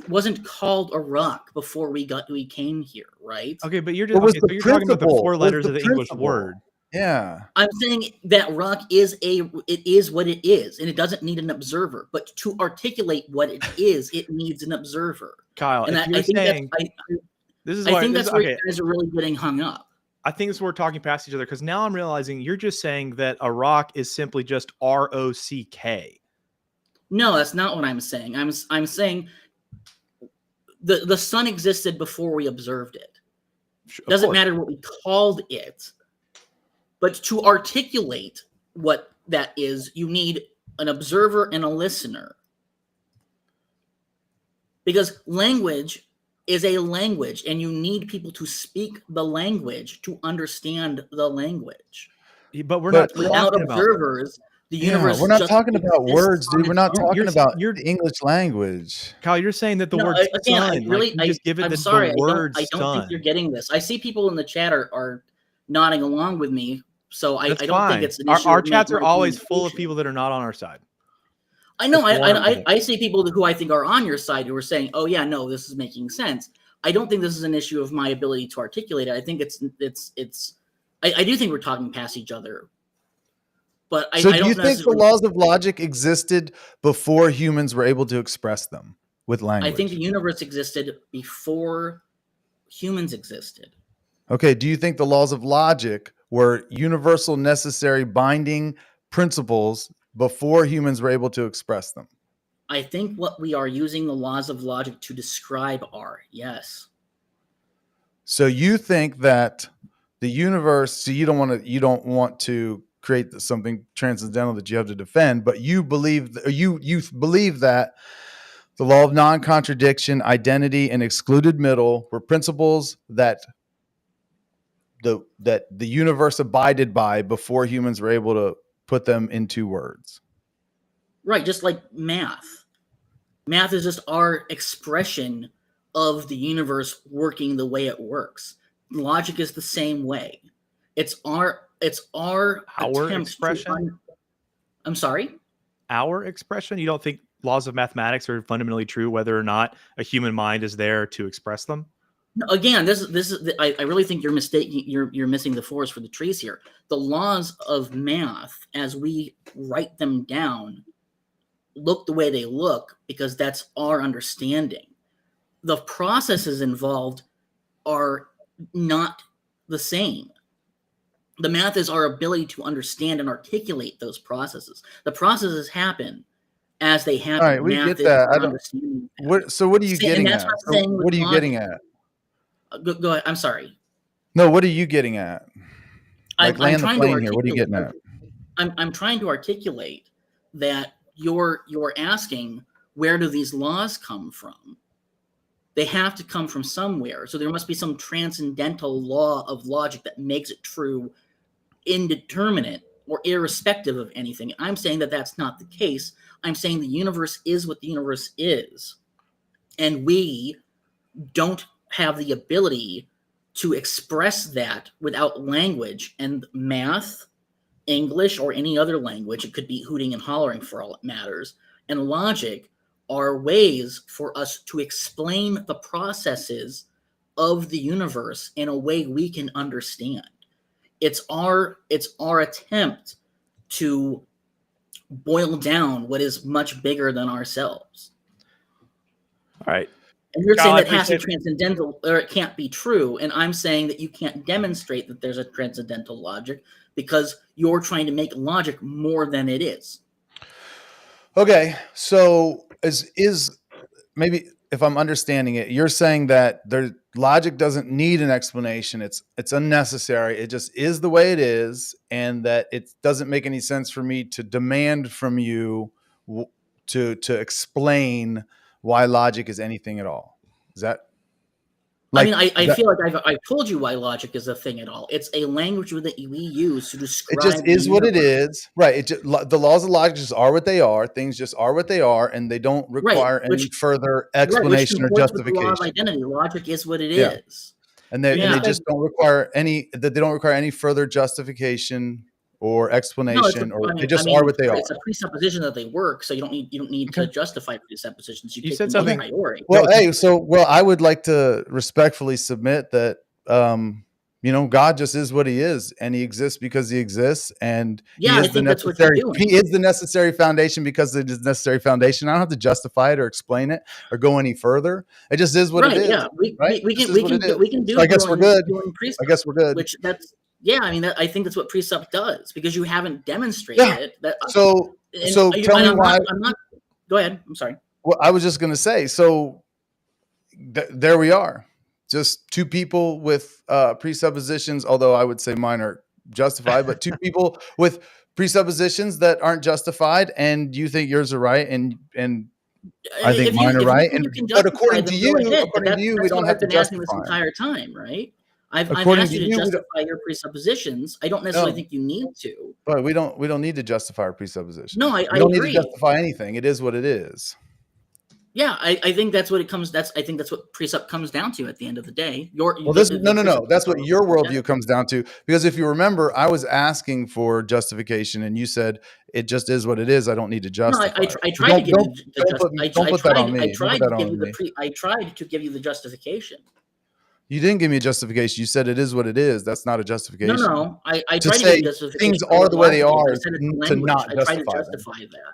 wasn't called a rock before we came here, right? Okay, but you're talking about the four letters of the English word. Yeah, I'm saying that rock is what it is, and it doesn't need an observer. But to articulate what it is, it needs an observer. Kyle, and I think that's where you guys are really getting hung up. I think we're talking past each other, because now I'm realizing you're just saying that a rock is simply just ROCK. No, that's not what I'm saying. I'm saying the sun existed before we observed it. Doesn't matter what we called it, but to articulate what that is, you need an observer and a listener. Because language is a language, and you need people to speak the language to understand the language. But we're not without observers. The universe we're not talking about words, dude. We're not talking about your English language. Kyle, you're saying that the word sun, just give it the word I don't think you're getting this. I see people in the chat are nodding along with me, so I don't think it's an issue. Our chats are always full of people that are not on our side. I know. I see people who I think are on your side who are saying, "Oh yeah, no, this is making sense." I don't think this is an issue of my ability to articulate it. I think I do think we're talking past each other. But I do don't you think the laws of logic existed before humans were able to express them with language? I think the universe existed before humans existed. Okay. Do you think the laws of logic were universal, necessary, binding principles before humans were able to express them? I think what we are using the laws of logic to describe are, yes. So you think that the universe, so you don't want to create something transcendental that you have to defend, but you believe that the law of non-contradiction, identity, and excluded middle were principles that the universe abided by before humans were able to put them into words. Right, just like math. Math is just our expression of the universe working the way it works. Logic is the same way. It's our expression. I'm sorry? Our expression? You don't think laws of mathematics are fundamentally true whether or not a human mind is there to express them? No, again, this is I really think you're mistaking you're missing the forest for the trees here. The laws of math as we write them down look the way they look because that's our understanding. The processes involved are not the same. The math is our ability to understand and articulate those processes. The processes happen as they happen. All right, we get that. So what are you getting at? What are you getting at? Go ahead. I'm sorry. No, what are you getting at? I'm trying to articulate. Here. What are you getting at? I'm trying to articulate that you're asking, where do these laws come from? They have to come from somewhere. So there must be some transcendental law of logic that makes it true, indeterminate, or irrespective of anything. I'm saying that that's not the case. I'm saying the universe is what the universe is. And we don't have the ability to express that without language. And math, English, or any other language, it could be hooting and hollering for all it matters, and logic are ways for us to explain the processes of the universe in a way we can understand. It's our attempt to boil down what is much bigger than ourselves. All right. And you're saying that has to be transcendental, or it can't be true. And I'm saying that you can't demonstrate that there's a transcendental logic because you're trying to make logic more than it is. Okay, so is maybe if I'm understanding it, you're saying that logic doesn't need an explanation. It's unnecessary. It just is the way it is, and that it doesn't make any sense for me to demand from you to explain why logic is anything at all. Is that? I mean, I feel like I've told you why logic is a thing at all. It's a language that we use to describe. It just is what it is, right? The laws of logic just are what they are. Things just are what they are, and they don't require any further explanation or justification. The law of identity, logic is what it is, and they just don't require any. That they don't require any further justification or explanation, they just are what they are. It's a presupposition that they work, so you don't need to justify presuppositions. You said something. Well, I would like to respectfully submit that God just is what he is, and he exists because he exists, and he is the necessary foundation because it is necessary foundation. I don't have to justify it or explain it or go any further. It just is what it is. Yeah, we can do. So I guess we're good. Which that's. Yeah, I mean, I think that's what Presup does because you haven't demonstrated it. So tell me why. I'm not. Go ahead. I'm sorry. Well, I was just going to say. So there we are, just two people with presuppositions. Although I would say mine are justified, but two people with presuppositions that aren't justified, and you think yours are right, and I think mine are right. But according to you, we don't have to justify this entire time, right? I've asked you to justify your presuppositions. I don't necessarily think you need to. But we don't need to justify our presuppositions. No, I don't agree. need to justify anything. It is what it is. Yeah, I think that's what it comes. I think that's what Presup comes down to at the end of the day. No. That's what your worldview comes down to. Because if you remember, I was asking for justification, and you said it just is what it is. I don't need to justify. No, I tried to give you don't put that on me. I tried to give you the justification. You didn't give me a justification. You said it is what it is. That's not a justification. No. I tried to say give you justification. Things are the way they are to not justify that.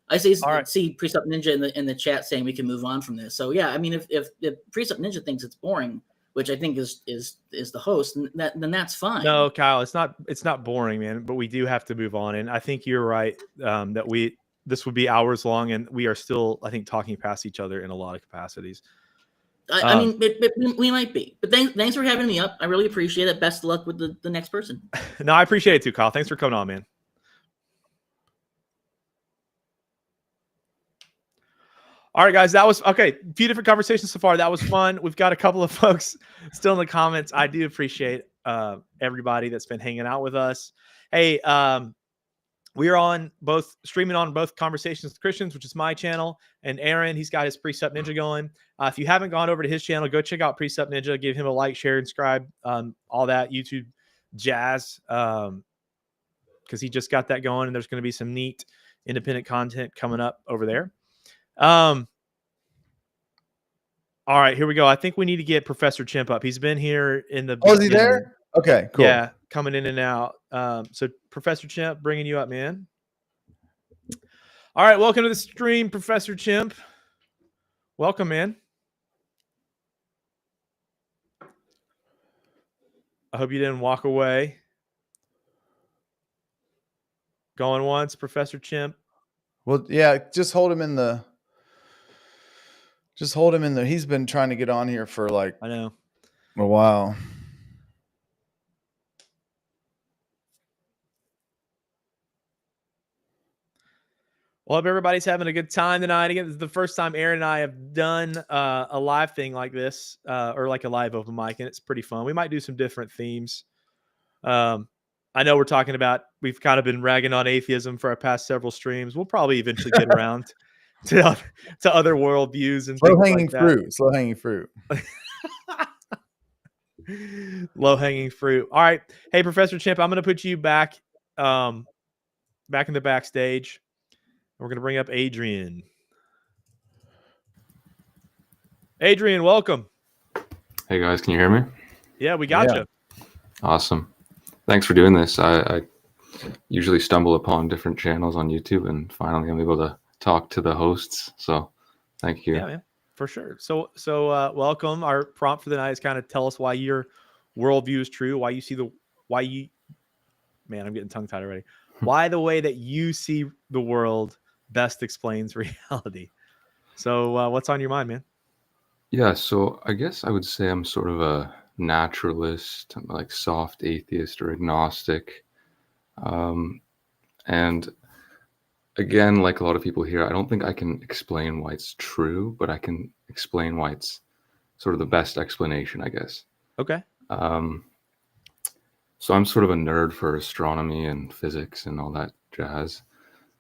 I say, see Presup Ninja in the chat saying we can move on from this. So yeah, I mean, if Presup Ninja thinks it's boring, which I think is the host, then that's fine. No, Kyle, it's not boring, man. But we do have to move on, and I think you're right that this would be hours long, and we are still, I think, talking past each other in a lot of capacities. I mean, we might be, but thanks for having me up. I really appreciate it. Best of luck with the next person. No, I appreciate it too, Kyle. Thanks for coming on, man. All right, guys, that was okay. A few different conversations so far. That was fun. We've got a couple of folks still in the comments. I do appreciate everybody that's been hanging out with us. Hey, we are streaming on both Conversations with Christians, which is my channel, and Aaron, he's got his Presup Ninja going. If you haven't gone over to his channel, go check out Presup Ninja. Give him a like, share, and subscribe. All that YouTube jazz, because he just got that going, and there's going to be some neat independent content coming up over there. All right, here we go. I think we need to get Professor Chimp up. He's been here in the is he there? Okay, cool. Yeah, coming in and out. So Professor Chimp, bringing you up, man. All right, welcome to the stream, Professor Chimp. Welcome, man. I hope you didn't walk away. Going once, Professor Chimp. Well, yeah, just hold him in the. He's been trying to get on here for a while. Well, hope everybody's having a good time tonight. Again, this is the first time Aaron and I have done a live thing like this, or like a live open mic, and it's pretty fun. We might do some different themes. I know we've kind of been ragging on atheism for our past several streams. We'll probably eventually get around to other worldviews and low-hanging fruit. Low-hanging fruit. Low-hanging fruit. All right. Hey, Professor Chimp, I'm going to put you back in the backstage. We're going to bring up Adrian. Adrian, welcome. Hey, guys. Can you hear me? Yeah, we got you. Awesome. Thanks for doing this. I usually stumble upon different channels on YouTube, and finally I'm able to talk to the hosts. So thank you. Yeah, man, for sure. So welcome. Our prompt for the night is kind of tell us why your worldview is true, man, I'm getting tongue tied already. Why the way that you see the world best explains reality. So what's on your mind, man? Yeah, so I guess I would say I'm sort of a naturalist, like soft atheist or agnostic. And again, like a lot of people here, I don't think I can explain why it's true, but I can explain why it's sort of the best explanation, I guess. Okay. So I'm sort of a nerd for astronomy and physics and all that jazz.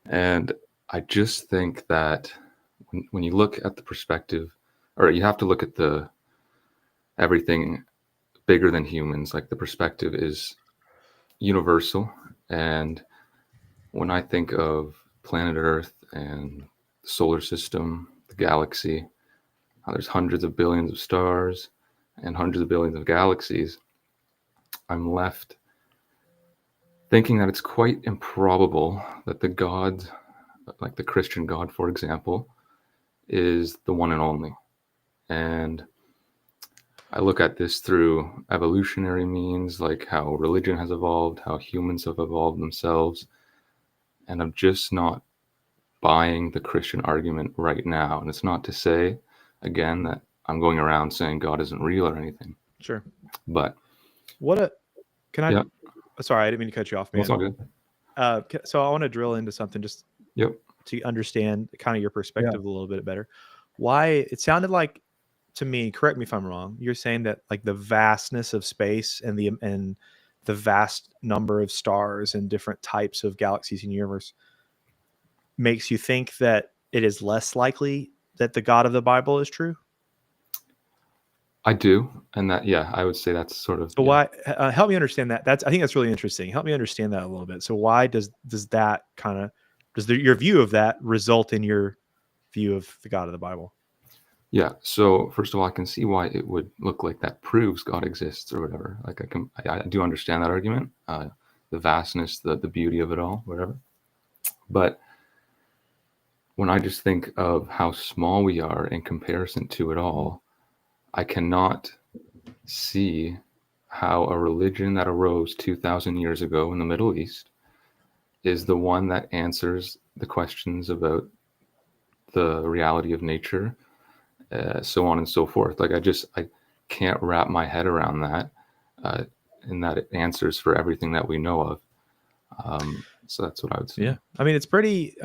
And I just think that when you look at the perspective, or you have to look at everything bigger than humans, like the perspective is universal. And when I think of planet Earth and the solar system, the galaxy, there's hundreds of billions of stars and hundreds of billions of galaxies, I'm left thinking that it's quite improbable that the God, like the Christian God, for example, is the one and only. And I look at this through evolutionary means, like how religion has evolved, how humans have evolved themselves. And I'm just not buying the Christian argument right now. And it's not to say, again, that I'm going around saying God isn't real or anything. Sure. But sorry, I didn't mean to cut you off, man. It's all good. So I want to drill into something just to understand kind of your perspective a little bit better. Why it sounded like to me, correct me if I'm wrong, you're saying that like the vastness of space and the vast number of stars and different types of galaxies in the universe makes you think that it is less likely that the God of the Bible is true? I do, and that I would say that's sort of. So why? Help me understand that. I think that's really interesting. Help me understand that a little bit. So why does that kind of your view of that result in your view of the God of the Bible? Yeah. So first of all, I can see why it would look like that proves God exists or whatever. Like I do understand that argument, the vastness, the beauty of it all, whatever. But when I just think of how small we are in comparison to it all, I cannot see how a religion that arose 2,000 years ago in the Middle East is the one that answers the questions about the reality of nature, so on and so forth. Like I can't wrap my head around that, and that it answers for everything that we know of. So that's what I would say. Yeah, I mean, it's pretty.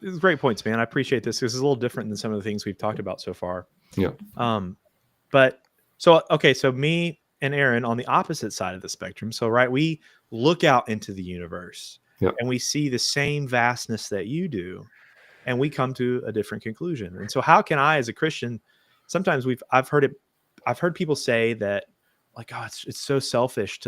It's great points, man. I appreciate this. This is a little different than some of the things we've talked about so far. Yeah. But so me and Aaron on the opposite side of the spectrum. So right, we look out into the universe, and we see the same vastness that you do, and we come to a different conclusion. And so, how can I, as a Christian, sometimes I've heard people say that, like, oh, it's so selfish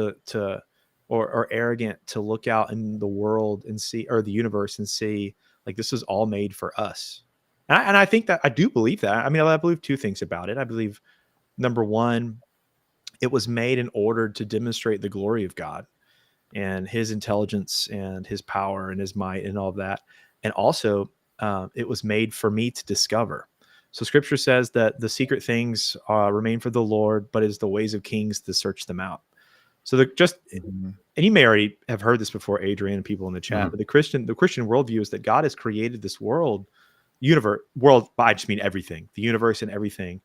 or arrogant to look out in the world and see, or the universe and see, like, this is all made for us. And I think that I do believe that. I mean, I believe two things about it. I believe, number one, it was made in order to demonstrate the glory of God and his intelligence and his power and his might and all of that. And also, it was made for me to discover. So scripture says that the secret things remain for the Lord, but it is the ways of kings to search them out. So and you may already have heard this before, Adrian, and people in the chat, but the Christian worldview is that God has created this world, I just mean everything, the universe and everything.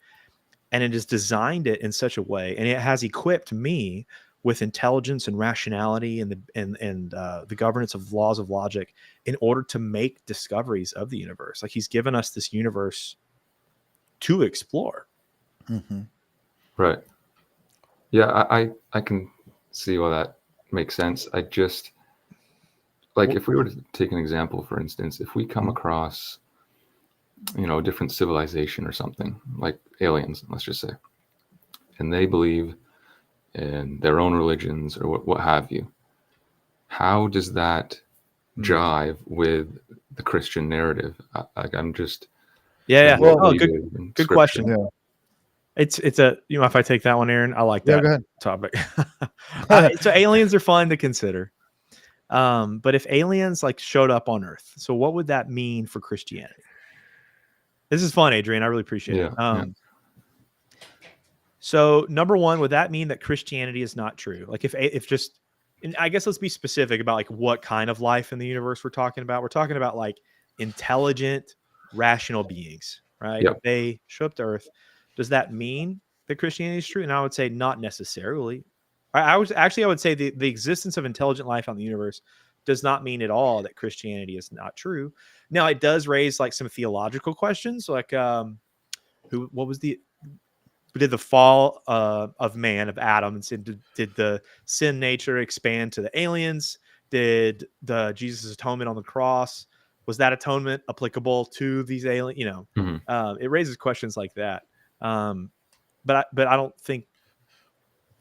And it has designed it in such a way, and it has equipped me with intelligence and rationality and the governance of laws of logic in order to make discoveries of the universe. Like, he's given us this universe to explore. Right. Yeah, I can see why that makes sense. I just, like, if we were to take an example, for instance, if we come across, a different civilization or something, like aliens, let's just say, and they believe in their own religions or what have you, how does that jive with the Christian narrative? I'm just well, good question. Yeah. It's a, if I take that one, Aaron, I like that go ahead. topic. So aliens are fun to consider, but if aliens like showed up on Earth, so what would that mean for Christianity? This is fun, Adrian. I really appreciate it. So number one, would that mean that Christianity is not true? Like, if just, and I guess let's be specific about, like, what kind of life in the universe we're talking about. We're talking about, like, intelligent, rational beings, right? Yep. If they show up to Earth, does that mean that Christianity is true? And I would say not necessarily. I would say the existence of intelligent life on the universe does not mean at all that Christianity is not true. Now, it does raise, like, some theological questions, like did the fall of man, of Adam, and did the sin nature expand to the aliens? Did Jesus' atonement on the cross, was that atonement applicable to these aliens? It raises questions like that. But I don't think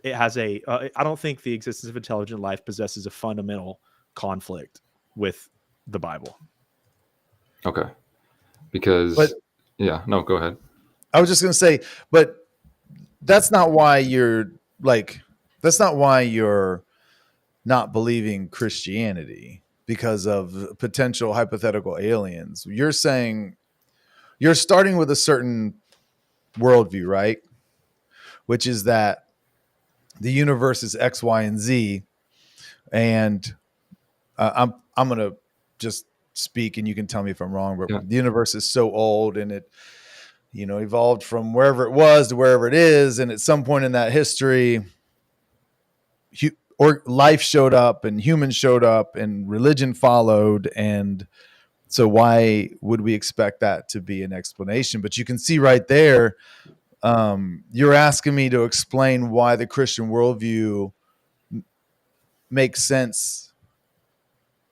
it has I don't think the existence of intelligent life possesses a fundamental conflict with the Bible. Okay. Because, go ahead. I was just going to say, but that's not why you're not believing Christianity because of potential hypothetical aliens. You're saying you're starting with a certain worldview, right? Which is that the universe is X, Y, and Z. And I'm going to just speak, and you can tell me if I'm wrong, but the universe is so old, and it, evolved from wherever it was to wherever it is. And at some point in that history, or life showed up and humans showed up and religion followed. And so why would we expect that to be an explanation? But you can see right there, you're asking me to explain why the Christian worldview makes sense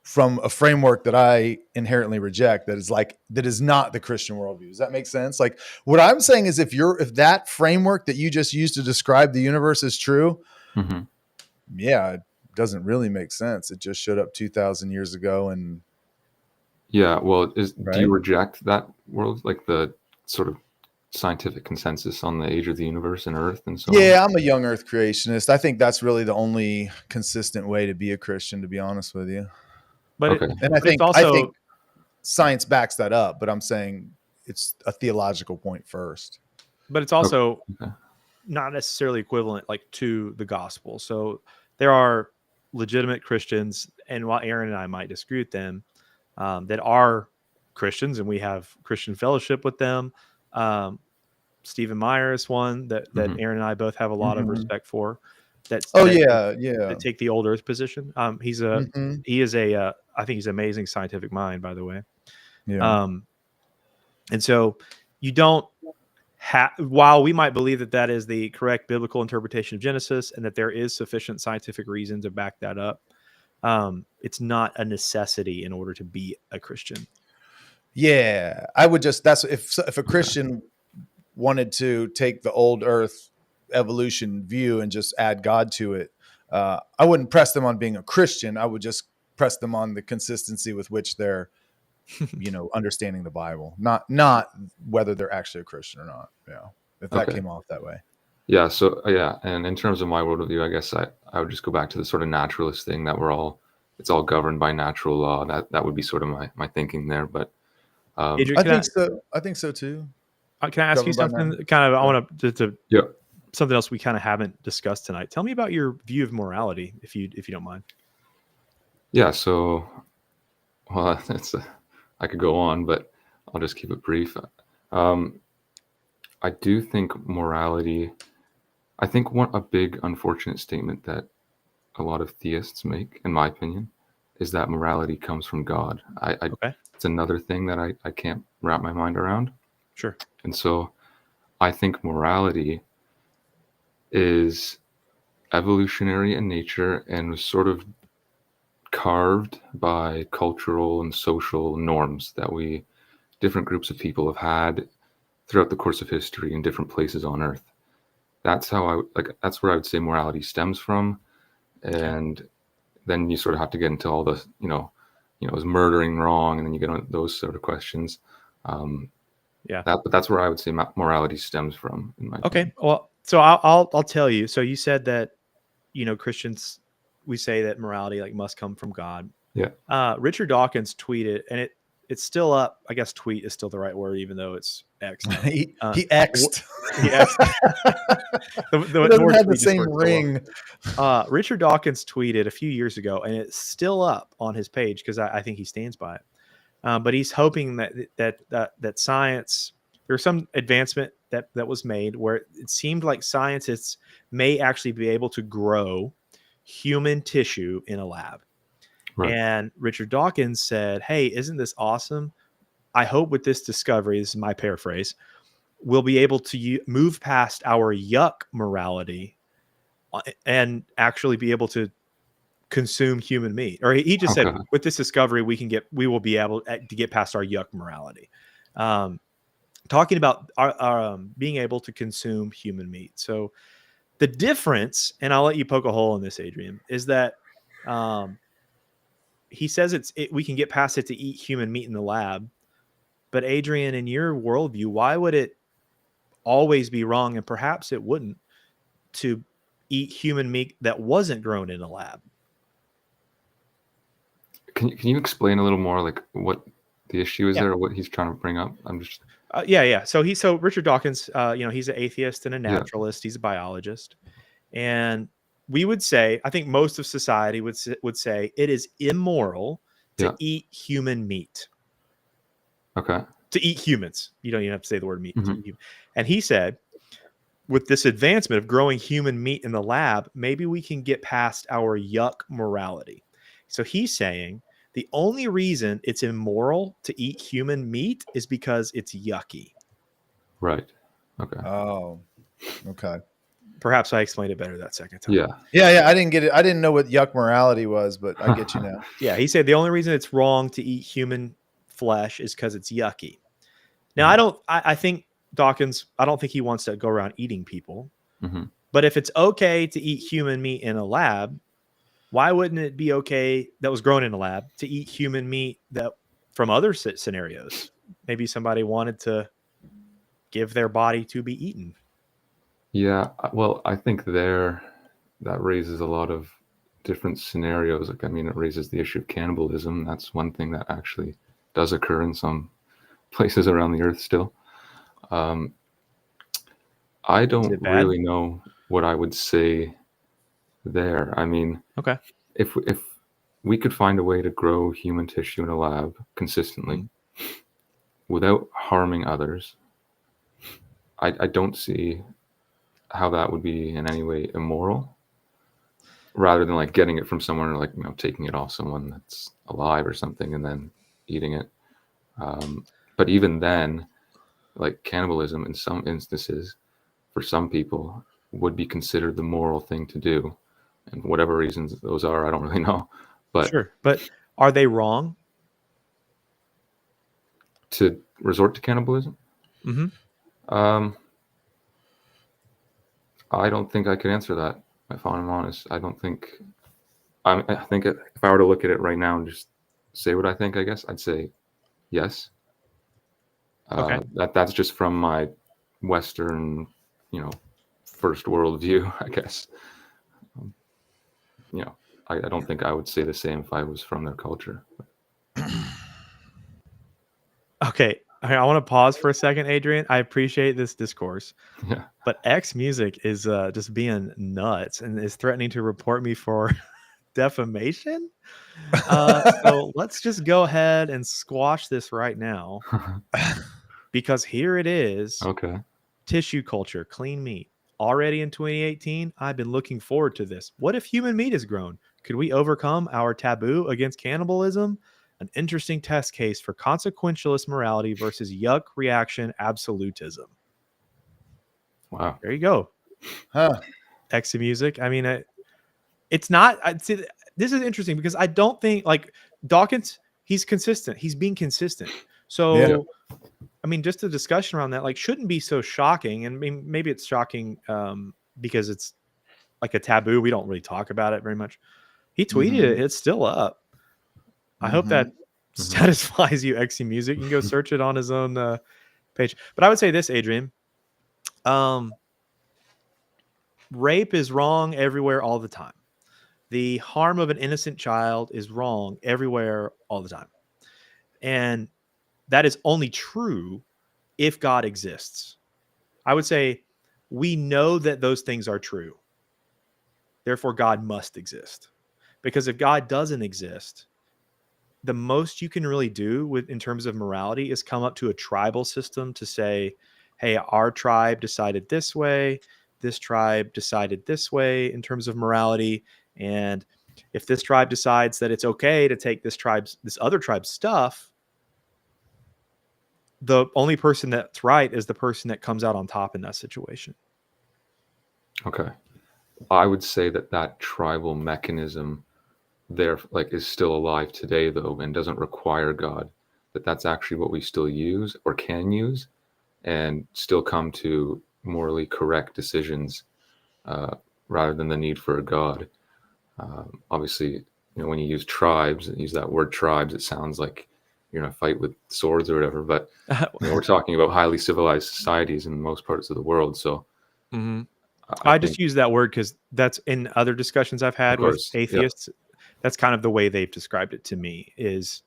from a framework that I inherently reject, that is not the Christian worldview. Does that make sense? Like, what I'm saying is, if that framework that you just used to describe the universe is true, yeah, it doesn't really make sense. It just showed up 2,000 years ago. And yeah, well, do right? you reject that world, like the sort of scientific consensus on the age of the universe and Earth and so on? Yeah, I'm a young Earth creationist. I think that's really the only consistent way to be a Christian, to be honest with you. But Okay. I think science backs that up, but I'm saying it's a theological point first. But it's also not necessarily equivalent like to the gospel. So there are legitimate Christians, and while Aaron and I might disagree with them, that are Christians, and we have Christian fellowship with them. Stephen Meyer is one that Aaron and I both have a lot of respect for. That take the old Earth position. He is a I think he's an amazing scientific mind, by the way. Yeah. And so you don't while we might believe that is the correct biblical interpretation of Genesis and that there is sufficient scientific reason to back that up, it's not a necessity in order to be a Christian. Yeah, I would just, if a Christian wanted to take the old Earth evolution view and just add God to it, I wouldn't press them on being a Christian. I would just press them on the consistency with which they're, understanding the Bible, not whether they're actually a Christian or not. Yeah, if that came off that way. Yeah. So and in terms of my worldview, I guess I would just go back to the sort of naturalist thing that it's all governed by natural law. That would be sort of my thinking there. But Adrian, I think so too. Can I ask you something? Kind of, I want to something else we kind of haven't discussed tonight. Tell me about your view of morality, if you don't mind. Yeah. So, well, I could go on, but I'll just keep it brief. I do think morality. I think a big unfortunate statement that a lot of theists make, in my opinion, is that morality comes from God. It's another thing that I can't wrap my mind around. Sure. And so I think morality is evolutionary in nature and was sort of carved by cultural and social norms that different groups of people have had throughout the course of history in different places on Earth. That's how that's where I would say morality stems from. And then you sort of have to get into all the, is murdering wrong? And then you get on those sort of questions. But that's where I would say morality stems from. In my opinion. Well, so I'll tell you. So you said that, Christians, we say that morality must come from God. Yeah. Richard Dawkins tweeted, and it's still up. I guess tweet is still the right word, even though it's X. he X'd. He X'd. It doesn't have the same ring. Richard Dawkins tweeted a few years ago, and it's still up on his page because I think he stands by it. But he's hoping that science, there's some advancement that was made where it seemed like scientists may actually be able to grow human tissue in a lab. Right. And Richard Dawkins said, "Hey, isn't this awesome? I hope with this discovery," this is my paraphrase, "we'll be able to move past our yuck morality and actually be able to consume human meat." Or he just said, with this discovery, we will be able to get past our yuck morality. Talking about our being able to consume human meat. So the difference, and I'll let you poke a hole in this, Adrian, is that he says we can get past it to eat human meat in the lab. But Adrian, in your worldview, why would it always be wrong, and perhaps it wouldn't, to eat human meat that wasn't grown in a lab? Can you explain a little more, what the issue is there, or what he's trying to bring up? I'm just. So Richard Dawkins, he's an atheist and a naturalist. He's a biologist, and we would say, I think most of society would say it is immoral to eat human meat. Okay. To eat humans. You don't even have to say the word meat. Mm-hmm. And he said, with this advancement of growing human meat in the lab, maybe we can get past our yuck morality. So he's saying the only reason it's immoral to eat human meat is because it's yucky. Right. Okay. Oh, okay. Perhaps I explained it better that second time. Yeah. I didn't get it. I didn't know what yuck morality was, but I get you now. Yeah, he said the only reason it's wrong to eat human flesh is because it's yucky. Now, I think Dawkins, I don't think he wants to go around eating people. Mm-hmm. But if it's okay to eat human meat in a lab, why wouldn't it be okay that was grown in a lab to eat human meat that from other scenarios? Maybe somebody wanted to give their body to be eaten. Yeah, well, I think that raises a lot of different scenarios. Like, I mean, it raises the issue of cannibalism. That's one thing that actually does occur in some places around the earth still. I don't really know what I would say there. I mean, okay, if we could find a way to grow human tissue in a lab consistently without harming others, I don't see how that would be in any way immoral, rather than like getting it from someone, or like, you know, taking it off someone that's alive or something and then eating it. But even then, like, cannibalism in some instances for some people would be considered the moral thing to do, and whatever reasons those are, I don't really know. But sure, but are they wrong to resort to cannibalism? I don't think I could answer that, if I'm honest. I think if I were to look at it right now and just say what I think, I guess I'd say yes. Okay. That's just from my Western, you know, first world view, I guess. You know, I don't think I would say the same if I was from their culture. Okay, I want to pause for a second, Adrian. I appreciate this discourse. Yeah. But X Music is just being nuts and is threatening to report me for defamation. So let's just go ahead and squash this right now. Because here it is. Okay. Tissue culture, clean meat. Already in 2018, I've been looking forward to this. What if human meat is grown? Could we overcome our taboo against cannibalism? An interesting test case for consequentialist morality versus yuck reaction absolutism. Wow. There you go. X Music. I mean, it's not. I'd say this is interesting because I don't think, like, Dawkins, he's consistent. He's being consistent. So, I mean, just the discussion around that, like, shouldn't be so shocking. And maybe it's shocking because it's like a taboo. We don't really talk about it very much. He tweeted it. It's still up. I hope that satisfies you, XC Music. You can go search it on his own page. But I would say this, Adrian. Rape is wrong everywhere all the time. The harm of an innocent child is wrong everywhere all the time. And that is only true if God exists. I would say we know that those things are true. Therefore, God must exist. Because if God doesn't exist, the most you can really do in terms of morality is come up to a tribal system to say, hey, our tribe decided this way. This tribe decided this way in terms of morality. And if this tribe decides that it's okay to take this other tribe's stuff, the only person that's right is the person that comes out on top in that situation. Okay. I would say that tribal mechanism there, like, is still alive today, though, and doesn't require God. That's actually what we still use or can use and still come to morally correct decisions rather than the need for a God. Obviously, you know, when you use that word tribes, it sounds like you're going to fight with swords or whatever, but you know, we're talking about highly civilized societies in most parts of the world. So I just use that word because that's in other discussions I've had with atheists. Yeah. That's kind of the way they've described it to me is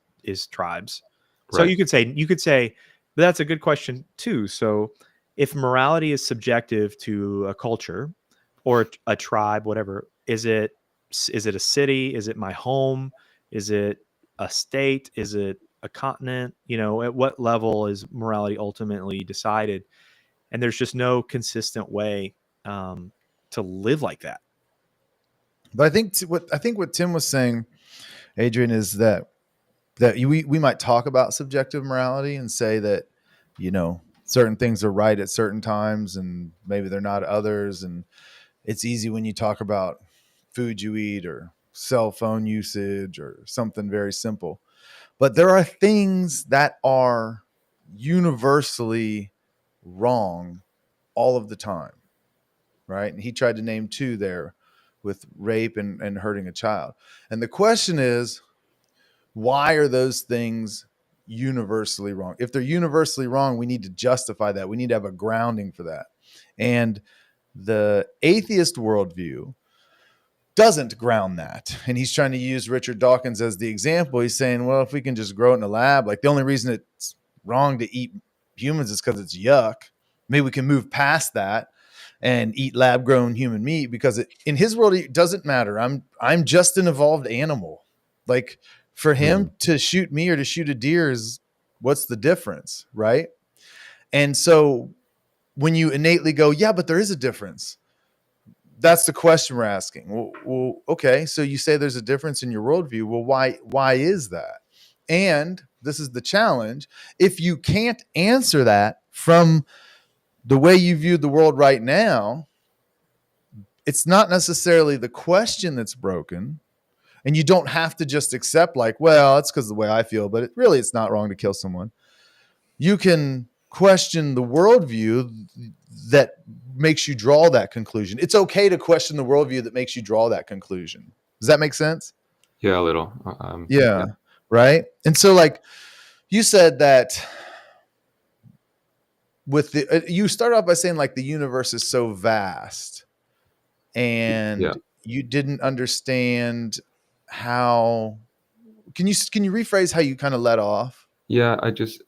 tribes. So you could say, but that's a good question too. So if morality is subjective to a culture or a tribe, whatever, is it a city? Is it my home? Is it a state? Is it a continent? You know, at what level is morality ultimately decided? And there's just no consistent way to live like that. But I think what Tim was saying, Adrian, is that we might talk about subjective morality and say that, you know, certain things are right at certain times and maybe they're not others. And it's easy when you talk about food you eat or cell phone usage or something very simple. But there are things that are universally wrong all of the time, right? And he tried to name 2 there with rape and hurting a child. And the question is, why are those things universally wrong? If they're universally wrong, we need to justify that. We need to have a grounding for that. And the atheist worldview doesn't ground that. And he's trying to use Richard Dawkins as the example. He's saying, well, if we can just grow it in a lab, like the only reason it's wrong to eat humans is because it's yuck. Maybe we can move past that and eat lab grown human meat, because in his world, it doesn't matter. I'm just an evolved animal. Like for him to shoot me or to shoot a deer is, what's the difference? Right. And so when you innately go, yeah, but there is a difference. That's the question we're asking. Well, okay, so you say there's a difference in your worldview. Well, why is that? And this is the challenge. If you can't answer that from the way you view the world right now, it's not necessarily the question that's broken. And you don't have to just accept like, well, it's because of the way I feel, but it's not wrong to kill someone. You can question the worldview that makes you draw that conclusion. It's okay to question the worldview that makes you draw that conclusion. Does that make sense? Yeah, a little. Yeah. Right. And so like you said that with you start off by saying like the universe is so vast, and you didn't understand how, can you rephrase how you kind of let off? Yeah, just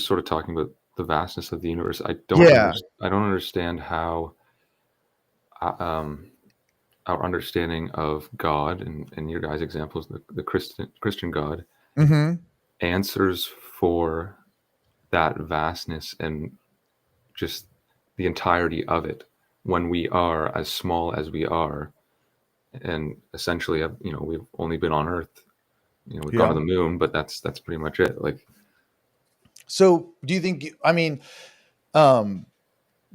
sort of talking about the vastness of the universe. I don't understand how our understanding of God and your guys' examples, the Christian God, answers for that vastness and just the entirety of it, when we are as small as we are, and essentially we've only been on Earth, we've gone to the moon, but that's pretty much it. Like, so do you think,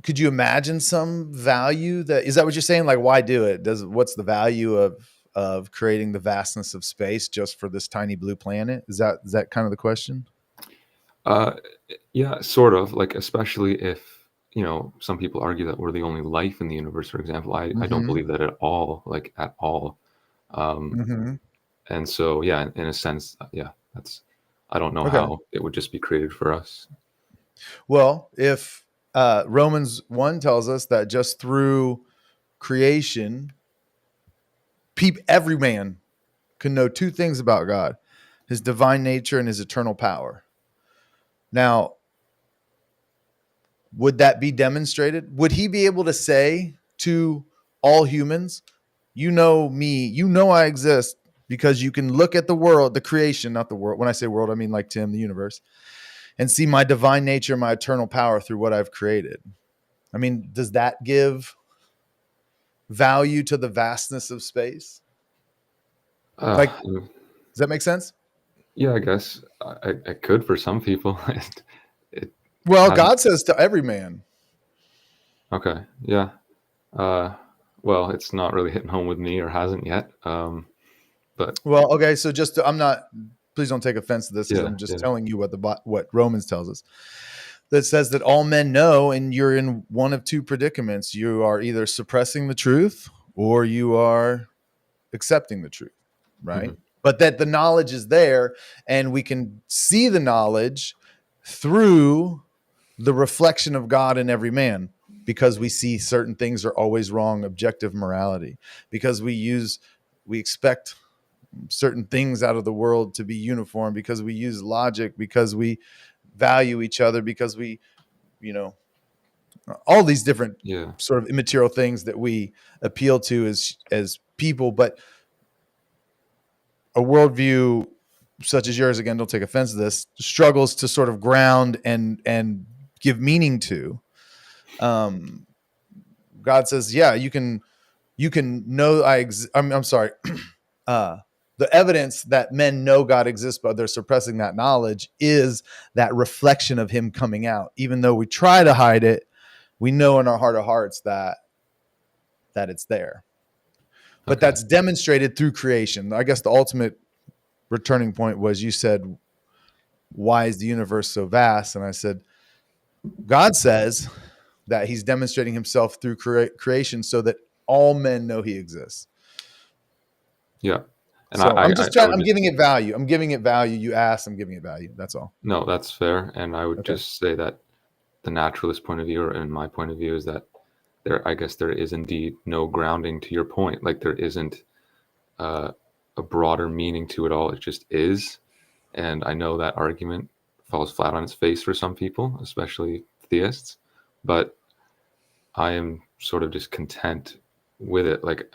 could you imagine some value is that what you're saying? Like, why do it? What's the value of creating the vastness of space just for this tiny blue planet? Is that kind of the question? Yeah, sort of, like, especially if, some people argue that we're the only life in the universe, for example. I don't believe that at all, like at all. And so, yeah, in a sense, I don't know how it would just be created for us. Well, if Romans 1 tells us that just through creation, every man can know 2 things about God: his divine nature and his eternal power. Now, would that be demonstrated? Would he be able to say to all humans, you know me, I exist because you can look at the world, the creation, not the world. When I say world, I mean like Tim, the universe, and see my divine nature, my eternal power through what I've created? I mean, does that give value to the vastness of space? Does that make sense? Yeah, I guess I could for some people. God says to every man. Okay. Yeah. Well, it's not really hitting home with me, or hasn't yet. But okay. So please don't take offense to this. I'm just telling you what Romans tells us. That says that all men know, and you're in one of 2 predicaments. You are either suppressing the truth or you are accepting the truth, right? But that the knowledge is there, and we can see the knowledge through the reflection of God in every man, because we see certain things are always wrong, objective morality, because we expect certain things out of the world to be uniform, because we use logic, because we value each other, because we, all these different sort of immaterial things that we appeal to as people. But a worldview such as yours, again, don't take offense to this, struggles to sort of ground and give meaning to. God says, yeah, you can know I'm sorry. The evidence that men know God exists, but they're suppressing that knowledge, is that reflection of him coming out. Even though we try to hide it, we know in our heart of hearts that it's there. But Okay. that's demonstrated through creation. I guess the ultimate returning point was, you said, why is the universe so vast? And I said, God says that he's demonstrating himself through creation so that all men know he exists. Yeah. And so I'm would giving it value. I'm giving it value. You asked, I'm giving it value. That's all. No, that's fair. And I would just say that the naturalist point of view, or in my point of view, is that I guess there is indeed no grounding to your point. Like there isn't a broader meaning to it all. It just is. And I know that argument falls flat on its face for some people, especially theists, but I am sort of just content with it. Like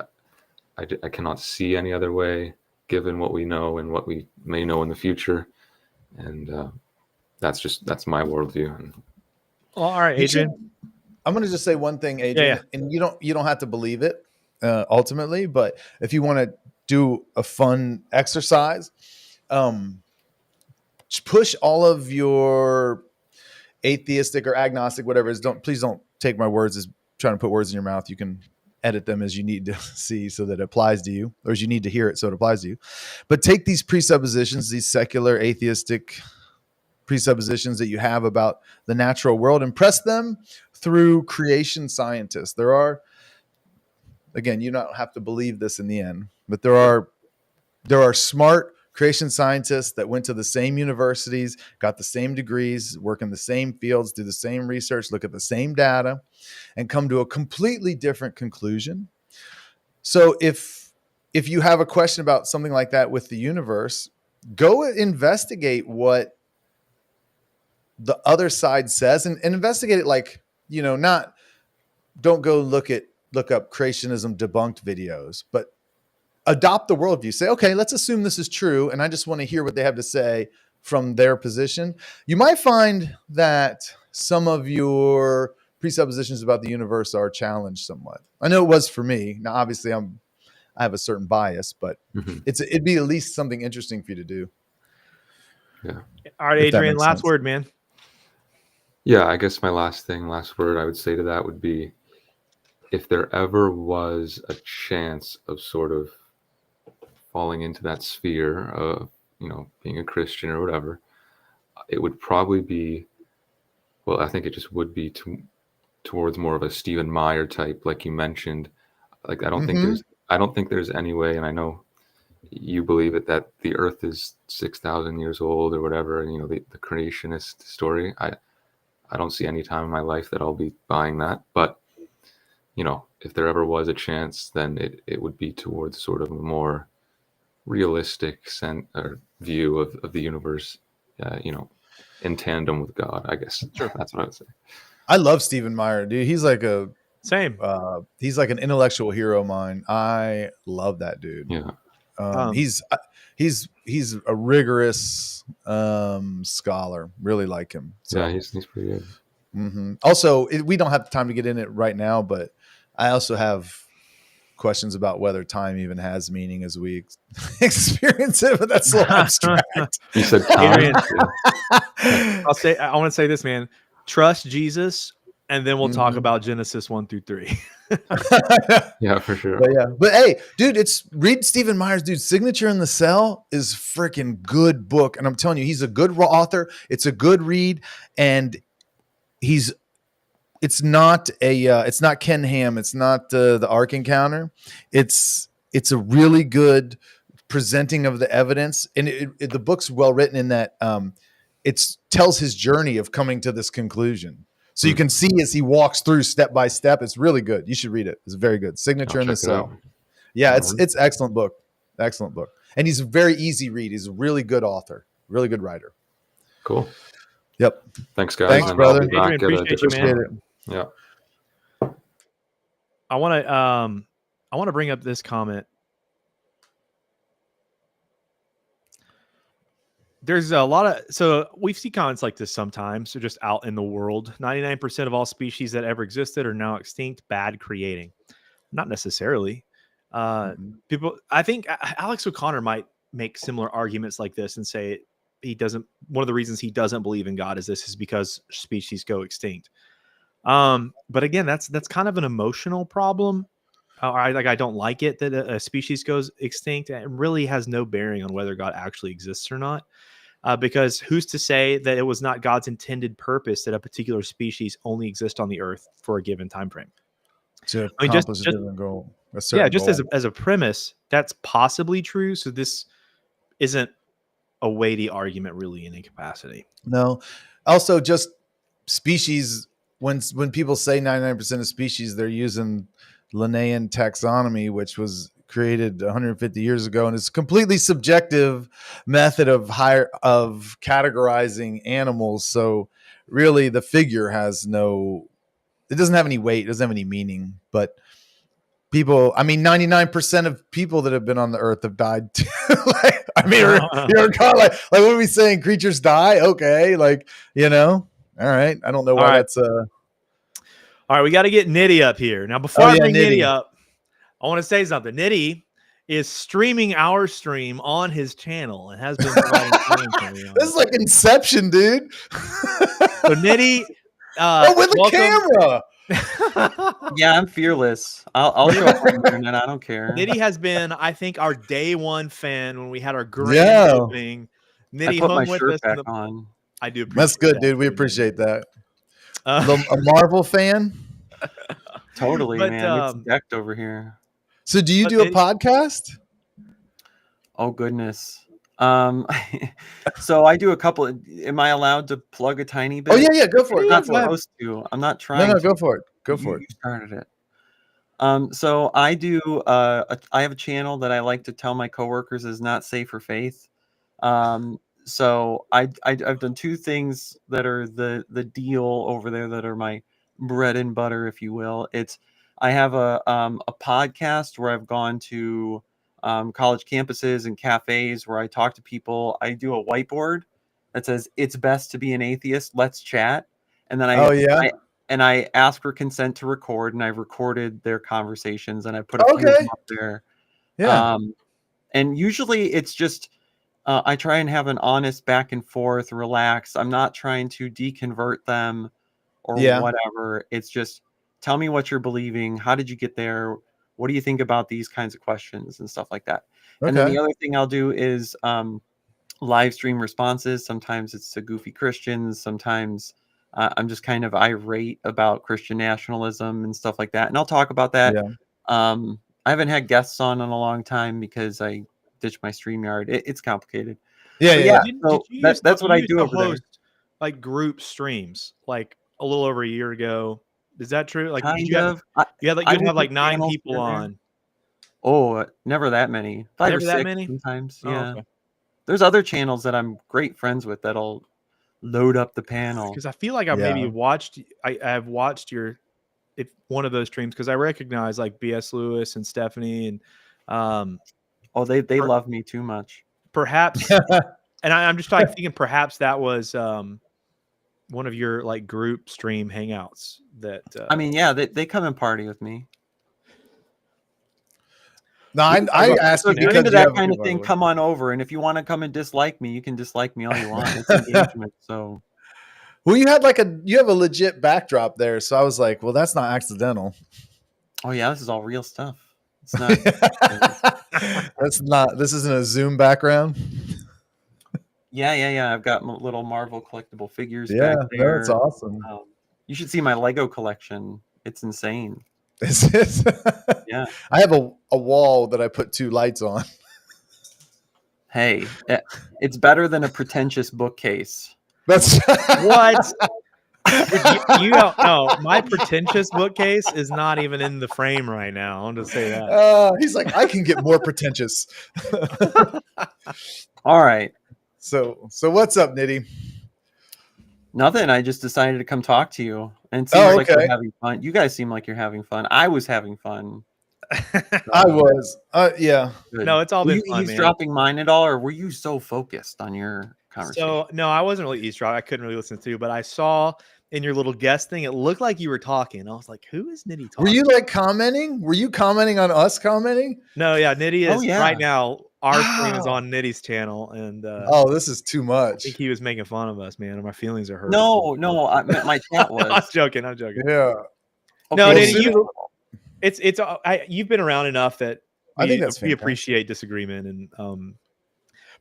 I cannot see any other way, given what we know and what we may know in the future. And that's my worldview. And well, all right, Adrian. I'm going to just say one thing, Adrian, and you don't have to believe it ultimately, but if you want to do a fun exercise, push all of your atheistic or agnostic, whatever it is. Please don't take my words as trying to put words in your mouth. You can edit them as you need to see so that it applies to you, or as you need to hear it so it applies to you. But take these presuppositions, these secular atheistic presuppositions that you have about the natural world, and press them through creation scientists. There are, again, you don't have to believe this in the end, but there are smart creation scientists that went to the same universities, got the same degrees, work in the same fields, do the same research, look at the same data, and come to a completely different conclusion. So if you have a question about something like that with the universe, go investigate what the other side says, and investigate it. Like, don't go look up creationism debunked videos, but adopt the worldview. Say, okay, let's assume this is true, and I just want to hear what they have to say from their position. You might find that some of your presuppositions about the universe are challenged somewhat. I know it was for me. Now, obviously, I have a certain bias, but it'd be at least something interesting for you to do. Yeah. All right, Adrian, last word, man. Yeah, I guess my last word I would say to that would be, if there ever was a chance of sort of falling into that sphere of, being a Christian or whatever, it would probably be, well, I think it just would be towards more of a Stephen Meyer type, like you mentioned. Like, I don't think there's any way, and I know you believe it, that the earth is 6,000 years old or whatever, and, the creationist story. I don't see any time in my life that I'll be buying that, but if there ever was a chance, then it would be towards sort of a more realistic view of the universe, in tandem with God, I guess. Sure. That's what I would say. I love Stephen Meyer, dude. He's like he's like an intellectual hero of mine. I love that dude. Yeah. He's a rigorous scholar. Really like him. So. Yeah, he's pretty good. Mm-hmm. Also, we don't have time to get in it right now, but I also have questions about whether time even has meaning as we experience it, but that's so abstract. You said time. I want to say this, man. Trust Jesus, and then we'll talk about Genesis 1-3. Yeah, for sure. But hey, dude, read Stephen Meyer's, dude. Signature in the Cell is freaking good book, and I'm telling you, he's a good author. It's a good read, and it's not Ken Ham. It's not the Ark Encounter. It's a really good presenting of the evidence, and the book's well written in that it tells his journey of coming to this conclusion. So you can see as he walks through step by step. It's really good. You should read it. It's very good. Signature in the Cell. Yeah, it's excellent book. Excellent book. And he's a very easy read. He's a really good author, really good writer. Cool. Yep. Thanks, guys. Thanks, brother. Adrian, appreciate you, man. Yeah. I want to bring up this comment. There's a lot so we see comments like this sometimes. They're just out in the world. 99% of all species that ever existed are now extinct. Bad creating. Not necessarily. People, I think Alex O'Connor might make similar arguments like this and say one of the reasons he doesn't believe in God is because species go extinct. But again, that's kind of an emotional problem. I don't like it that a species goes extinct. It really has no bearing on whether God actually exists or not. Because who's to say that it was not God's intended purpose that a particular species only exist on the earth for a given time frame? To I mean, accomplish a different goal. Just as a premise, that's possibly true. So this isn't a weighty argument really in any capacity. No. Also, just species, when people say 99% of species, they're using Linnaean taxonomy, which was created 150 years ago, and it's a completely subjective method of categorizing animals. So really the figure it doesn't have any weight, it doesn't have any meaning. But people, 99% of people that have been on the earth have died too. You're kind of like what are we saying? Creatures die? Okay. All right. I don't know why that's all right, we got to get Nitty up here. Now, before I bring Nitty up, I want to say something. Nitty is streaming our stream on his channel and has been providing commentary on This is like Inception, dude. So Nitty, with the camera. Yeah, I'm fearless. I'll show up on the internet. I don't care. Nitty has been, I think, our day one fan when we had our grand opening. Nitty I put hung my with shirt us back on. I do appreciate That's good, that, dude. We appreciate that. A Marvel fan? Totally, man. It's decked over here. So do you do a podcast? Oh, goodness. So I do a couple. Am I allowed to plug a tiny bit? Oh, yeah. Go for it. I'm not supposed to. I'm not trying. No, go for it. Go for it. You started it. So I do. I have a channel that I like to tell my coworkers is not safe for faith. So I've done two things that are the deal over there that are my bread and butter, if you will. I have a podcast where I've gone to college campuses and cafes where I talk to people. I do a whiteboard that says it's best to be an atheist. Let's chat. And then I ask for consent to record, and I've recorded their conversations, and I put a few of them up there. Yeah. And usually it's just I try and have an honest back and forth, relax. I'm not trying to deconvert them or whatever. It's just tell me what you're believing. How did you get there? What do you think about these kinds of questions and stuff like that? Okay. And then the other thing I'll do is live stream responses. Sometimes it's to goofy Christians. Sometimes I'm just kind of irate about Christian nationalism and stuff like that. And I'll talk about that. Yeah. I haven't had guests on in a long time because I ditched my StreamYard. It's complicated. Yeah. So that's what I do over there. Like group streams, like a little over a year ago. Is that true? Like you'd have like 9 people on. Oh, never that many. 5 or 6 that many? Sometimes. Yeah. Okay. There's other channels that I'm great friends with that'll load up the panel. Because I feel like I've maybe watched. I've watched one of those streams because I recognize like B.S. Lewis and Stephanie and. They love me too much. Perhaps, and I'm just like thinking perhaps that was one of your like group stream hangouts. That they come and party with me. No, I asked you because into that kind of thing. Come on over, and if you want to come and dislike me, you can dislike me all you want. It's engagement. So, well, you have a legit backdrop there, so I was like, well, that's not accidental. Oh yeah, this is all real stuff. It's not. This isn't a Zoom background. Yeah. I've got little Marvel collectible figures. Back there. That's awesome. You should see my Lego collection. It's insane. Is it? Yeah. I have a wall that I put 2 lights on. Hey, it's better than a pretentious bookcase. That's what. You don't know. My pretentious bookcase is not even in the frame right now. I want to say that. He's like, I can get more pretentious. All right. So what's up, Nitty? Nothing. I just decided to come talk to you. And it seems like you're having fun. You guys seem like you're having fun. I was having fun. I was. Yeah. Good. No, it's all been fun, man. Eavesdropping mine at all, or were you so focused on your conversation? So, no, I wasn't really eavesdropping. I couldn't really listen to you, but I saw in your little guest thing, it looked like you were talking. I was like, who is Nitty talking? Were you like commenting? Were you commenting on us commenting? No, yeah. Nitty is right now our stream is on Nitty's channel, and Oh, this is too I much. think he was making fun of us, man, and my feelings are hurt. No, my chat was. I'm joking. I'm joking. Yeah. No, Okay, Nitty, it's you've been around enough that I think that's we fantastic. appreciate disagreement. And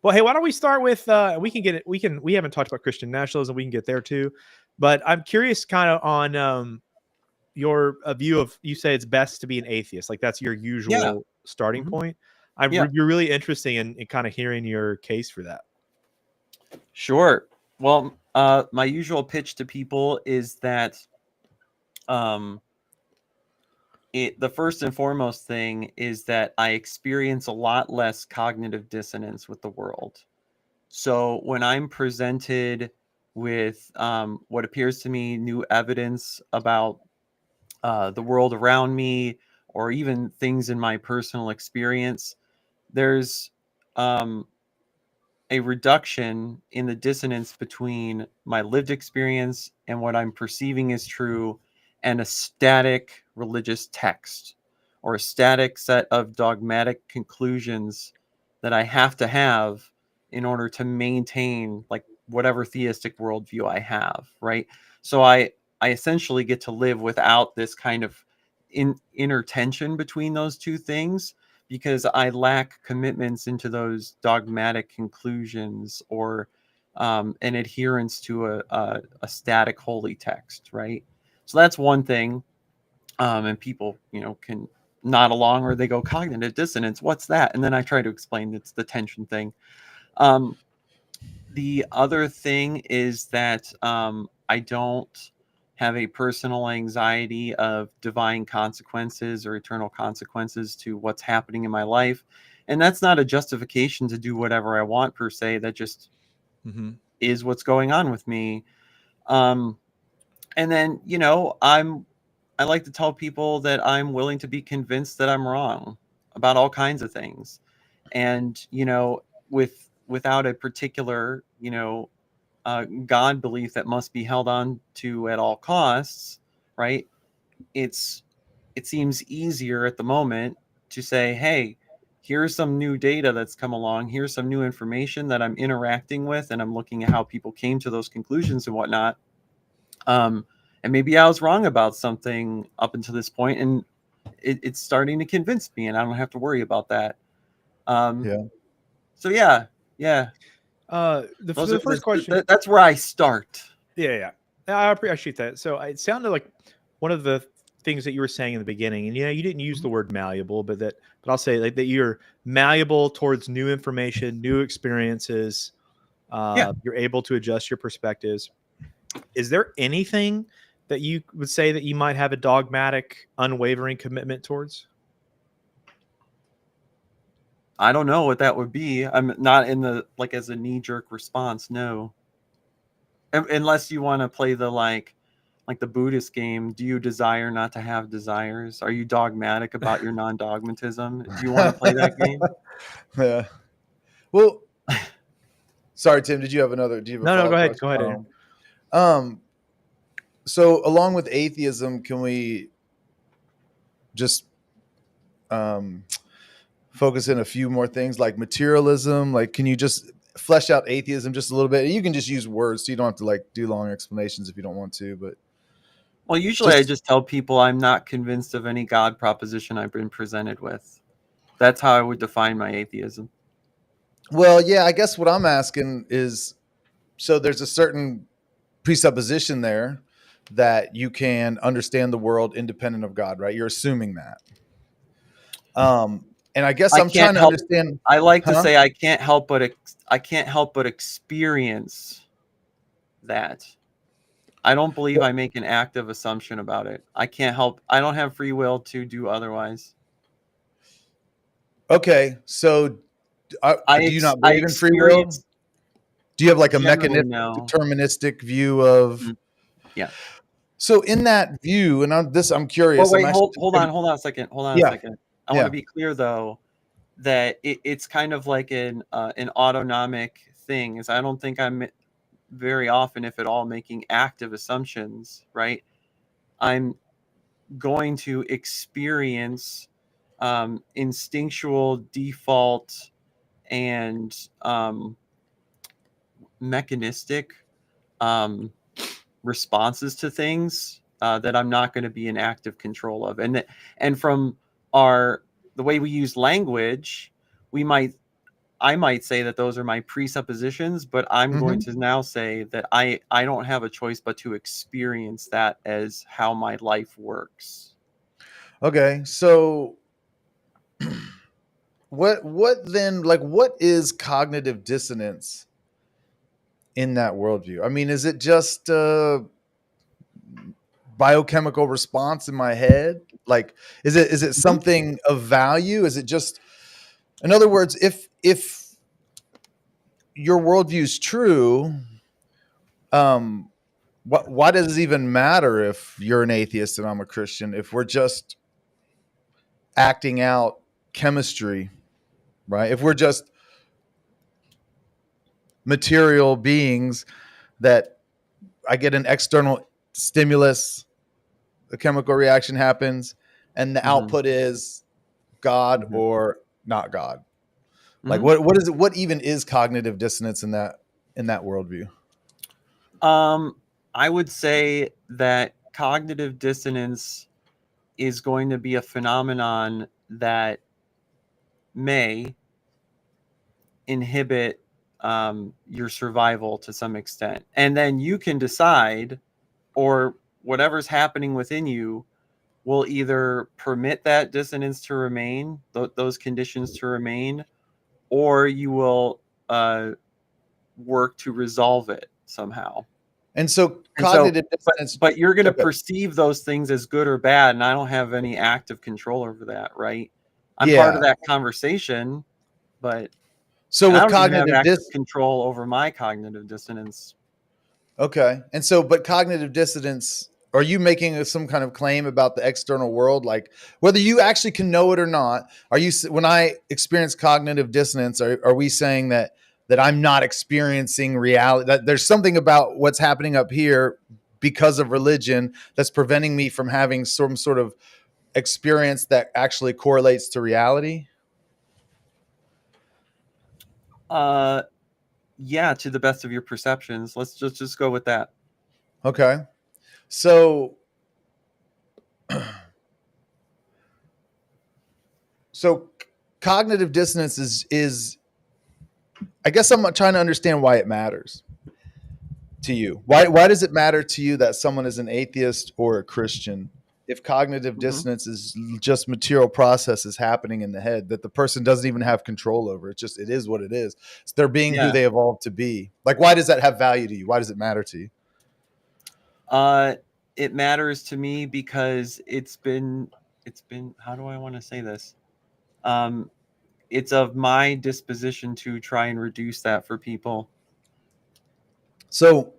well, hey, why don't we start with we can get it. We haven't talked about Christian nationalism. We can get there too, but I'm curious kind of on your view of, you say it's best to be an atheist, like that's your usual starting point. You're really interesting in kind of hearing your case for that. Sure. Well, my usual pitch to people is that the first and foremost thing is that I experience a lot less cognitive dissonance with the world. So when I'm presented with what appears to me new evidence about the world around me, or even things in my personal experience, there's a reduction in the dissonance between my lived experience and what I'm perceiving as true, and a static religious text or a static set of dogmatic conclusions that I have to have in order to maintain like whatever theistic worldview I have, right? So I essentially get to live without this kind of inner tension between those two things, because I lack commitments into those dogmatic conclusions or an adherence to a static holy text, right? So that's one thing. And people, can nod along, or they go, cognitive dissonance, what's that? And then I try to explain it's the tension thing. The other thing is that I don't have a personal anxiety of divine consequences or eternal consequences to what's happening in my life. And that's not a justification to do whatever I want per se. That just is what's going on with me. And then, I like to tell people that I'm willing to be convinced that I'm wrong about all kinds of things. And, without a particular, God belief that must be held on to at all costs, right? It seems easier at the moment to say, hey, here's some new data that's come along. Here's some new information that I'm interacting with, and I'm looking at how people came to those conclusions and whatnot. And maybe I was wrong about something up until this point, and it's starting to convince me, and I don't have to worry about that. So yeah. The first question. That's where I start. Yeah. I appreciate that. So it sounded like one of the things that you were saying in the beginning, and you didn't use the word malleable, but I'll say like that you're malleable towards new information, new experiences. You're able to adjust your perspectives. Is there anything that you would say that you might have a dogmatic, unwavering commitment towards? I don't know what that would be. I'm not in the as a knee-jerk response. No, unless you want to play the like the Buddhist game. Do you desire not to have desires? Are you dogmatic about your non-dogmatism? Do you want to play that game? Yeah. Well, sorry, Tim. Did you have another? Do you have no? Go ahead. Go ahead. So along with atheism, can we just focus in a few more things like materialism? Like, can you just flesh out atheism just a little bit? And you can just use words, so you don't have to do long explanations if you don't want to. But well, usually I just tell people I'm not convinced of any God proposition I've been presented with. That's how I would define my atheism. Well, yeah, I guess what I'm asking is, so there's a certain presupposition there that you can understand the world independent of God, right? You're assuming that. And I guess I'm trying to understand. I like to say I can't help but experience that. I don't believe I make an active assumption about it. I don't have free will to do otherwise. Okay, so do you not believe in free will? Do you have like a mechanistic, deterministic view of? Yeah. So in that view, and I'm curious. Well, wait, hold on a second. I want to be clear though that it's kind of like an autonomic thing. Is I don't think I'm very often, if at all, making active assumptions. Right. I'm going to experience instinctual default and mechanistic responses to things that I'm not going to be in active control of. And from the way we use language, I might say that those are my presuppositions, but I'm going to now say that I don't have a choice but to experience that as how my life works. Okay, so what then, like, what is cognitive dissonance in that worldview? I mean, is it just biochemical response in my head? Like, is it something of value? Is it just, in other words, if your worldview is true, why does it even matter if you're an atheist and I'm a Christian, if we're just acting out chemistry, right? If we're just material beings that I get an external stimulus, a chemical reaction happens, and the output is God or not God. Like, what is it? What even is cognitive dissonance in that worldview? I would say that cognitive dissonance is going to be a phenomenon that may inhibit your survival to some extent. And then you can decide, or whatever's happening within you will either permit that dissonance to remain, those conditions to remain, or you will work to resolve it somehow. And so cognitive dissonance, but you're going to perceive those things as good or bad, and I don't have any active control over that, right? I'm part of that conversation, but so with I don't cognitive even have active control over my cognitive dissonance. Okay, and so, but cognitive dissonance, are you making some kind of claim about the external world, like whether you actually can know it or not? Are you, when I experience cognitive dissonance, are we saying that I'm not experiencing reality, that there's something about what's happening up here because of religion that's preventing me from having some sort of experience that actually correlates to reality? Yeah, to the best of your perceptions. Let's just go with that. Okay. So cognitive dissonance is I guess I'm trying to understand why it matters to you. Why does it matter to you that someone is an atheist or a Christian if cognitive dissonance is just material processes happening in the head that the person doesn't even have control over? It is what it is. It's they're being who they evolved to be. Like, why does that have value to you? Why does it matter to you? It matters to me because it's been, how do I want to say this? It's of my disposition to try and reduce that for people. So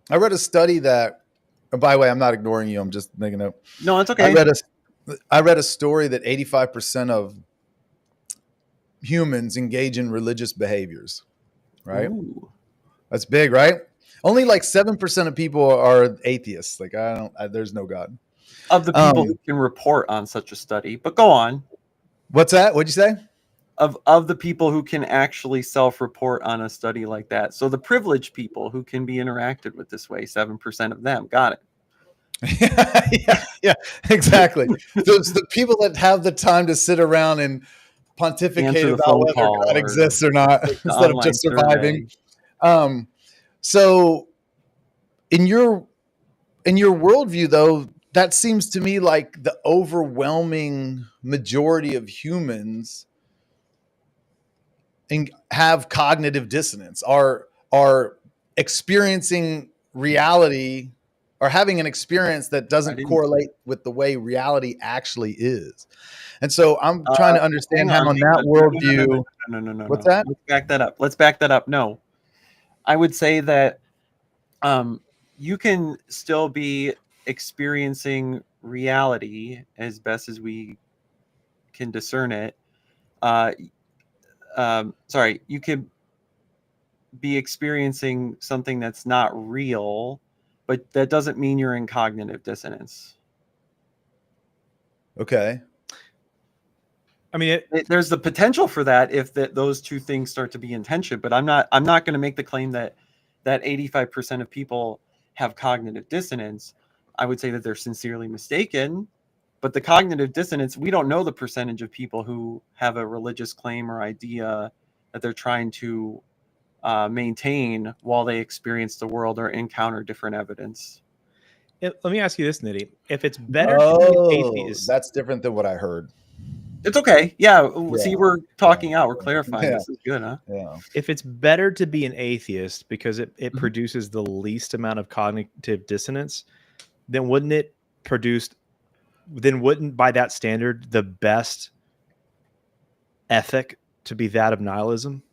I read a study that, by the way, I'm not ignoring you. I'm just making a. No, it's okay. I read a story that 85% of humans engage in religious behaviors, right? Ooh. That's big, right? Only like 7% of people are atheists. Like, there's no God. Of the people who can report on such a study, but go on. What's that? What'd you say? Of the people who can actually self-report on a study like that. So the privileged people who can be interacted with this way, 7% of them. Got it. yeah, exactly. So it's the people that have the time to sit around and pontificate about whether God exists or not instead of just surviving. So in your worldview, though, that seems to me like the overwhelming majority of humans have cognitive dissonance, are experiencing reality, or having an experience that doesn't correlate with the way reality actually is. And so I'm trying to understand how in that worldview. No. What's that? Let's back that up. No, I would say that you can still be experiencing reality as best as we can discern it. You could be experiencing something that's not real, but that doesn't mean you're in cognitive dissonance. Okay. I mean, there's the potential for that if those two things start to be in tension. But I'm not going to make the claim that 85% of people have cognitive dissonance. I would say that they're sincerely mistaken. But the cognitive dissonance, we don't know the percentage of people who have a religious claim or idea that they're trying to maintain while they experience the world or encounter different evidence. Let me ask you this, Nitty. If it's better to be an atheist, that's different than what I heard. It's okay. Yeah. See, we're talking out. We're clarifying. Yeah. This is good, huh? Yeah. If it's better to be an atheist because it produces the least amount of cognitive dissonance, then wouldn't by that standard the best ethic to be that of nihilism?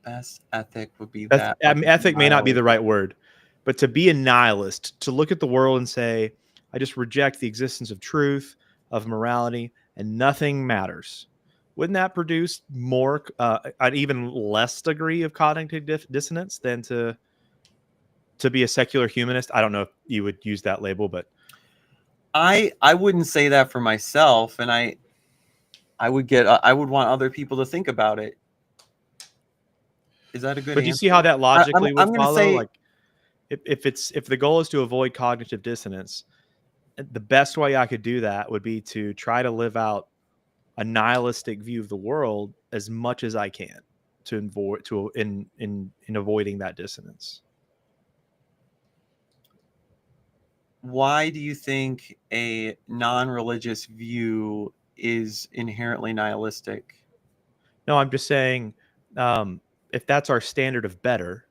Best ethic would be that. I mean, ethic may not be the right word, but to be a nihilist, to look at the world and say, I just reject the existence of truth, of morality, and nothing matters. Wouldn't that produce more, an even less degree of cognitive dissonance than to be a secular humanist? I don't know if you would use that label, but I wouldn't say that for myself, and I would want other people to think about it. Is that a good? But answer? You see how that logically would follow? Say, like, if the goal is to avoid cognitive dissonance, the best way I could do that would be to try to live out a nihilistic view of the world as much as I can in avoiding that dissonance. Why do you think a non-religious view is inherently nihilistic? No, I'm just saying, if that's our standard of better,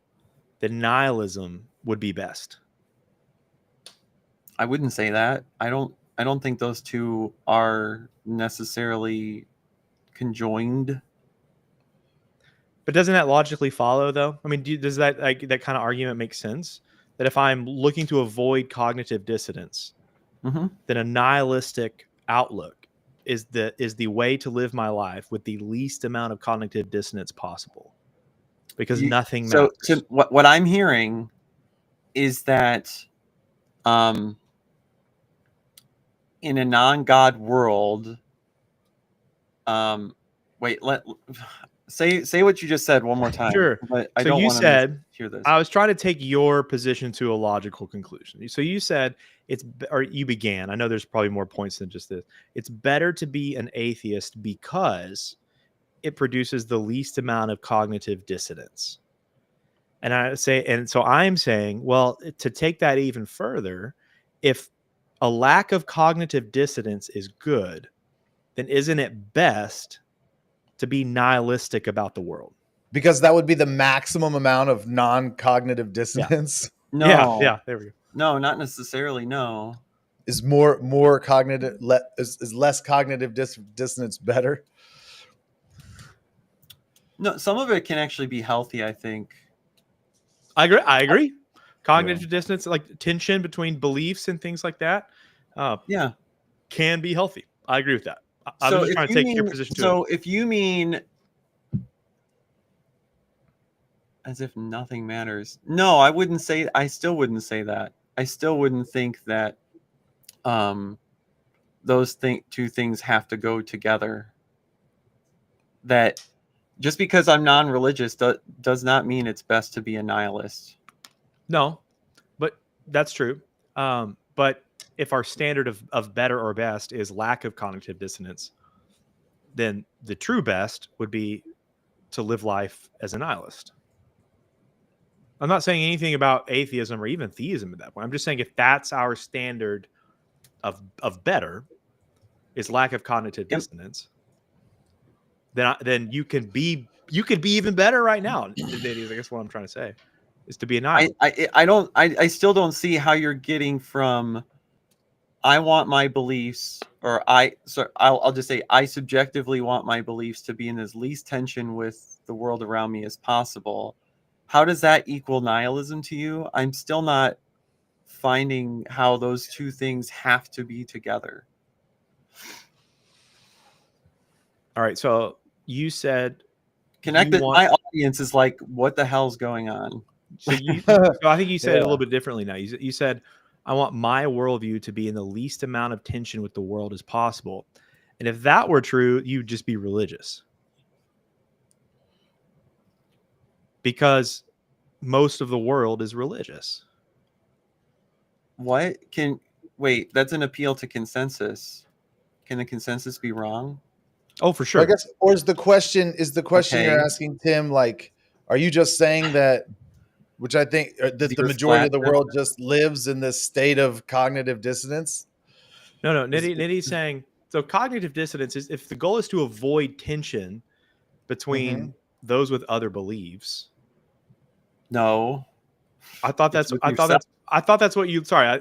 then nihilism would be best. I wouldn't say that. I don't think those two are necessarily conjoined. But doesn't that logically follow, though? I mean, does that that kind of argument make sense? That if I'm looking to avoid cognitive dissonance, then a nihilistic outlook is the way to live my life with the least amount of cognitive dissonance possible, because nothing matters. So what I'm hearing is that in a non-God world, say what you just said one more time. Sure. But I so don't you want said, to hear this. I was trying to take your position to a logical conclusion. So you said you began. I know there's probably more points than just this. It's better to be an atheist because it produces the least amount of cognitive dissonance. And so I'm saying, well, to take that even further, if a lack of cognitive dissonance is good, then isn't it best to be nihilistic about the world? Because that would be the maximum amount of non-cognitive dissonance. No. Yeah, there we go. No, not necessarily. No. Is more cognitive is less cognitive dissonance better? No, some of it can actually be healthy, I think. I agree. Cognitive dissonance, like tension between beliefs and things like that, can be healthy. I agree with that. I'm just trying to take your position. So if you mean as if nothing matters, no, I wouldn't say. I still wouldn't say that. I still wouldn't think that those two things have to go together. That just because I'm non-religious does not mean it's best to be a nihilist. No, but that's true. But if our standard of better or best is lack of cognitive dissonance, then the true best would be to live life as a nihilist. I'm not saying anything about atheism or even theism at that point. I'm just saying if that's our standard of better is lack of cognitive dissonance, then you could be even better right now. I guess what I'm trying to say is to be a nihilist. I still don't see how you're getting from I want my beliefs, or I'll just say I subjectively want my beliefs to be in as least tension with the world around me as possible. How does that equal nihilism to you? I'm still not finding how those two things have to be together. All right, so you said connected. My audience is like, what the hell's going on? So I think you said it a little bit differently now. You said I want my worldview to be in the least amount of tension with the world as possible. And if that were true, you'd just be religious. Because most of the world is religious. What can wait? That's an appeal to consensus. Can the consensus be wrong? Oh, for sure. I guess, or is the question Okay. you're asking, Tim, like, are you just saying that, which I think that the majority of the world just lives in this state of cognitive dissonance? No. Nitty's saying, so cognitive dissonance is if the goal is to avoid tension between those with other beliefs. No. I thought that's what you, sorry,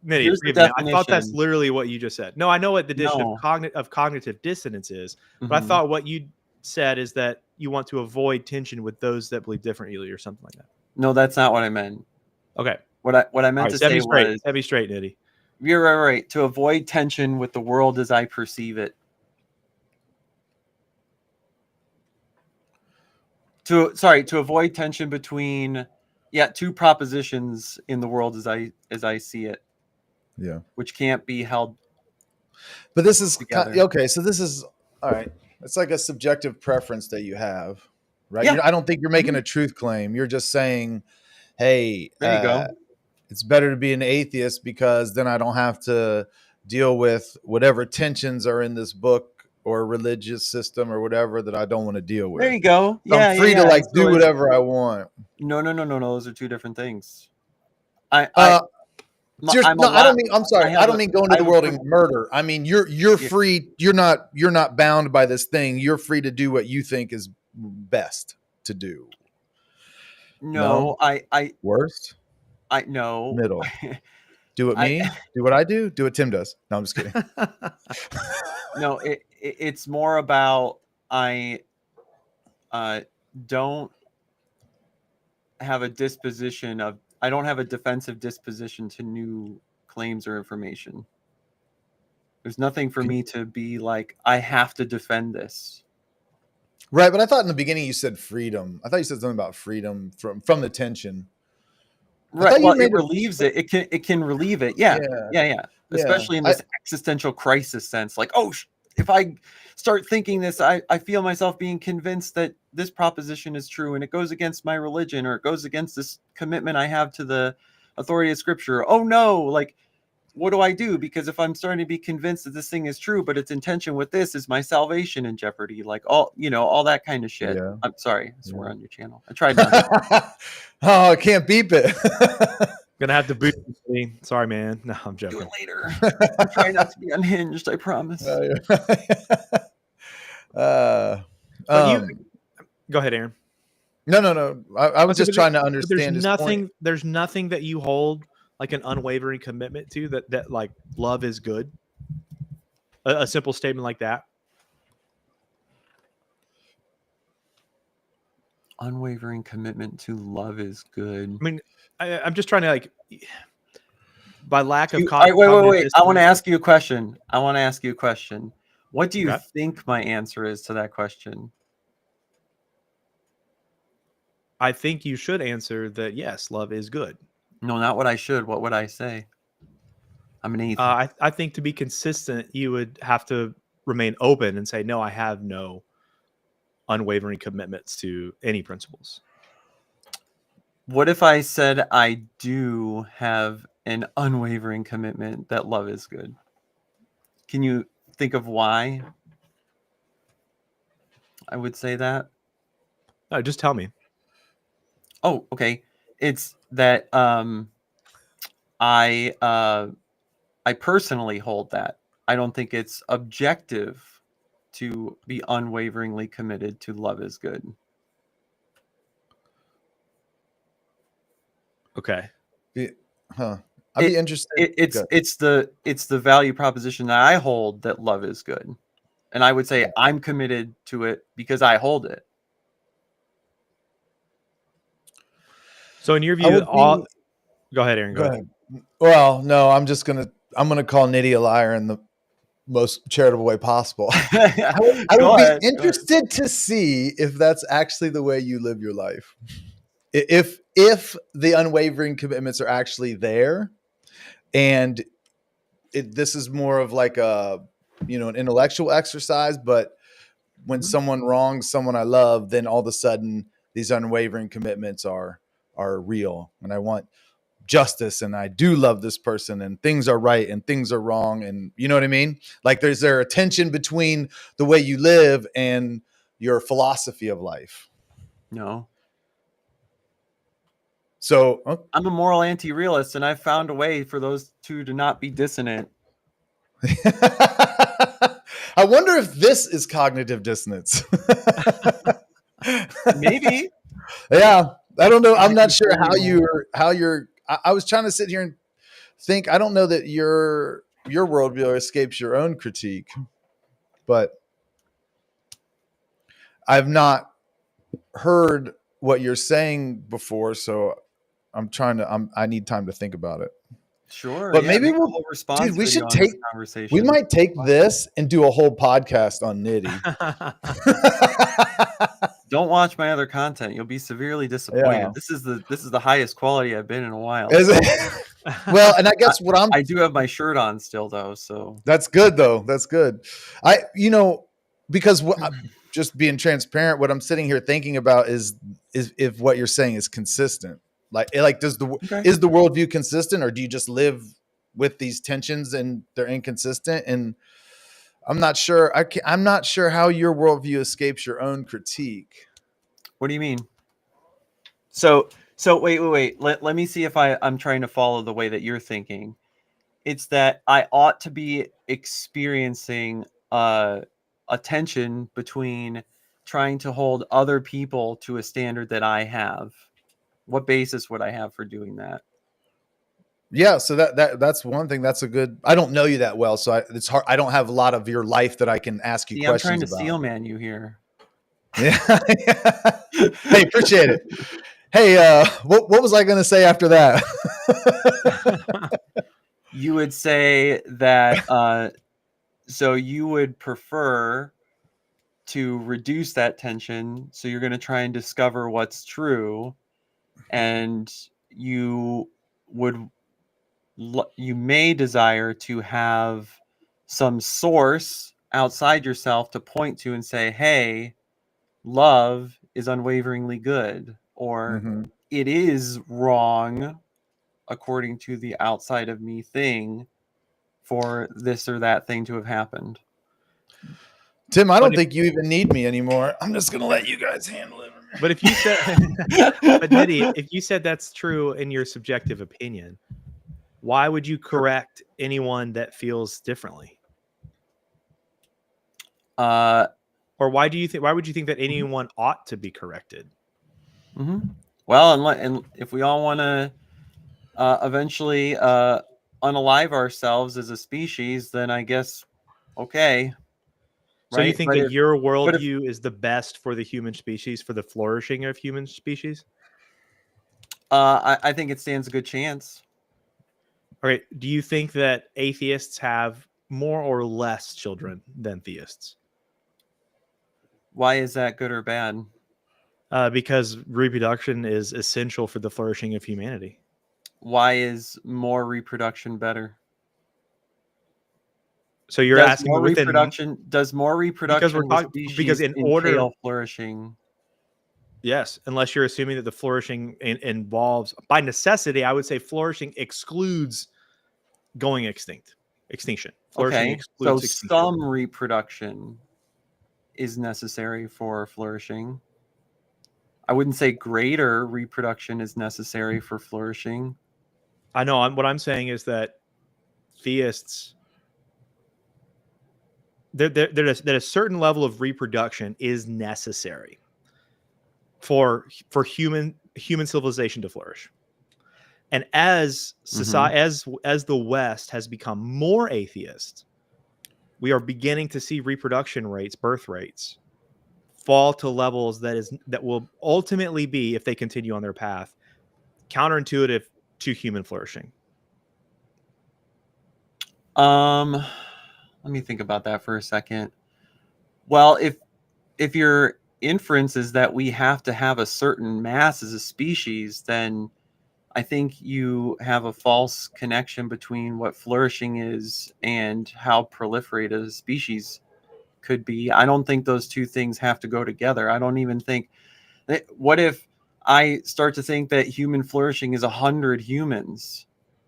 Nitty, forgive me. I thought that's literally what you just said. No, I know what the definition of cognitive dissonance is, but I thought what you said is that you want to avoid tension with those that believe differently or something like that. No, that's not what I meant. Okay. What I meant to say was, set me straight, Nitty. You're right. To avoid tension with the world as I perceive it. To avoid tension between two propositions in the world as I see it. Yeah. Which can't be held. But this is together. Okay, so this is all right. It's like a subjective preference that you have, right? Yeah. I don't think you're making a truth claim. You're just saying, hey, there you go. It's better to be an atheist because then I don't have to deal with whatever tensions are in this book or religious system or whatever that I don't want to deal with. There you go. So I'm free to do whatever I want. No. Those are two different things. I don't mean. I'm sorry. I don't mean go into the world and murder. I mean you're free. You're not bound by this thing. You're free to do what you think is best to do. No. Worst. No. Middle. Do what me. Do what I do. Do what Tim does. No, I'm just kidding. No. It's more about I don't have a disposition of. I don't have a defensive disposition to new claims or information. There's nothing for me to be like, I have to defend this. Right, but I thought in the beginning you said freedom. I thought you said something about freedom from the tension. Right. Well, it relieves it. It can relieve it. Yeah. Especially in this existential crisis sense. Like, if I start thinking this, I feel myself being convinced that this proposition is true and it goes against my religion or it goes against this commitment I have to the authority of scripture. Oh no, like, what do I do? Because if I'm starting to be convinced that this thing is true, but its intention with this is my salvation in jeopardy, like all that kind of shit. Yeah. I'm sorry, we're on your channel. I tried not. I can't beep it. Gonna have to boot me. Sorry, man. No, I'm joking. Do it later. I'm trying not to be unhinged. I promise. Go ahead, Aaron. No. I was just trying to understand. There's nothing that you hold like an unwavering commitment to that like love is good. A simple statement like that. Unwavering commitment to love is good. I mean, I'm just trying to like, by lack of wait. I want to ask you a question. What do you think my answer is to that question? I think you should answer that yes, love is good. No, not what I should. What would I say? I'm an atheist. I think to be consistent, you would have to remain open and say, no, I have no unwavering commitments to any principles. What if I said I do have an unwavering commitment that love is good? Can you think of why I would say that? No, just tell me. Oh, okay. It's that I personally hold that. I don't think it's objective to be unwaveringly committed to love is good. Okay. I'd be interested. It's the value proposition that I hold that love is good. And I would say I'm committed to it because I hold it. So in your view, go ahead, Aaron. Go ahead. Well, no, I'm gonna call Nitty a liar in the most charitable way possible. I would be interested to see if that's actually the way you live your life. If the unwavering commitments are actually there, And this is more of like a, an intellectual exercise, but when someone wrongs someone I love, then all of a sudden these unwavering commitments are real. And I want justice, and I do love this person, and things are right and things are wrong. And you know what I mean? Like there's a tension between the way you live and your philosophy of life. No. So I'm a moral anti-realist, and I've found a way for those two to not be dissonant. I wonder if this is cognitive dissonance. Maybe. Yeah. I don't know. I'm not sure how you're, I was trying to sit here and think, I don't know that your worldview escapes your own critique, but I've not heard what you're saying before. So I need time to think about it. Sure. But maybe we'll dude, we should take, we might take this and do a whole podcast on Nitty. Don't watch my other content. You'll be severely disappointed. Yeah. This is the highest quality I've been in a while. Is it? Well, and I guess I do have my shirt on still though, so that's good though. That's good. Because just being transparent, what I'm sitting here thinking about is if what you're saying is consistent. Like is the worldview consistent, or do you just live with these tensions and they're inconsistent? And I'm not sure. I'm not sure how your worldview escapes your own critique. What do you mean? So wait. Let me see if I'm trying to follow the way that you're thinking. It's that I ought to be experiencing a tension between trying to hold other people to a standard that I have. What basis would I have for doing that? Yeah, so that's one thing. That's a good. I don't know you that well, so it's hard. I don't have a lot of your life that I can ask you questions about. I'm trying to steel man you here. Yeah. Hey, appreciate it. Hey, what was I going to say after that? You would say that. So you would prefer to reduce that tension. So you're going to try and discover what's true, and you may desire to have some source outside yourself to point to and say, hey, love is unwaveringly good, or it is wrong according to the outside of me thing for this or that thing to have happened. Tim, I don't think you even need me anymore. I'm just going to let you guys handle it. But if you said, but Nitty, if you said that's true in your subjective opinion, why would you correct anyone that feels differently? Or why would you think that anyone ought to be corrected? Well, and if we all want to eventually unalive ourselves as a species, then I guess okay. So you think that your worldview is the best for the human species, for the flourishing of human species? I think it stands a good chance. All right. Do you think that atheists have more or less children than theists? Why is that good or bad? Because reproduction is essential for the flourishing of humanity. Why is more reproduction better? So you're asking more reproduction? Does more reproduction because in order flourishing? Yes, unless you're assuming that the flourishing involves, by necessity, I would say flourishing excludes going extinction. Flourishing excludes extinction. Some reproduction is necessary for flourishing. I wouldn't say greater reproduction is necessary for flourishing. I know. What I'm saying is that theists, that a certain level of reproduction is necessary for human civilization to flourish. And as society, as the West has become more atheist, we are beginning to see reproduction rates, birth rates, fall to levels that will ultimately be, if they continue on their path, counterintuitive to human flourishing. Let me think about that for a second. Well, if your inference is that we have to have a certain mass as a species, then I think you have a false connection between what flourishing is and how proliferated a species could be. I don't think those two things have to go together. I don't even think that, what if I start to think that human flourishing is 100 humans?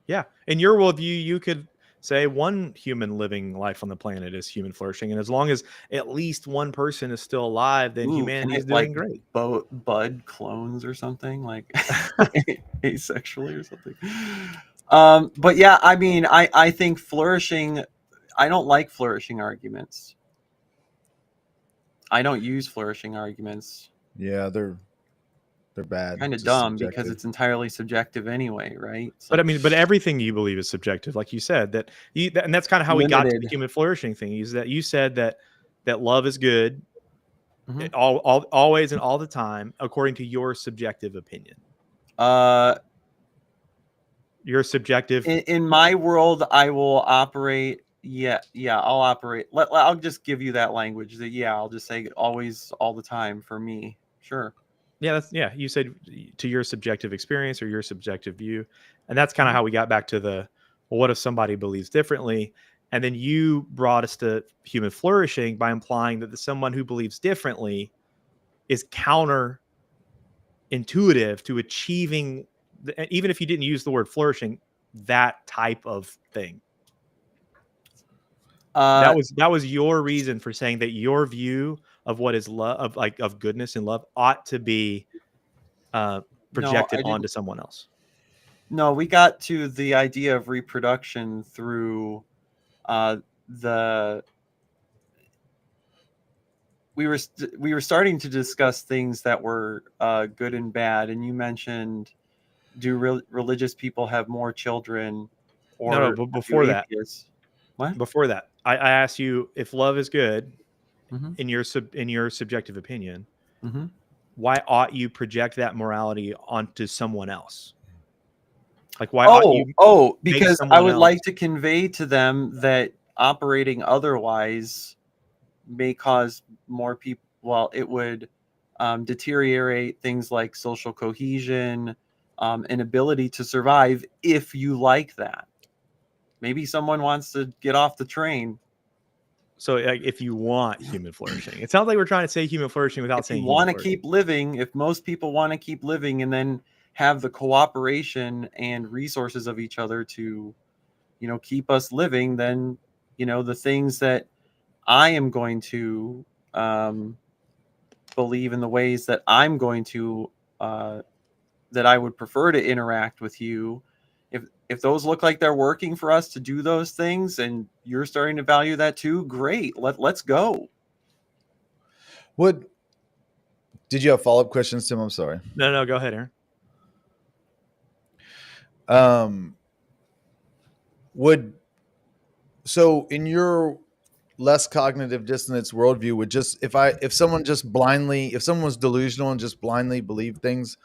Yeah. In your worldview, you could say one human living life on the planet is human flourishing. And as long as at least one person is still alive, then humanity is doing great. Bud clones or something, like asexually or something. But yeah, I mean, I think flourishing, I don't like flourishing arguments. I don't use flourishing arguments. Yeah, they're bad. Kind of dumb because it's entirely subjective anyway, right? So, but I mean, but everything you believe is subjective, like you said. And that's kind of how we got to the human flourishing thing. Is that you said that love is good, always and all the time, according to your subjective opinion. Your subjective. In my world, I will operate. Yeah, I'll operate. I'll just give you that language. I'll just say always, all the time for me. Sure. Yeah, you said to your subjective experience or your subjective view. And that's kind of how we got back to well, what if somebody believes differently? And then you brought us to human flourishing by implying that someone who believes differently is counterintuitive to achieving, even if you didn't use the word flourishing, that type of thing. That was your reason for saying that your view of what is love, of goodness and love, ought to be projected onto someone else. No, we got to the idea of reproduction through we were starting to discuss things that were good and bad, and you mentioned, do religious people have more children? Or no, but before that, what? Before that, I asked you if love is good in your subjective opinion. Why ought you project that morality onto someone else? Like, why ought you? Because I would like to convey to them that operating otherwise may cause more people. Well, it would deteriorate things like social cohesion, and ability to survive. If you like that, maybe someone wants to get off the train. So, if you want human flourishing, it sounds like we're trying to say human flourishing without saying. If you want to keep living, if most people want to keep living, and then have the cooperation and resources of each other to, keep us living, then, the things that I am going to believe in, the ways that I'm going to, that I would prefer to interact with you, if those look like they're working for us to do those things, and you're starting to value that too, great. Let's go. Did you have follow-up questions, Tim? I'm sorry. No, go ahead, Aaron. So in your less cognitive dissonance worldview, if someone was delusional and just blindly believed things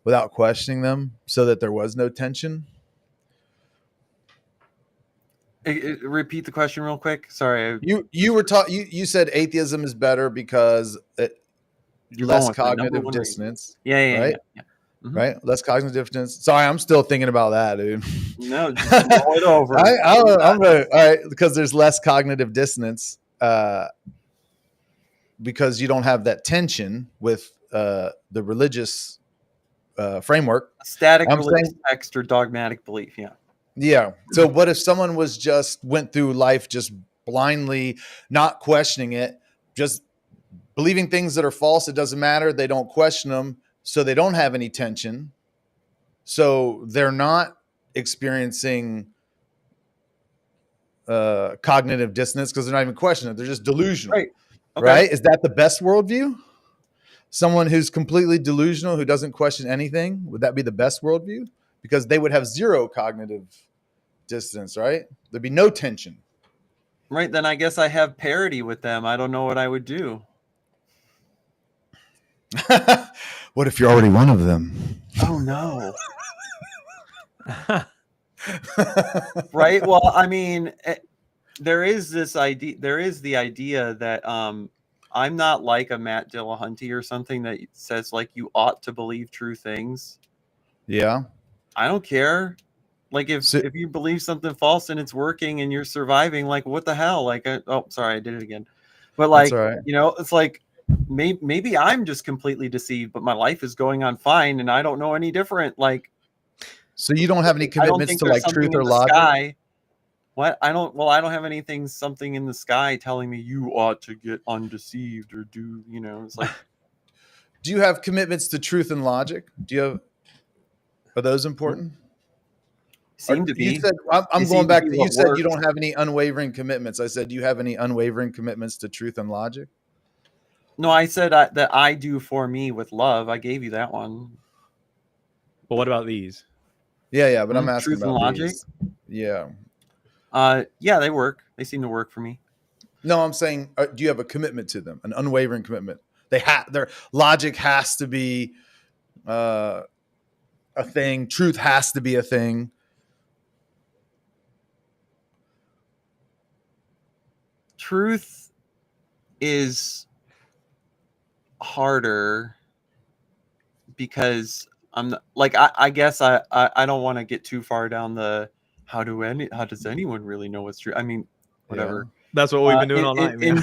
without questioning them, so that there was no tension? Repeat the question real quick. Sorry. You said atheism is better because less cognitive dissonance. Yeah. Right? Yeah. Right? Less cognitive dissonance. Sorry, I'm still thinking about that, dude. No, just roll it over. I'm ready. All right, because there's less cognitive dissonance because you don't have that tension with the religious framework. Static religious text or dogmatic belief, yeah. Yeah. So what if someone went through life just blindly, not questioning it, just believing things that are false? It doesn't matter. They don't question them. So they don't have any tension. So they're not experiencing cognitive dissonance because they're not even questioning it. They're just delusional. Right. Okay. Right? Is that the best worldview? Someone who's completely delusional, who doesn't question anything, would that be the best worldview? Because they would have zero cognitive dissonance, right? There'd be no tension. Right. Then I guess I have parity with them. I don't know what I would do. What if you're already one of them? Oh, no. Right. Well, I mean, there is this idea. There is the idea that I'm not like a Matt Dillahunty or something that says like you ought to believe true things. Yeah. I don't care. Like if you believe something false and it's working and you're surviving, like what the hell? Like, oh, sorry, I did it again. But like, right. you know, it's like maybe I'm just completely deceived, but my life is going on fine and I don't know any different. Like, so you don't have any commitments to like truth or logic? Sky. What? I don't have anything, something in the sky telling me you ought to get undeceived or do, you know, it's like. Do you have commitments to truth and logic? Are those important? Seem to be. You said, I'm going back to, you said you don't have any unwavering commitments. I said, do you have any unwavering commitments to truth and logic? No, I said that I do for me with love. I gave you that one. But what about these? Yeah, but I'm asking truth about and logic. these. Yeah. Yeah, they work. They seem to work for me. No, I'm saying, do you have a commitment to them? An unwavering commitment? Their logic has to be a thing. Truth has to be a thing. Truth is harder because I'm not, like I guess I don't want to get too far down the how does anyone really know what's true? I mean, whatever. Yeah. That's what we've been doing all night, man.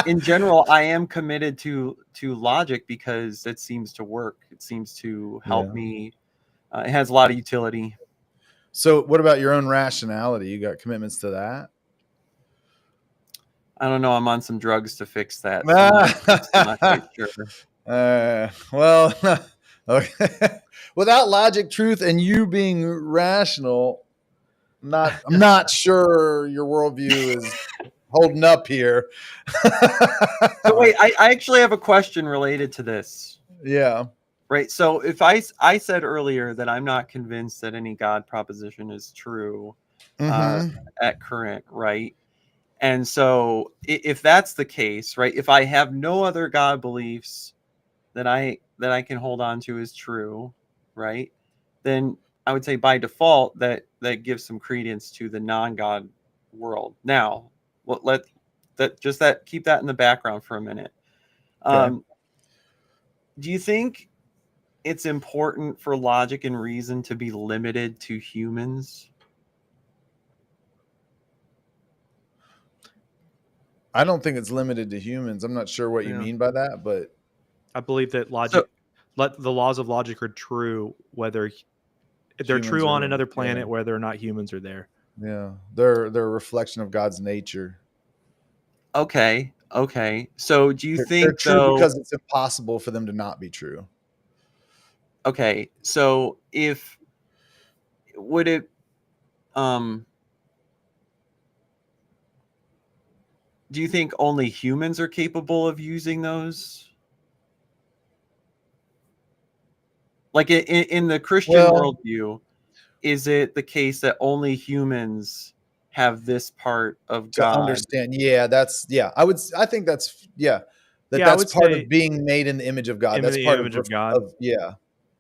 In general, I am committed to logic because it seems to work. It seems to help me. It has a lot of utility. So what about your own rationality? You got commitments to that? I don't know. I'm on some drugs to fix that. So I'm not quite sure. Well, okay. Without logic, truth, and you being rational, I'm not sure your worldview is holding up here. So wait, I actually have a question related to this. Yeah. Right. So if I said earlier that I'm not convinced that any God proposition is true at current, right? And so if that's the case, right, if I have no other God beliefs that I can hold on to as true, right, then I would say by default that gives some credence to the non-God world. Now, keep that in the background for a minute. Okay. Do you think it's important for logic and reason to be limited to humans? I don't think it's limited to humans. I'm not sure what you mean by that, but I believe that the laws of logic are true, whether they're true on another planet, whether or not humans are there. Yeah, they're a reflection of God's nature. Okay. So do you think they're true because it's impossible for them to not be true? Okay, so would it do you think only humans are capable of using those? Like in the Christian worldview, is it the case that only humans have this part of God? To understand. Yeah, I think that's that's part of being made in the image of God. That's part of God.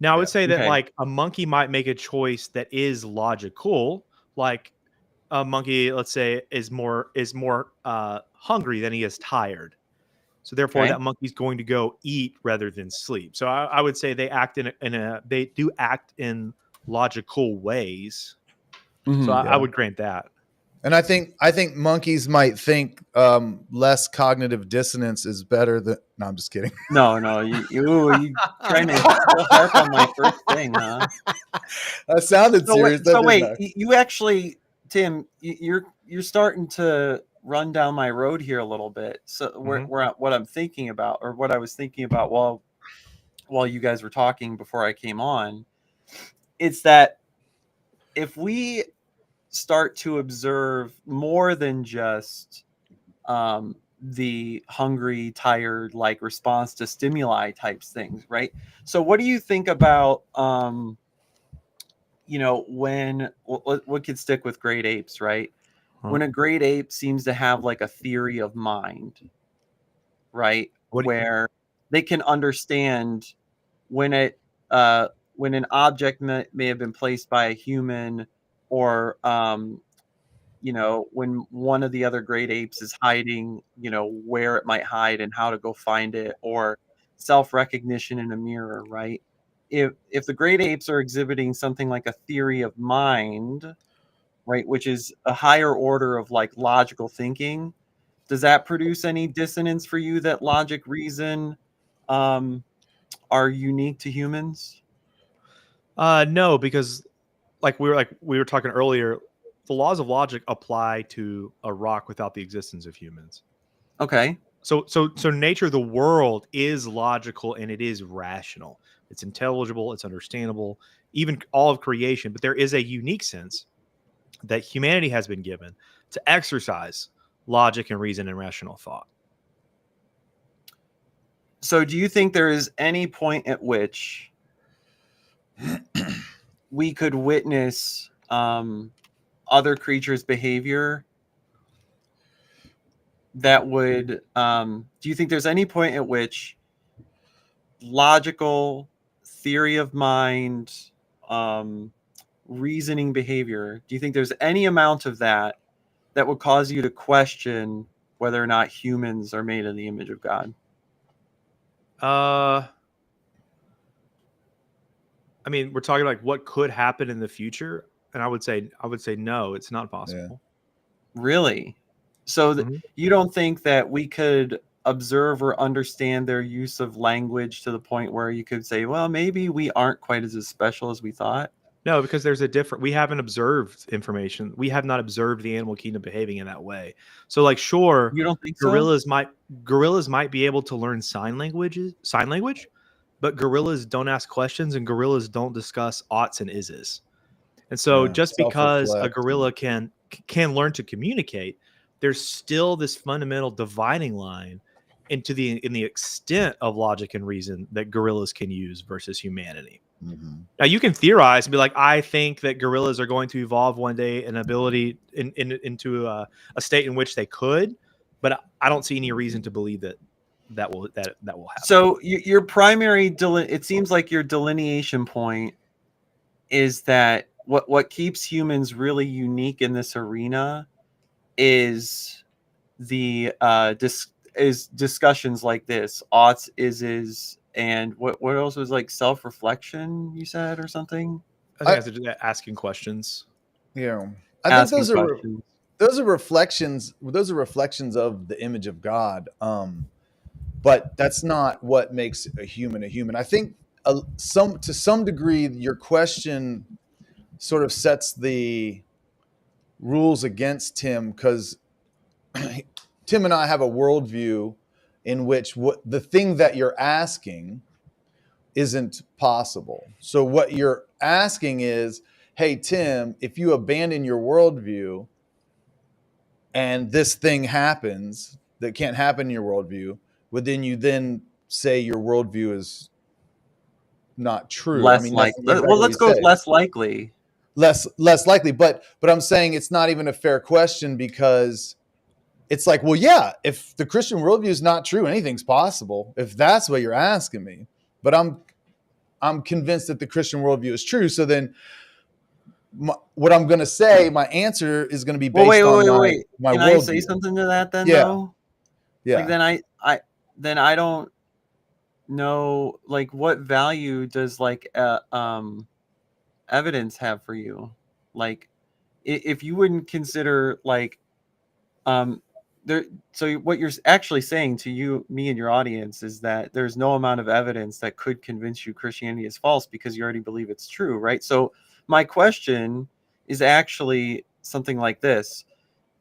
Now I would say that like a monkey might make a choice that is logical, like a monkey, let's say, is more hungry than he is tired. So therefore, that monkey's going to go eat rather than sleep. So I would say they act they do act in logical ways. Mm-hmm, so I would grant that. And I think monkeys might think less cognitive dissonance is better than. No, I'm just kidding. No, you trying to harp on my first thing, huh? That sounded serious. You actually, Tim, you're starting to run down my road here a little bit. So what I'm thinking about, or what I was thinking about while you guys were talking before I came on, it's that if we start to observe more than just the hungry, tired, like response to stimuli types things, right? So what do you think about when what could stick with great apes, right? When a great ape seems to have like a theory of mind, right? Where they can understand when an object may have been placed by a human, or when one of the other great apes is hiding, where it might hide and how to go find it, or self-recognition in a mirror, right? if the great apes are exhibiting something like a theory of mind, right, which is a higher order of like logical thinking, does that produce any dissonance for you that logic, reason are unique to humans? No, because like we were talking earlier, the laws of logic apply to a rock without the existence of humans. Okay. So nature of the world is logical and it is rational. It's intelligible, it's understandable, even all of creation, but there is a unique sense that humanity has been given to exercise logic and reason and rational thought. So do you think there is any point at which we could witness other creatures' behavior that would do you think there's any point at which logical theory of mind, reasoning behavior, do you think there's any amount of that would cause you to question whether or not humans are made in the image of God? I mean, we're talking like what could happen in the future, and I would say no, it's not possible. Yeah. Really? So you don't think that we could observe or understand their use of language to the point where you could say, well, maybe we aren't quite as special as we thought? No, because there's we haven't observed information. We have not observed the animal kingdom behaving in that way. So like, sure, you don't think gorillas might be able to learn sign language, but gorillas don't ask questions and gorillas don't discuss oughts and ises. And so just because a gorilla can learn to communicate, there's still this fundamental dividing line in the extent of logic and reason that gorillas can use versus humanity. Mm-hmm. Now you can theorize and be like, I think that gorillas are going to evolve one day an ability into a state in which they could, but I don't see any reason to believe that will happen. So your primary it seems like your delineation point is that what keeps humans really unique in this arena is the discussions like this, oughts, ises, and what else was like self-reflection, you said, or something? I think asking questions. Yeah, I think those are reflections. Those are reflections of the image of God. But that's not what makes a human a human. I think to some degree, your question sort of sets the rules against Tim, because Tim and I have a worldview in which the thing that you're asking isn't possible. So what you're asking is, hey, Tim, if you abandon your worldview and this thing happens that can't happen in your worldview, would then you then say your worldview is not true? Less likely. Well, let's go with less likely. Less likely, but I'm saying it's not even a fair question, because it's like, well, yeah, if the Christian worldview is not true, anything's possible, if that's what you're asking me. But I'm convinced that the Christian worldview is true. So then what I'm going to say, my answer is going to be based on my Can worldview. I say something to that then? Yeah. Though? Yeah. Like then I don't know, like, what value does like evidence have for you? Like, if you wouldn't consider like so what you're actually saying to me and your audience is that there's no amount of evidence that could convince you Christianity is false because you already believe it's true, right? So my question is actually something like this: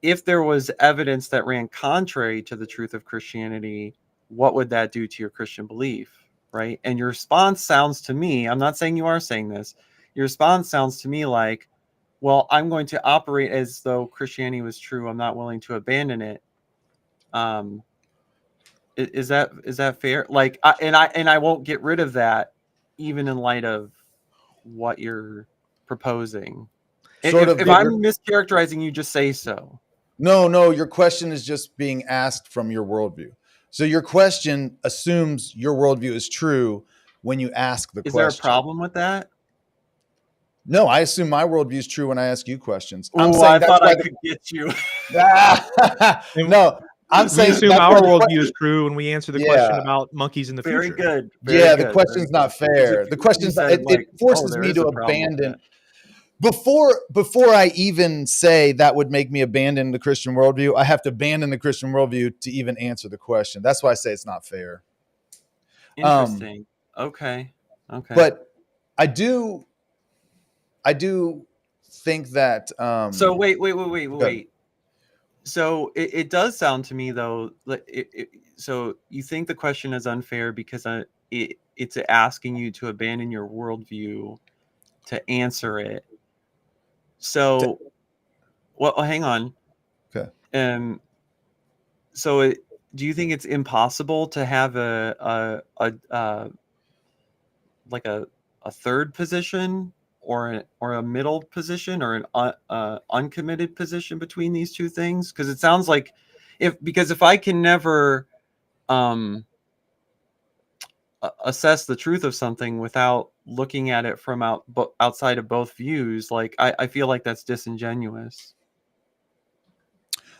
if there was evidence that ran contrary to the truth of Christianity, what would that do to your Christian belief, right? And your response sounds to me, I'm not saying you are saying this, your response sounds to me like, well, I'm going to operate as though Christianity was true. I'm not willing to abandon it. Is that fair? Like, I won't get rid of that, even in light of what you're proposing. If I'm mischaracterizing you, just say so. No, your question is just being asked from your worldview. So your question assumes your worldview is true when you ask the question. Is there a problem with that? No, I assume my worldview is true when I ask you questions. I thought I could get you. No, I'm We saying assume that's why our the worldview question- is true when we answer the Yeah. question about monkeys in the Very future. good. Very Yeah, good, the question's very not good. 'Cause fair. if The you question's said, it like, forces there me is to a problem with abandon. that. Before I even say that would make me abandon the Christian worldview, I have to abandon the Christian worldview to even answer the question. That's why I say it's not fair. Interesting. Okay. But I do think that. So wait. Good. So it does sound to me though, like so you think the question is unfair because it's asking you to abandon your worldview to answer it. So, well, hang on. Okay. So do you think it's impossible to have a like a third position or a middle position or an uncommitted position between these two things? Because it sounds like if I can never assess the truth of something without looking at it from outside of both views, like I feel like that's disingenuous.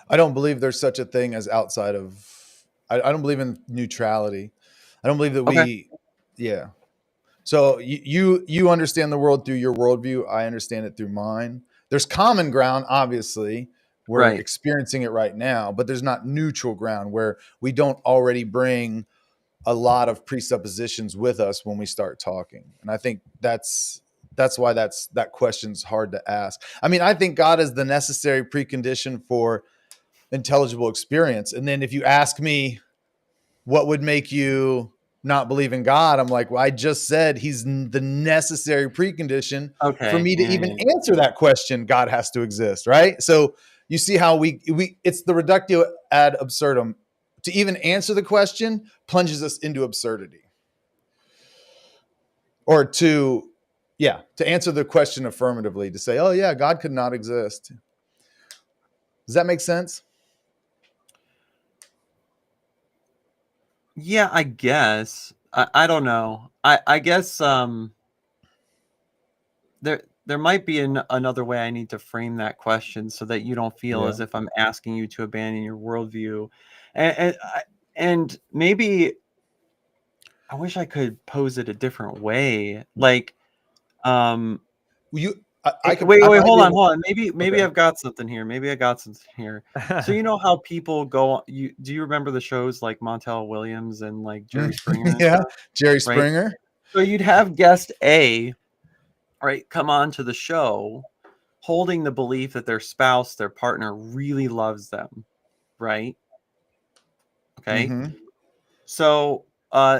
I don't believe there's such a thing as outside of. I don't believe in neutrality. I don't believe that Okay. Yeah. So you understand the world through your worldview. I understand it through mine. There's common ground, obviously. We're Right. experiencing it right now, but there's not neutral ground where we don't already bring a lot of presuppositions with us when we start talking. And I think that's why that question's hard to ask. I mean, I think God is the necessary precondition for intelligible experience. And then if you ask me what would make you not believe in God, I'm like, well, I just said he's the necessary precondition for me to even answer that question. God has to exist, right? So you see how we it's the reductio ad absurdum. To even answer the question plunges us into absurdity. Or to answer the question affirmatively, to say, oh yeah, God could not exist. Does that make sense? Yeah, I guess. I don't know. I guess there might be another way I need to frame that question so that you don't feel as if I'm asking you to abandon your worldview, and maybe I wish I could pose it a different way. Like, I could, wait, hold on. Maybe Okay. I've got something here. So you know how people go? Do you remember the shows like Montel Williams and like Jerry Springer? Yeah, stuff, Jerry right? Springer. So you'd have guest A, right, come on to the show holding the belief that their spouse, their partner really loves them, right? Okay. Mm-hmm. So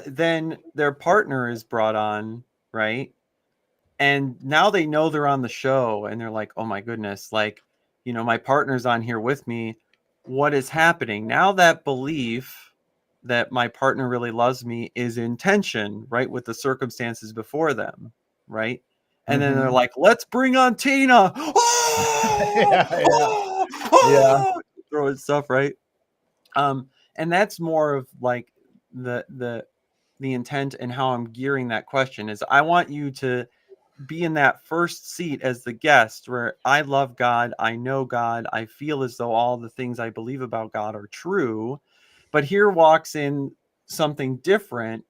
then their partner is brought on, right? And now they know they're on the show and they're like, oh my goodness, like, you know, my partner's on here with me. What is happening? Now that belief that my partner really loves me is in tension, right, with the circumstances before them, right? And then they're like, let's bring on Tina. Throwing stuff, right? And that's more of like the intent and how I'm gearing that question is I want you to be in that first seat as the guest where I love God, I know God, I feel as though all the things I believe about God are true, but here walks in something different.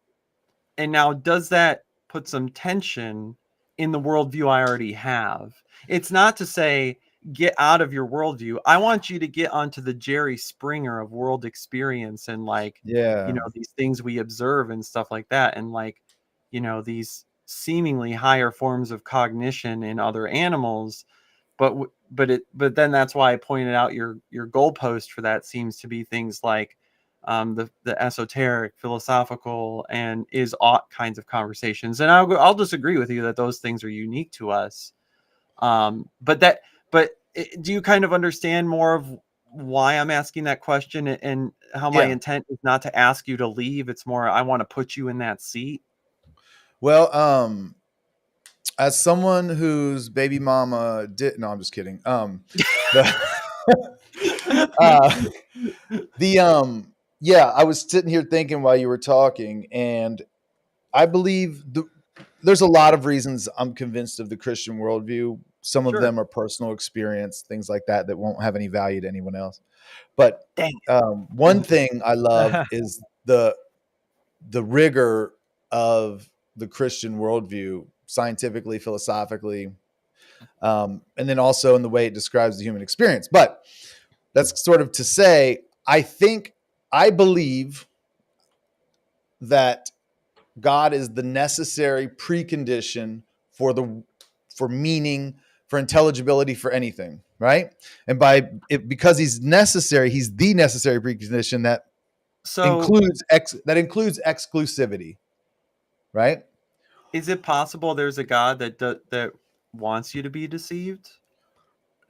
And now does that put some tension in the worldview I already have? It's not to say get out of your worldview. I want you to get onto the Jerry Springer of world experience and like, you know, these things we observe and stuff like that. And like, you know, these seemingly higher forms of cognition in other animals. But then that's why I pointed out your goalpost for that seems to be things like the esoteric, philosophical, and is ought kinds of conversations. And I'll disagree with you that those things are unique to us. But do you kind of understand more of why I'm asking that question and how my intent is not to ask you to leave? It's more I want to put you in that seat. Well, as someone whose baby mama no, I'm just kidding. I was sitting here thinking while you were talking, and I believe there's a lot of reasons I'm convinced of the Christian worldview. Some of Sure. them are personal experience, things like that won't have any value to anyone else. But one thing I love is the rigor of the Christian worldview, scientifically, philosophically, and then also in the way it describes the human experience. But that's sort of to say, I believe that God is the necessary precondition for meaning, for intelligibility, for anything, right? And because he's necessary, he's the necessary precondition that includes exclusivity, right? Is it possible there's a God that wants you to be deceived?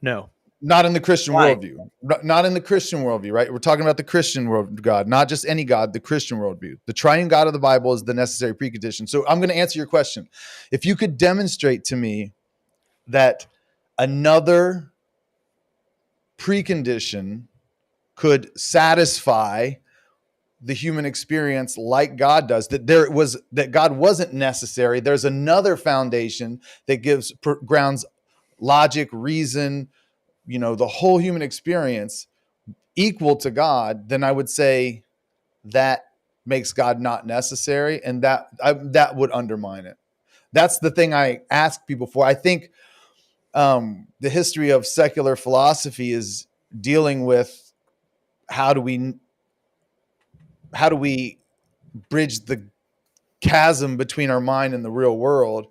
No. Not in the Christian Why? worldview. Not in the Christian worldview, right? We're talking about the Christian world God, not just any God, the Christian worldview. The triune God of the Bible is the necessary precondition. So I'm going to answer your question. If you could demonstrate to me that another precondition could satisfy the human experience like God does, that God wasn't necessary, there's another foundation that gives grounds logic, reason, the whole human experience equal to God, then I would say that makes God not necessary, and that would undermine it. That's the thing I ask people for. I think the history of secular philosophy is dealing with how do we bridge the chasm between our mind and the real world,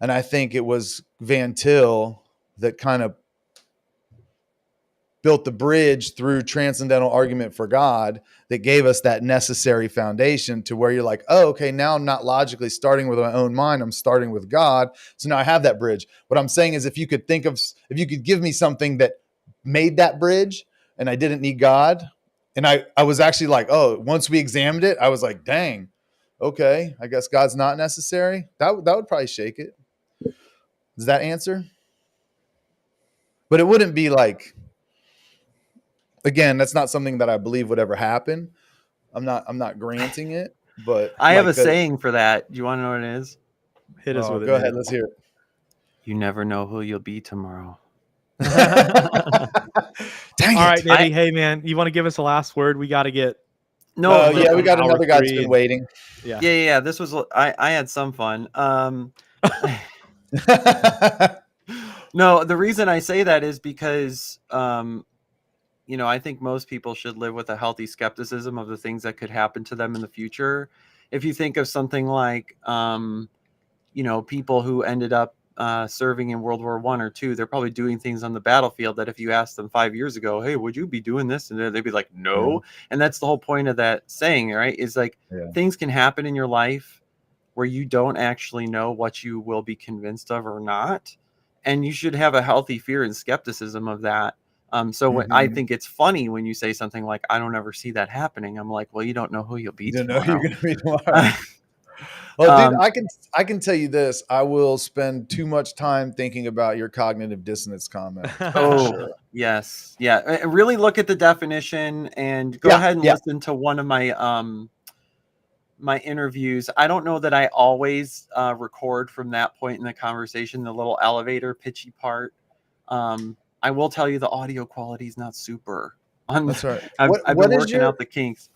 and I think it was Van Til that kind of built the bridge through transcendental argument for God that gave us that necessary foundation to where you're like, oh, okay, now I'm not logically starting with my own mind. I'm starting with God. So now I have that bridge. What I'm saying is if you could give me something that made that bridge and I didn't need God. And I was actually like, oh, once we examined it, I was like, dang, okay, I guess God's not necessary. That would probably shake it. Does that answer? But it wouldn't be like, again, that's not something that I believe would ever happen. I'm not granting it, but I have a saying for that. Do you want to know what it is? Hit us with it. Go ahead. Let's hear it. You never know who you'll be tomorrow. Dang All right, it. Nitty. Hey, man, you want to give us a last word? We got to get. No, yeah, we got hour another guy that's 3 been and- waiting. Yeah. This was I had some fun. No, the reason I say that is because I think most people should live with a healthy skepticism of the things that could happen to them in the future. If you think of something like people who ended up serving in World War I or II, they're probably doing things on the battlefield that if you asked them 5 years ago, hey, would you be doing this? And they'd be like, no. Yeah. And that's the whole point of that saying, right? Is like things can happen in your life where you don't actually know what you will be convinced of or not. And you should have a healthy fear and skepticism of that. When I think it's funny when you say something like, I don't ever see that happening. I'm like, well, you don't know who you'll be tomorrow. Know who you're going to be tomorrow. Well, dude, I can tell you this. I will spend too much time thinking about your cognitive dissonance comment. Sure. Yes. Yeah. Really look at the definition and go ahead and listen to one of my my interviews. I don't know that I always record from that point in the conversation, the little elevator pitchy part. I will tell you the audio quality is not super. That's right. I've been working out the kinks.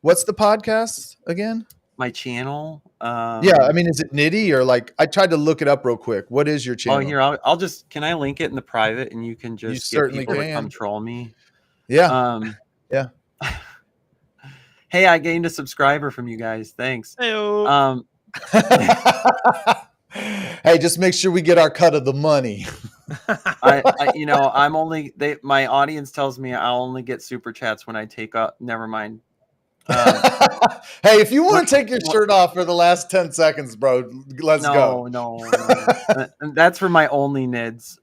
What's the podcast again? My channel. Yeah, I mean, is it Nitty or like? I tried to look it up real quick. What is your channel? Oh, here I'll just. Can I link it in the private and you can just get people to come troll me? Yeah. Yeah. Hey, I gained a subscriber from you guys. Thanks. Hey-o. Hey, just make sure we get our cut of the money. I'm only my audience tells me I'll only get super chats when I take up. Never mind. Hey, if you want to take your shirt off for the last 10 seconds, bro, let's go. No. That's for my only nids.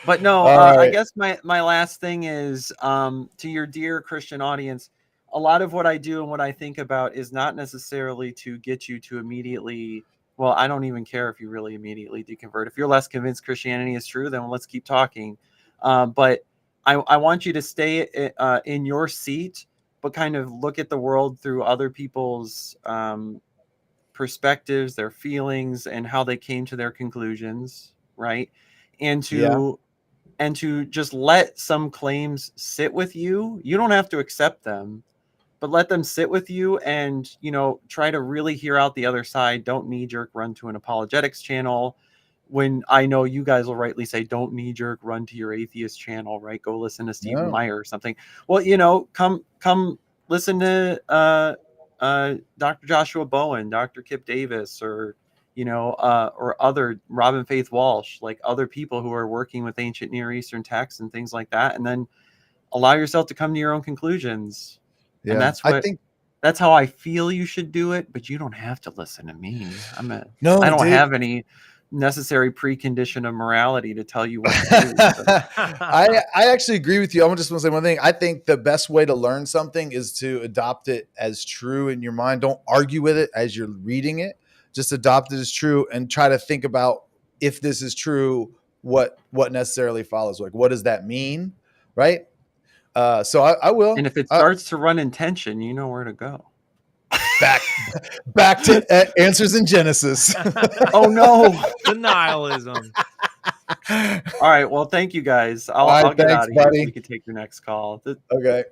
But no, right. I guess my last thing is to your dear Christian audience, a lot of what I do and what I think about is not necessarily to get you to immediately. Well, I don't even care if you really immediately deconvert. If you're less convinced Christianity is true, then let's keep talking. But I want you to stay in your seat, but kind of look at the world through other people's perspectives, their feelings, and how they came to their conclusions, right? And to just let some claims sit with you. You don't have to accept them, but let them sit with you and, try to really hear out the other side. Don't knee-jerk run to an apologetics channel when I know you guys will rightly say, don't knee-jerk run to your atheist channel, right? Go listen to Stephen Meyer or something. Well, come listen to Dr. Joshua Bowen, Dr. Kip Davis, or other Robin Faith Walsh, like other people who are working with ancient Near Eastern texts and things like that, and then allow yourself to come to your own conclusions. Yeah, and that's how I feel you should do it, but you don't have to listen to me. I don't have any necessary precondition of morality to tell you what to do. I actually agree with you. I'm just going to say one thing. I think the best way to learn something is to adopt it as true in your mind. Don't argue with it as you're reading it. Just adopt it as true and try to think about, if this is true, what necessarily follows. Like, what does that mean? Right. So I will. And if it starts to run in tension, you know where to go. Back to Answers in Genesis. Oh no, denialism. All right, well, thank you guys. I'll get out of here so we can take your next call. Okay.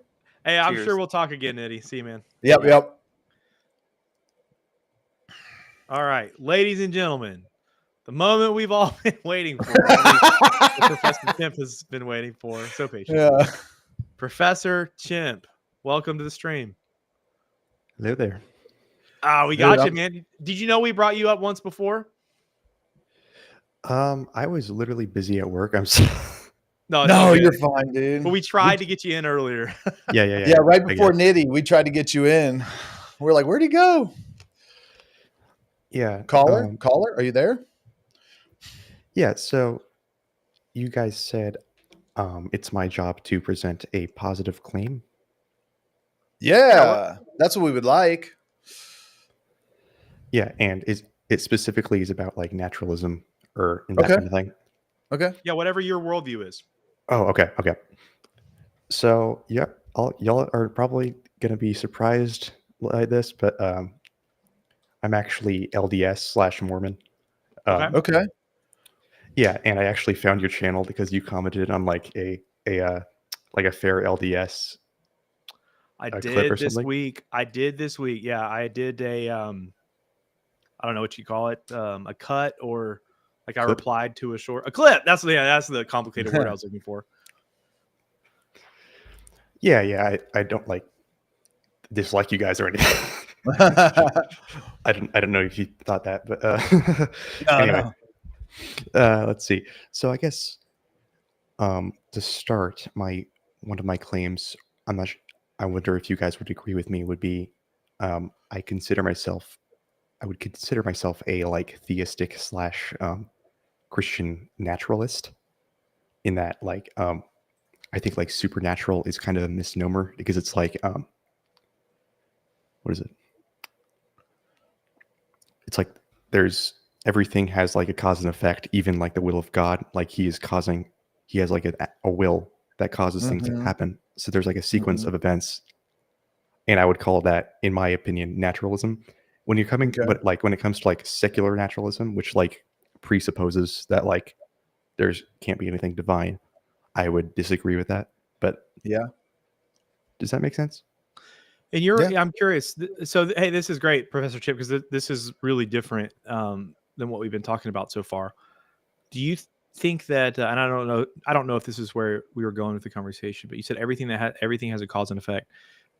Hey, I'm sure we'll talk again, Eddie. See you, man. Yep. All right, ladies and gentlemen, the moment we've all been waiting for. Professor Chimp has been waiting for. So patient. Yeah. Professor Chimp, welcome to the stream. Hello there. We got you, man. Did you know we brought you up once before? I was literally busy at work. I'm sorry. No, you're fine, dude. But we tried to get you in earlier. Yeah. Right before Nitty, we tried to get you in. We're like, where'd he go? Yeah. Caller, are you there? Yeah. So you guys said it's my job to present a positive claim. Yeah, that's what we would like. Yeah, and it specifically is about like naturalism or that kind of thing. Okay. Yeah, whatever your worldview is. Oh, okay. So, yeah, y'all are probably going to be surprised by this, but I'm actually LDS/Mormon. Okay. Yeah, and I actually found your channel because you commented on like a fair LDS. I did this week. Yeah, I did a I don't know what you call it, a cut, or like I replied to a clip. That's the complicated word I was looking for. Yeah. I don't like dislike you guys or anything. I don't know if you thought that, but anyway. No. Let's see. So I guess to start, one of my claims, I wonder if you guys would agree with me, would be I would consider myself a like theistic / Christian naturalist, in that like I think like supernatural is kind of a misnomer, because it's like what is it? It's like everything has like a cause and effect, even like the will of God. Like he has like a will that causes things to happen. So there's like a sequence of events, and I would call that, in my opinion, naturalism. When you're coming, but like when it comes to like secular naturalism, which like presupposes that like there's can't be anything divine, I would disagree with that. But yeah, does that make sense? And I'm curious. So, hey, this is great, Professor Chip, because this is really different than what we've been talking about so far. Do you think that? And I don't know if this is where we were going with the conversation, but you said everything has a cause and effect.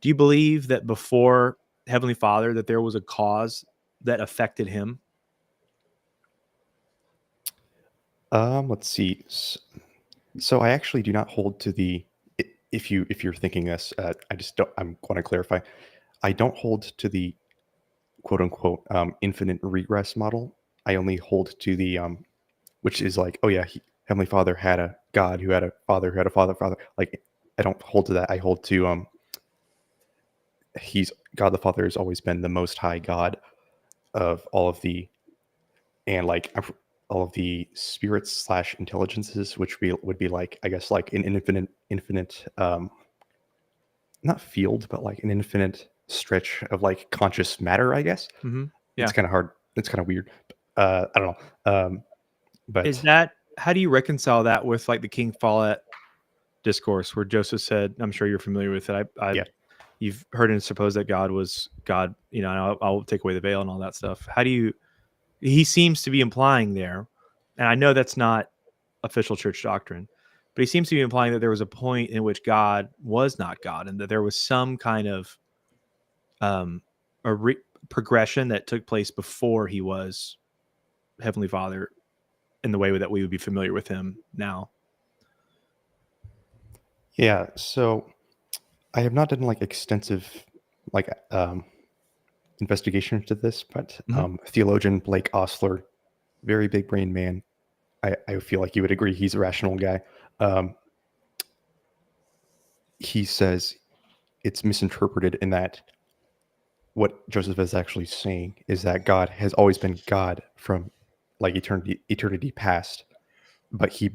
Do you believe that before Heavenly Father, that there was a cause that affected him? Let's see. So I actually do not hold to the. If you're thinking this, I just don't. I'm going to clarify. I don't hold to the quote unquote infinite regress model. I only hold to the which is like, oh yeah, Heavenly Father had a God who had a father who had a father. Like, I don't hold to that. I hold to God the Father has always been the most high God of all of the, and like all of the spirits / intelligences, which would be like, I guess, like an infinite not field, but like an infinite stretch of like conscious matter, I guess. it's kind of hard. It's kind of weird. I don't know. But Is that, how do you reconcile that with like the King Follett discourse where Joseph said, I'm sure you're familiar with it. Yeah. You've heard him suppose that God was God, you know, and I'll take away the veil and all that stuff. How do you, he seems to be implying there, and I know that's not official church doctrine, but he seems to be implying that there was a point in which God was not God, and that there was some kind of progression that took place before he was Heavenly Father in the way that we would be familiar with him now. Yeah, so I have not done like extensive like investigation into this, but theologian Blake Ostler, very big brain man, I feel like you would agree he's a rational guy. He says it's misinterpreted in that what Joseph is actually saying is that God has always been God from like eternity past, but he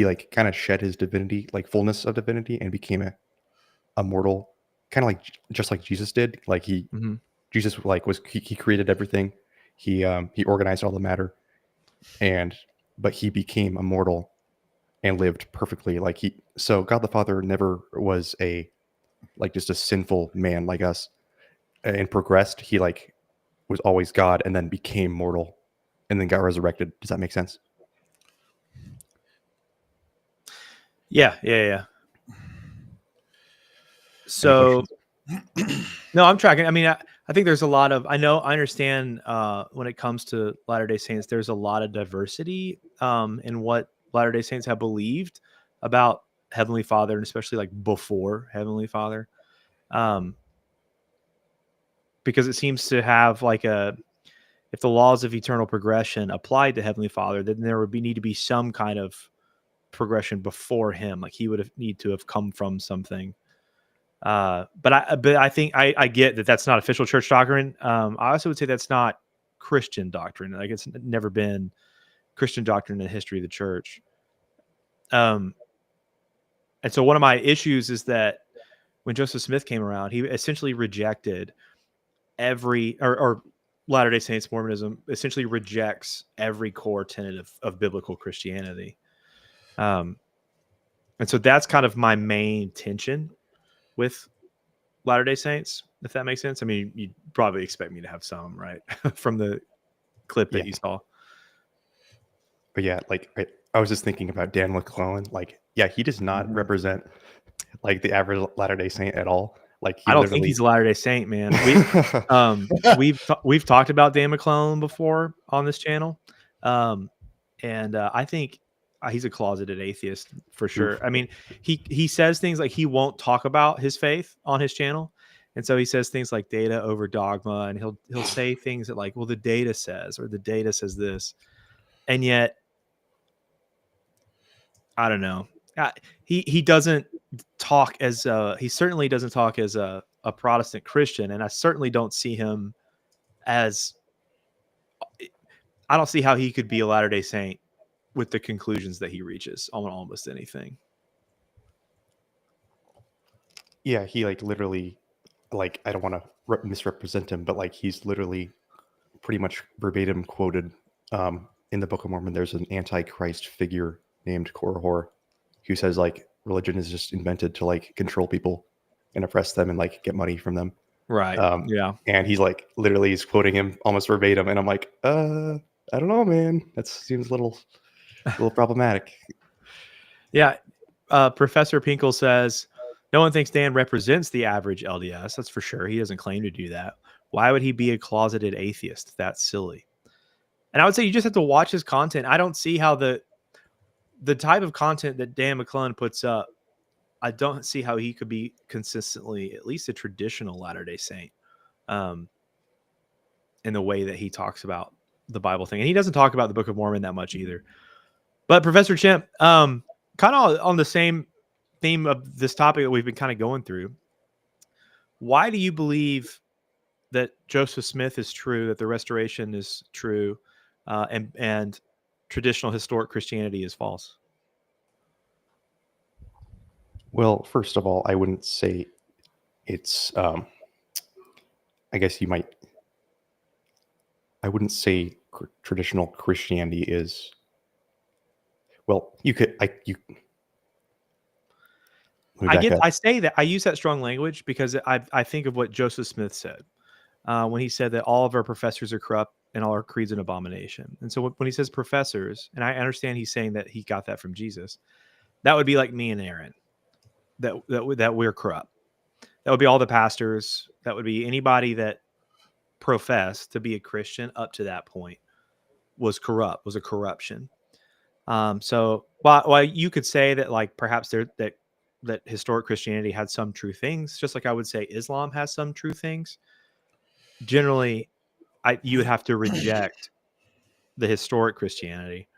like kind of shed his divinity, like fullness of divinity, and became a mortal, kind of like just like Jesus did. Like Jesus like he created everything. He organized all the matter, but he became a mortal and lived perfectly. So God the Father never was just a sinful man like us and progressed. He like was always God and then became mortal and then got resurrected. Does that make sense? Yeah. So no, I'm tracking. I mean, I think there's a lot of, I understand when it comes to Latter-day Saints, there's a lot of diversity in what Latter-day Saints have believed about Heavenly Father, and especially like before Heavenly Father. Because it seems to have like if the laws of eternal progression applied to Heavenly Father, then there would need to be some kind of progression before him. Like he would need to have come from something. But I think I get that that's not official church doctrine. I also would say that's not Christian doctrine. Like it's never been Christian doctrine in the history of the church. And so one of my issues is that when Joseph Smith came around, he essentially rejected or Latter-day Saints Mormonism essentially rejects every core tenet of biblical Christianity. And so that's kind of my main tension with Latter-day Saints, if that makes sense. I mean, you'd probably expect me to have some, right? From the clip that you saw. But yeah, like I was just thinking about Dan McClellan. Like, yeah, he does not represent like the average Latter-day Saint at all. Like, I don't think he's a Latter-day Saint, man. We've talked about Dan McClellan before on this channel, and I think he's a closeted atheist for sure. Oof. I mean, he says things like he won't talk about his faith on his channel, and so he says things like data over dogma, and he'll say things that like, well, the data says, or the data says this, and yet I don't know. He doesn't talk as he certainly doesn't talk as a Protestant Christian, and I certainly don't see him as. I don't see how he could be a Latter-day Saint with the conclusions that he reaches on almost anything. Yeah, he like literally, like, I don't want to misrepresent him, but like he's literally pretty much verbatim quoted in the Book of Mormon. There's an antichrist figure named Korihor who says like religion is just invented to like control people and oppress them and like get money from them. Right. Yeah. And he's like literally he's quoting him almost verbatim, and I'm like, I don't know, man. That seems a little problematic. Yeah. Professor Pinkel says no one thinks Dan represents the average LDS. That's for sure. He doesn't claim to do that. Why would he be a closeted atheist? That's silly. And I would say you just have to watch his content. I don't see how the type of content that Dan McClellan puts up, I don't see how he could be consistently at least a traditional Latter-day Saint in the way that he talks about the Bible thing. And he doesn't talk about the Book of Mormon that much either. But Professor Chimp, kind of on the same theme of this topic that we've been kind of going through, why do you believe that Joseph Smith is true, that the restoration is true, and traditional historic Christianity is false? Well, first of all, I wouldn't say it's I guess you might I wouldn't say traditional Christianity is. Well, you could. I say that I use that strong language because I think of what Joseph Smith said when he said that all of our professors are corrupt and all our creeds an abomination. And so when he says professors, and I understand he's saying that he got that from Jesus, that would be like me and Aaron, that we're corrupt. That would be all the pastors. That would be anybody that professed to be a Christian up to that point was corrupt, was a corruption. So while you could say that like perhaps that historic Christianity had some true things, just like I would say Islam has some true things. Generally, you would have to reject the historic Christianity,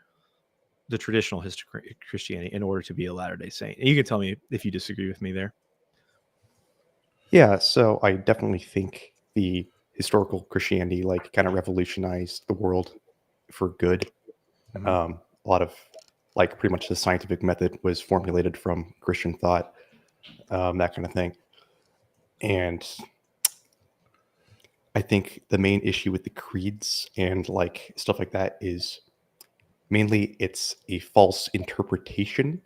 the traditional Christianity, in order to be a Latter-day Saint. And you can tell me if you disagree with me there. Yeah, so I definitely think the historical Christianity like kind of revolutionized the world for good. Mhm. A lot of like pretty much the scientific method was formulated from Christian thought, that kind of thing. And I think the main issue with the creeds and like stuff like that is mainly it's a false interpretation.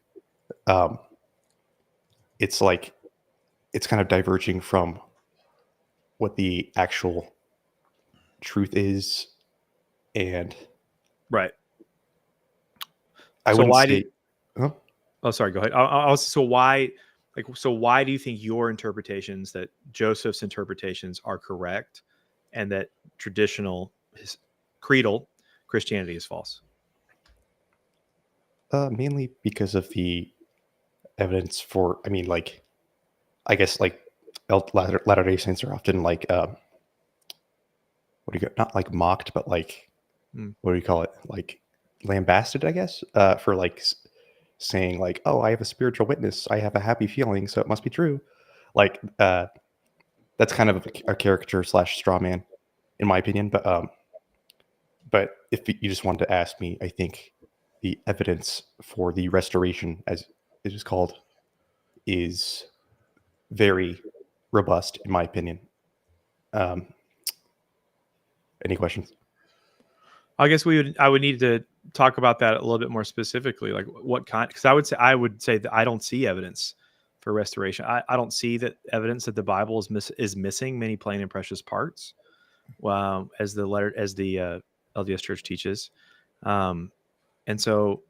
It's like it's kind of diverging from what the actual truth is, and Right. I So wouldn't why say. do? Oh, sorry. Go ahead. So why do you think your interpretations, that Joseph's interpretations, are correct, and that traditional creedal Christianity is false? Mainly because of the evidence for. I mean, like, I guess like Latter-day Saints are often like, what do you not like mocked, but like, what do you call it? Like lambasted, I guess, for like saying like, oh, I have a spiritual witness, I have a happy feeling, so it must be true. Like, that's kind of a caricature / straw man, in my opinion. But if you just wanted to ask me, I think the evidence for the restoration, as it is called, is very robust, in my opinion. Any questions? I guess I would need to talk about that a little bit more specifically, like what kind, because I would say that I don't see evidence for restoration. I don't see that evidence that the Bible is missing many plain and precious parts, as the LDS Church teaches, and so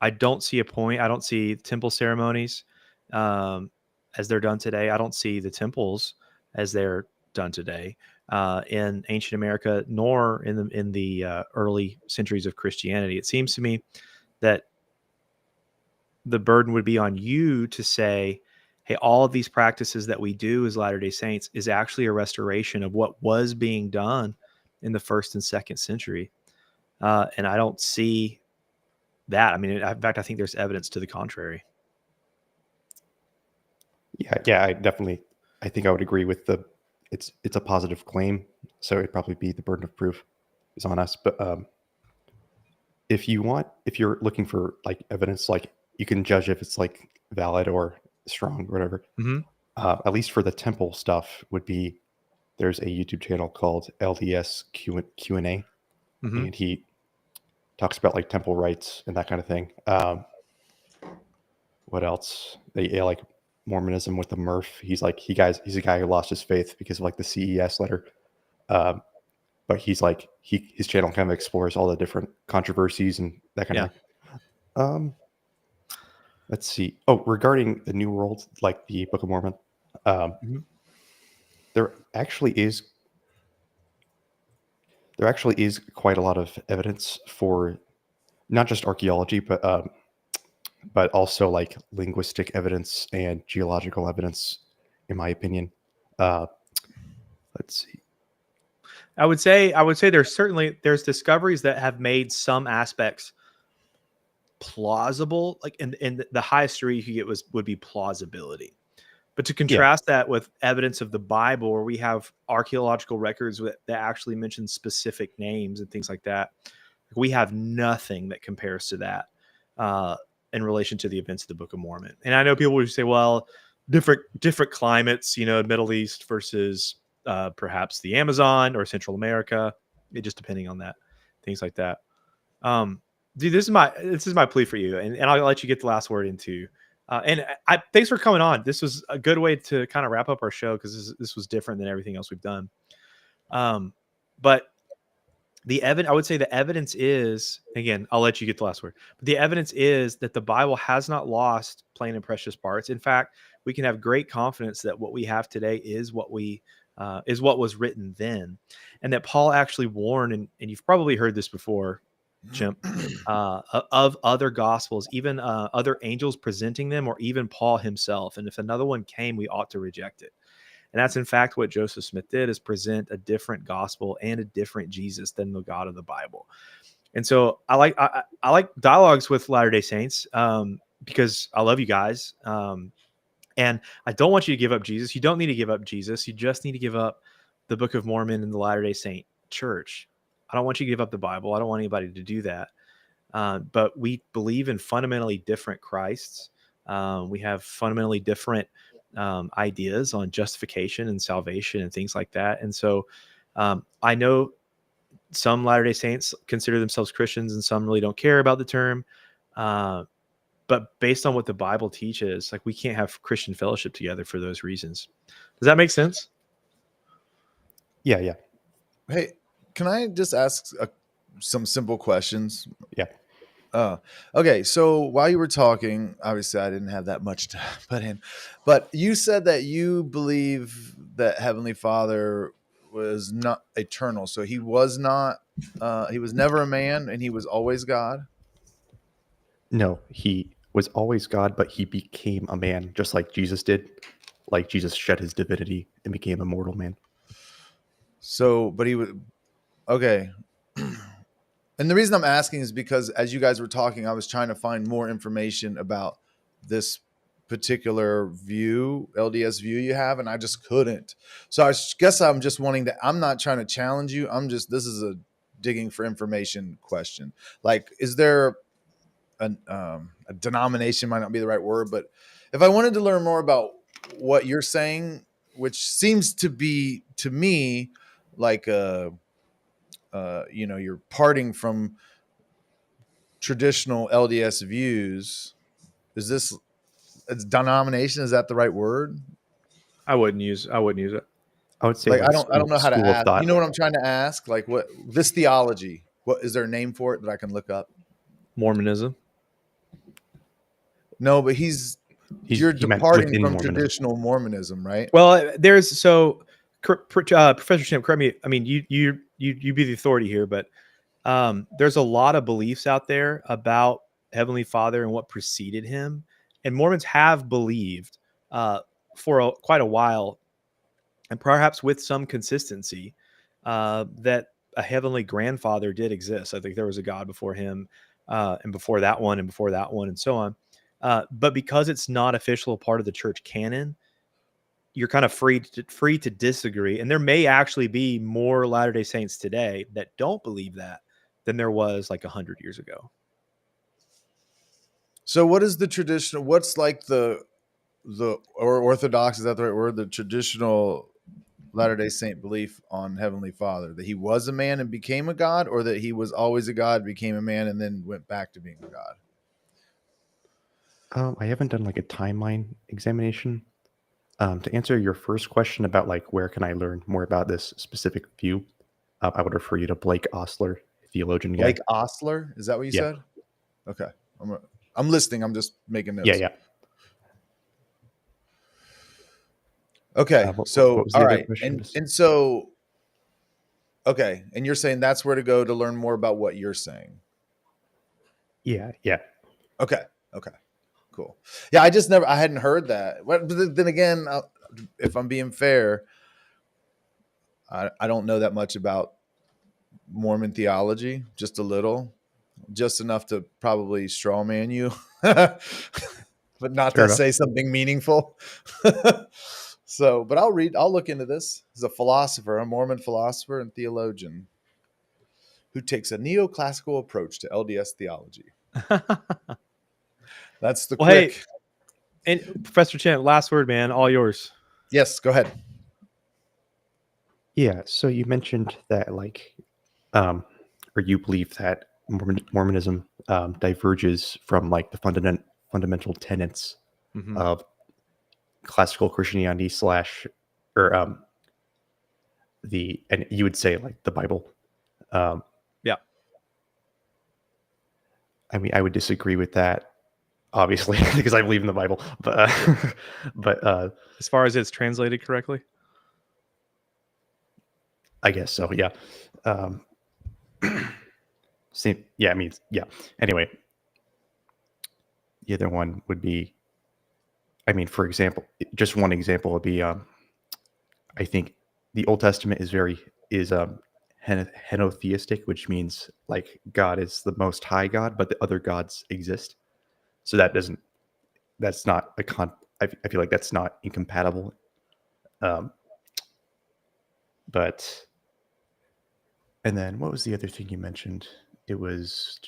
I don't see a point. I don't see temple ceremonies as they're done today. I don't see the temples as they're done today in ancient America, nor in the early centuries of Christianity. It seems to me that the burden would be on you to say, hey, all of these practices that we do as Latter-day Saints is actually a restoration of what was being done in the 1st and 2nd century. And I don't see that. I mean, in fact, I think there's evidence to the contrary. Yeah, I think I would agree with it's a positive claim, so it'd probably be the burden of proof is on us. But if you're looking for like evidence, like you can judge if it's like valid or strong or whatever. Mm-hmm. At least for the temple stuff, would be there's a YouTube channel called LDS Q&A, Mm-hmm. and he talks about like temple rights and that kind of thing. What else? Like Mormonism with the Murph. He's a guy who lost his faith because of like the CES letter. But he's like his channel kind of explores all the different controversies and that kind of thing. Let's see. Oh, regarding the New World, like the Book of Mormon, there actually is quite a lot of evidence for not just archaeology, but also like linguistic evidence and geological evidence, in my opinion. Let's see. I would say there's discoveries that have made some aspects plausible, like in the highest degree you could get would be plausibility. But to contrast that with evidence of the Bible, where we have archaeological records that actually mention specific names and things like that, we have nothing that compares to that in relation to the events of the Book of Mormon. And I know people would say, well, different climates, Middle East versus perhaps the Amazon or Central America. it just depending on that, things like that. Dude, this is my plea for you, and I'll let you get the last word into. And thanks for coming on. This was a good way to kind of wrap up our show because this was different than everything else we've done. But I would say the evidence is, again, I'll let you get the last word, but the evidence is that the Bible has not lost plain and precious parts. In fact, we can have great confidence that what we have today is what was written then, and that Paul actually warned, and you've probably heard this before, Chimp, of other gospels, even other angels presenting them, or even Paul himself. And if another one came, we ought to reject it. And that's in fact what Joseph Smith did, is present a different gospel and a different Jesus than the God of the Bible. And so I like dialogues with Latter-day Saints because I love you guys. And I don't want you to give up Jesus. You don't need to give up Jesus. You just need to give up the Book of Mormon and the Latter-day Saint Church. I don't want you to give up the Bible. I don't want anybody to do that. But we believe in fundamentally different Christs. We have fundamentally different ideas on justification and salvation and things like that. And so I know some Latter-day Saints consider themselves Christians and some really don't care about the term. But based on what the Bible teaches, like, we can't have Christian fellowship together for those reasons. Does that make sense? Yeah. Hey, can I just ask some simple questions? Yeah. Okay. So while you were talking, obviously I didn't have that much to put in, but you said that you believe that Heavenly Father was not eternal. So he was not, he was never a man and he was always God. No, he was always God, but he became a man just like Jesus did. Like Jesus shed his divinity and became a mortal man. So, but he was, okay. And the reason I'm asking is because as you guys were talking, I was trying to find more information about this particular view, LDS view you have, and I just couldn't. So I guess I'm just wanting to, I'm not trying to challenge you. This is a digging for information question. Like, is there a denomination, might not be the right word, but if I wanted to learn more about what you're saying, which seems to be, to me, like you're parting from traditional LDS views. Is this a denomination? Is that the right word? I wouldn't use it. I would say, like I don't know how to ask. Thought. You know what I'm trying to ask? Like, what this theology? What is there a name for it that I can look up? Mormonism. No, but you're departing from Mormonism. Traditional Mormonism, right? Well, Professor Champ, correct me. I mean, you be the authority here, but there's a lot of beliefs out there about Heavenly Father and what preceded him, and Mormons have believed for quite a while, and perhaps with some consistency, that a heavenly grandfather did exist. I think there was a God before him, and before that one, and before that one, and so on. But because it's not official part of the church canon, you're kind of free to disagree. And there may actually be more Latter-day Saints today that don't believe that than there was like 100 years ago. So what is the traditional, what's like the or Orthodox, is that the right word? The traditional Latter-day Saint belief on Heavenly Father, that he was a man and became a God, or that he was always a God, became a man, and then went back to being a God? I haven't done like a timeline examination. To answer your first question about like where can I learn more about this specific view, I would refer you to Blake Ostler, theologian guy. Blake Ostler, is that what you said? Okay, I'm listening. I'm just making notes. Yeah. Okay, so all right, and so okay, and you're saying that's where to go to learn more about what you're saying. Yeah. Okay. Cool. Yeah, I hadn't heard that. But then again, if I'm being fair, I don't know that much about Mormon theology, just a little, just enough to probably straw man you, but not to say something meaningful. So, but I'll look into this. He's a philosopher, a Mormon philosopher and theologian who takes a neoclassical approach to LDS theology. That's the quick. Hey, and Professor Chen, last word, man, all yours. Yes, go ahead. Yeah, so you mentioned that like or you believe that Mormonism diverges from like the fundamental tenets of classical Christianity and you would say like the Bible. Yeah. I mean, I would disagree with that, obviously, because I believe in the Bible. But as far as it's translated correctly, I guess so. Yeah. Same. Yeah. I mean, yeah. Anyway, the other one would be, I mean, for example, just one example would be, I think the Old Testament is henotheistic, which means like God is the most high God, but the other gods exist. So I feel like that's not incompatible. But, and then what was the other thing you mentioned? It was,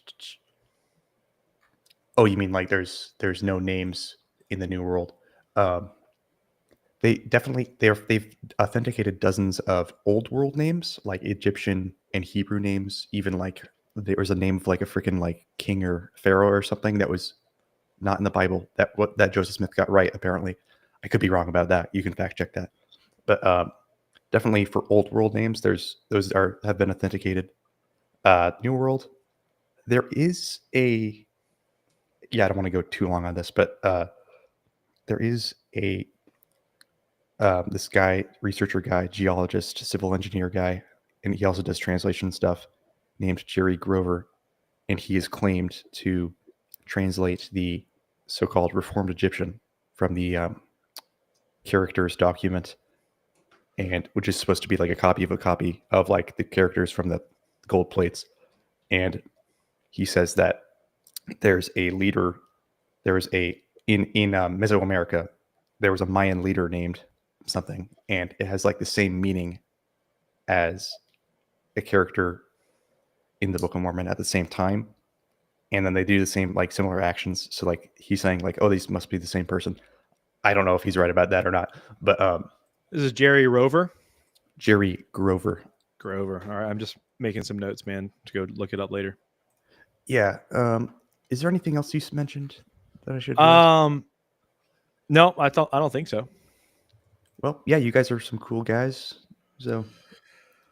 oh, you mean like there's no names in the New World. They've authenticated dozens of old world names, like Egyptian and Hebrew names. Even like there was a name of like a freaking like king or pharaoh or something that was not in the Bible that Joseph Smith got right. Apparently, I could be wrong about that. You can fact check that. But definitely for old world names, those have been authenticated. New World, there is I don't want to go too long on this, but there is this guy, researcher guy, geologist, civil engineer guy, and he also does translation stuff, named Jerry Grover, and he is claimed to translate the so-called Reformed Egyptian from the characters document, and which is supposed to be like a copy of like the characters from the gold plates. And he says that there's a leader, in Mesoamerica, there was a Mayan leader named something, and it has like the same meaning as a character in the Book of Mormon at the same time, and then they do the same like similar actions. So like he's saying like, oh, these must be the same person. I don't know if he's right about that or not, but this is Jerry Grover. All right, I'm just making some notes, man, to go look it up later. Yeah. Is there anything else you mentioned that I should? No, I don't think so. Well, yeah, you guys are some cool guys. So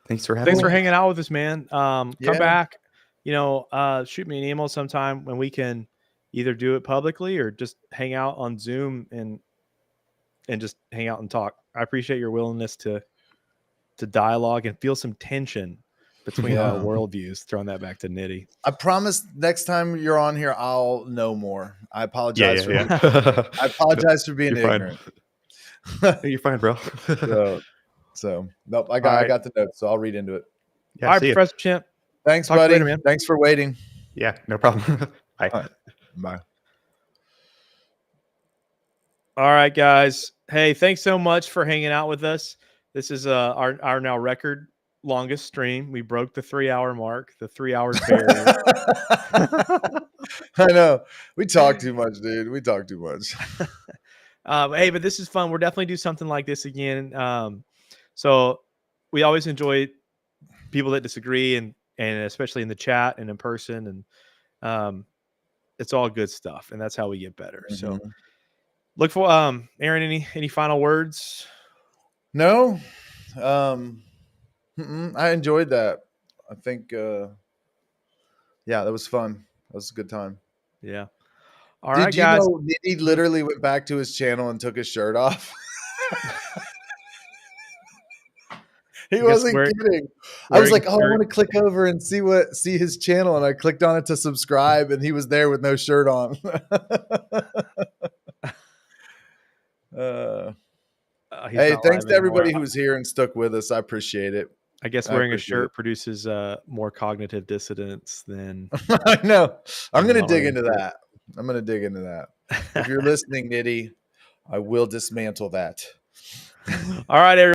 thanks for hanging out with us, man. Come back, shoot me an email sometime when we can either do it publicly or just hang out on Zoom and just hang out and talk. I appreciate your willingness to dialogue and feel some tension between our worldviews. Throwing that back to Nitty. I promise next time you're on here, I'll know more. I apologize for I apologize for being ignorant. You're fine, bro. So nope, I got the notes, so I'll read into it. Yeah, all right, Professor Chimp. Thanks, buddy. Later, man. Thanks for waiting. Yeah, no problem. Bye. All right. Bye. All right, guys. Hey, thanks so much for hanging out with us. This is our now record longest stream. We broke the 3-hour mark, the 3 hours barrier. I know. We talk too much, dude. We talk too much. Hey, but this is fun. We'll definitely do something like this again. So we always enjoy people that disagree, and especially in the chat and in person, and it's all good stuff, and that's how we get better. Mm-hmm. So look for Aaron, any final words? No. I enjoyed that. I think that was fun. That was a good time. Yeah. All right, guys. You know, he literally went back to his channel and took his shirt off. He wasn't kidding. I was like, I want to click over and see his channel, and I clicked on it to subscribe, and he was there with no shirt on. Hey, thanks to everybody who's here and stuck with us. I appreciate it. I guess wearing a shirt produces more cognitive dissonance than I know. I'm going to dig into that. If you're listening, Nitty, I will dismantle that. All right, everybody.